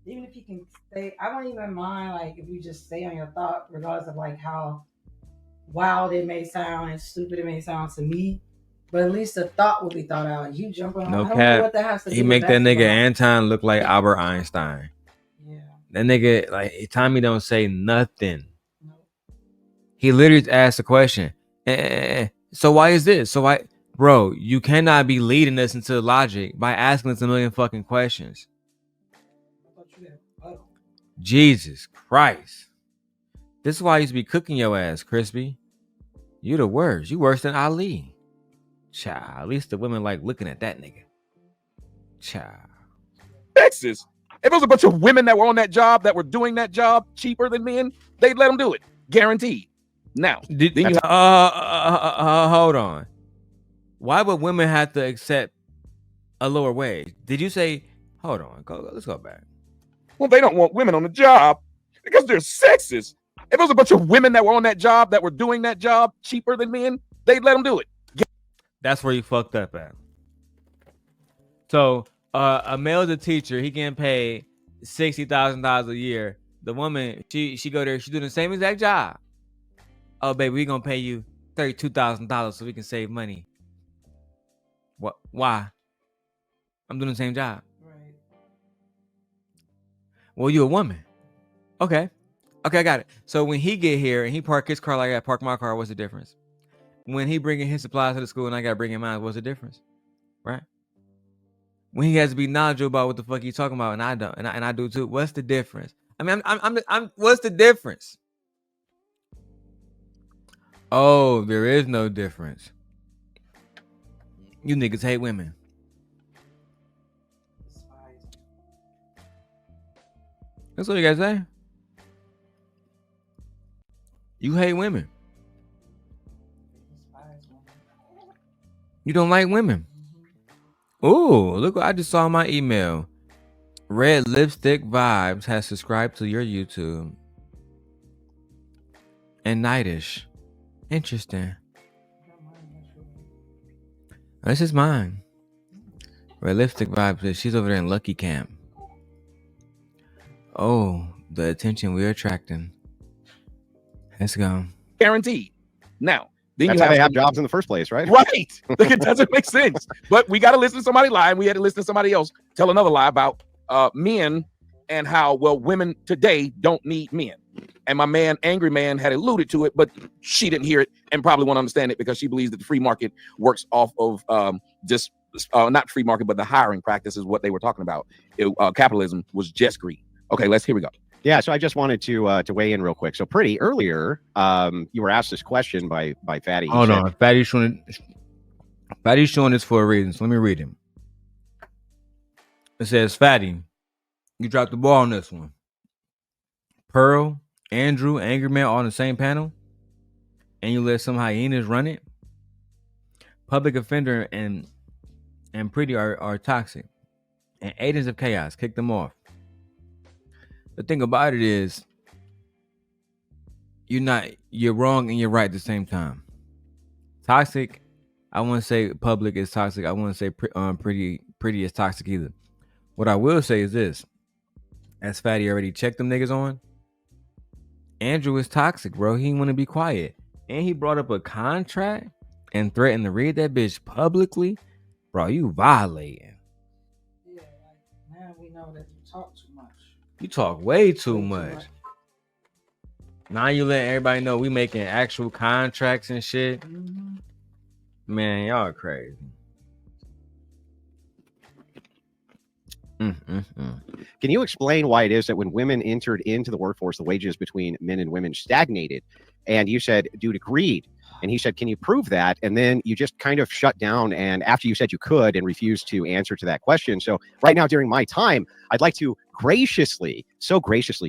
Even if you can say, I don't even mind like if you just stay on your thought, regardless of like how wild it may sound and stupid it may sound to me. But at least the thought will be thought out. You jump on. No I don't know cap. what that has to do. He with make that nigga basketball. Anton look like Albert Einstein. Yeah. That nigga, like, Tommy don't say nothing. He literally asked the question. So why is this? So why, bro? You cannot be leading us into logic by asking us a million fucking questions. Jesus Christ. This is why I used to be cooking your ass, Crispy. You the worst. You worse than Ali. Child, at least the women like looking at that nigga. Child. Texas. If it was a bunch of women that were on that job, that were doing that job cheaper than men, they'd let them do it. Guaranteed. Now, hold on. Why would women have to accept a lower wage? Did you say, hold on, let's go back. Well, they don't want women on the job because they're sexist. If it was a bunch of women that were on that job, that were doing that job cheaper than men, they'd let them do it. That's where you fucked up at. So a male's a teacher, he getting paid $60,000 a year. The woman, she go there, she doing the same exact job. Oh, baby, we gonna pay you $32,000 so we can save money. What? Why? I'm doing the same job. Right. Well, you a woman. Okay, I got it. So when he get here and he park his car like I park my car, what's the difference? When he bringing his supplies to the school and I got to bring him mine, what's the difference? Right? When he has to be knowledgeable about what the fuck he's talking about and I don't, and I do too, what's the difference? I mean, I'm what's the difference? Oh, there is no difference. You niggas hate women. That's what you guys say. You hate women. You don't like women. Oh, look what I just saw in my email. Red Lipstick Vibes has subscribed to your YouTube. And Nightish. Interesting. This is mine. Red Lipstick Vibes. She's over there in Lucky Camp. Oh, the attention we're attracting. Let's go. Guaranteed. Now, then that's you how they have jobs in the first place, right? Right. Like, it doesn't make sense. But we got to listen to somebody lie, and we had to listen to somebody else tell another lie about men and how, well, women today don't need men. And my man, Angry Man, had alluded to it, but she didn't hear it and probably won't understand it because she believes that the free market works off of just not free market, but the hiring practice is what they were talking about. Capitalism was just greed. Okay, here we go. Yeah, so I just wanted to weigh in real quick. So pretty earlier, you were asked this question by Fatty. Hold on, Fatty's showing this for a reason. So let me read him. It says, Fatty, you dropped the ball on this one. Pearl, Andrew, Angry Man all on the same panel, and you let some hyenas run it. Public offender and pretty are toxic, and agents of chaos. Kick them off. The thing about it is, you're wrong and you're right at the same time. Toxic, I wouldn't say public is toxic. I wouldn't say pretty is toxic either. What I will say is this: as Fatty already checked them niggas on, Andrew is toxic, bro. He want to be quiet, and he brought up a contract and threatened to read that bitch publicly, bro. You violating. Yeah, like now we know that you talk too much. You talk way too much. Now you let everybody know we making actual contracts and shit. Mm-hmm. Man, y'all crazy. Can you explain why it is that when women entered into the workforce, the wages between men and women stagnated? And you said due to greed. And he said, can you prove that? And then you just kind of shut down. And after you said you could and refused to answer to that question. So right now, during my time, I'd like to graciously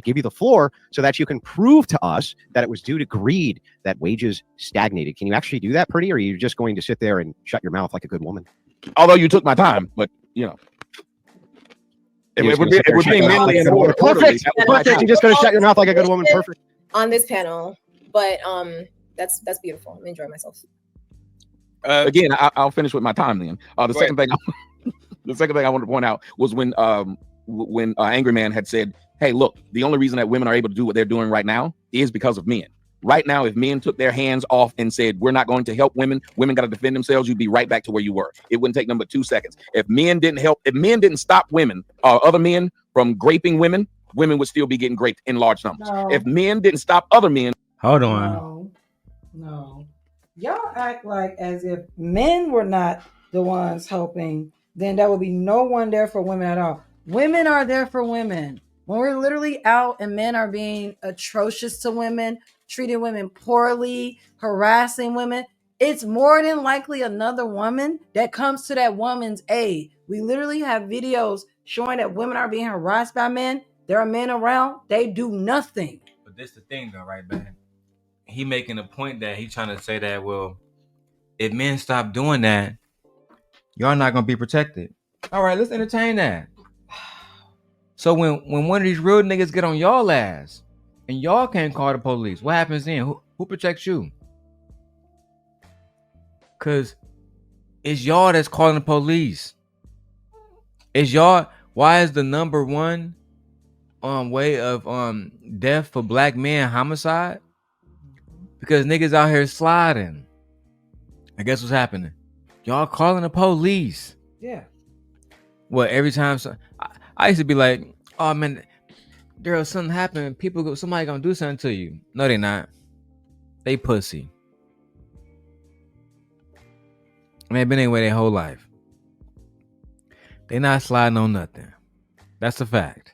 give you the floor so that you can prove to us that it was due to greed that wages stagnated. Can you actually do that, Pretty? Or are you just going to sit there and shut your mouth like a good woman? Although you took my time, but you know. It would be mentally and perfect. Perfect. You're just going to shut your mouth like a good woman. Perfect. On this panel, but that's beautiful. I'm enjoying myself. Again, I'll finish with my time then. The second thing I wanted to point out was when Angry Man had said, hey, look, the only reason that women are able to do what they're doing right now is because of men. Right now, if men took their hands off and said, we're not going to help women got to defend themselves, you'd be right back to where you were. It wouldn't take them but 2 seconds. If men didn't stop women, other men from graping women, women would still be getting raped in large numbers. No. If men didn't stop other men. Hold on. No. Y'all act like as if men were not the ones helping, then there would be no one there for women at all. Women are there for women. When we're literally out and men are being atrocious to women, treating women poorly, harassing women, it's more than likely another woman that comes to that woman's aid. We literally have videos showing that women are being harassed by men. There are men around, they do nothing. But this the thing though, right, man? He making a point that he trying to say that, well, if men stop doing that, y'all not gonna be protected. All right, let's entertain that. So when one of these real niggas get on y'all ass and y'all can't call the police, what happens then? Who protects you? Cause it's y'all that's calling the police. It's y'all. Why is the number one way of death for black men homicide? Because niggas out here sliding. I guess what's happening? Y'all calling the police. Yeah. Well, every time I used to be like, oh man, Darrel, something happened. Somebody gonna do something to you. No, they not. They pussy. And they've been anyway their whole life. They not sliding on nothing. That's a fact.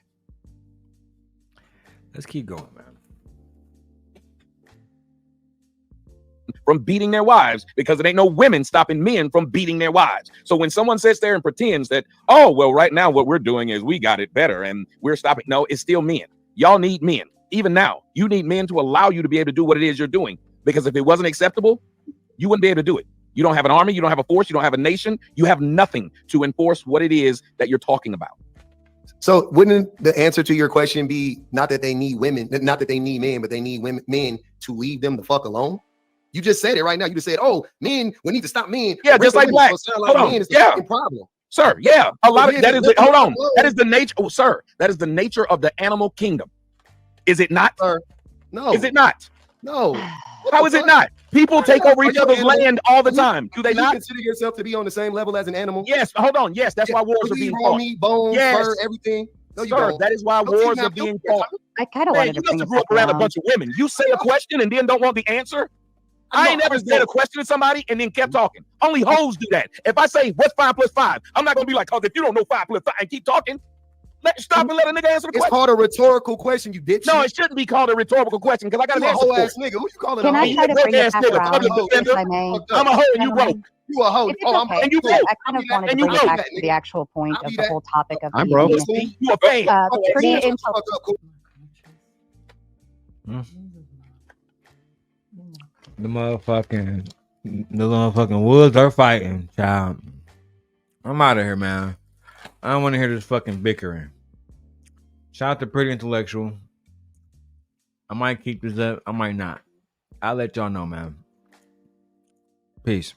Let's keep going, man. From beating their wives, because it ain't no women stopping men from beating their wives. So when someone sits there and pretends that, oh, well, right now what we're doing is we got it better and we're stopping. No, it's still men. Y'all need men. Even now, you need men to allow you to be able to do what it is you're doing. Because if it wasn't acceptable, you wouldn't be able to do it. You don't have an army. You don't have a force. You don't have a nation. You have nothing to enforce what it is that you're talking about. So wouldn't the answer to your question be not that they need women, not that they need men, but they need men to leave them the fuck alone? You just said it right now. You just said, "Oh, men, we need to stop men." Yeah, just like black. Hold on. Yeah, problem, sir. Yeah, a lot of that is. Hold on. That is the nature. Oh, sir, that is the nature of the animal kingdom. Is it not? Sir, no. Is it not? No. How is it not? People take over each other's land all the time. Do they not? Consider yourself to be on the same level as an animal? Yes. Hold on. Yes, that's why wars are being fought. Meat, bones, fur, everything. No, you don't. That is why wars are being fought. I kind of wanted to bring you grew up around a bunch of women. You say a question and then don't want the answer. I ain't never said a question to somebody and then kept talking. Only hoes do that. If I say, what's 5 + 5? I'm not going to be like, oh, if you don't know 5 + 5 and keep talking, stop and let a nigga answer the question. It's called a rhetorical question, you bitch. No, it shouldn't be called a rhetorical question because I got an answer for it. ass nigga. Who you calling Can I try to bring it back around, if I may? I'm a hoe and you broke. You a hoe. Oh, okay. And you I kind of wanted to bring it back to the actual point of the whole topic of the broke. You a fan. Pretty intelligent. The motherfucking woods are fighting, child. I'm out of here, man. I don't want to hear this fucking bickering. Shout out to Pretty Intellectual. I might keep this up. I might not. I'll let y'all know, man. Peace.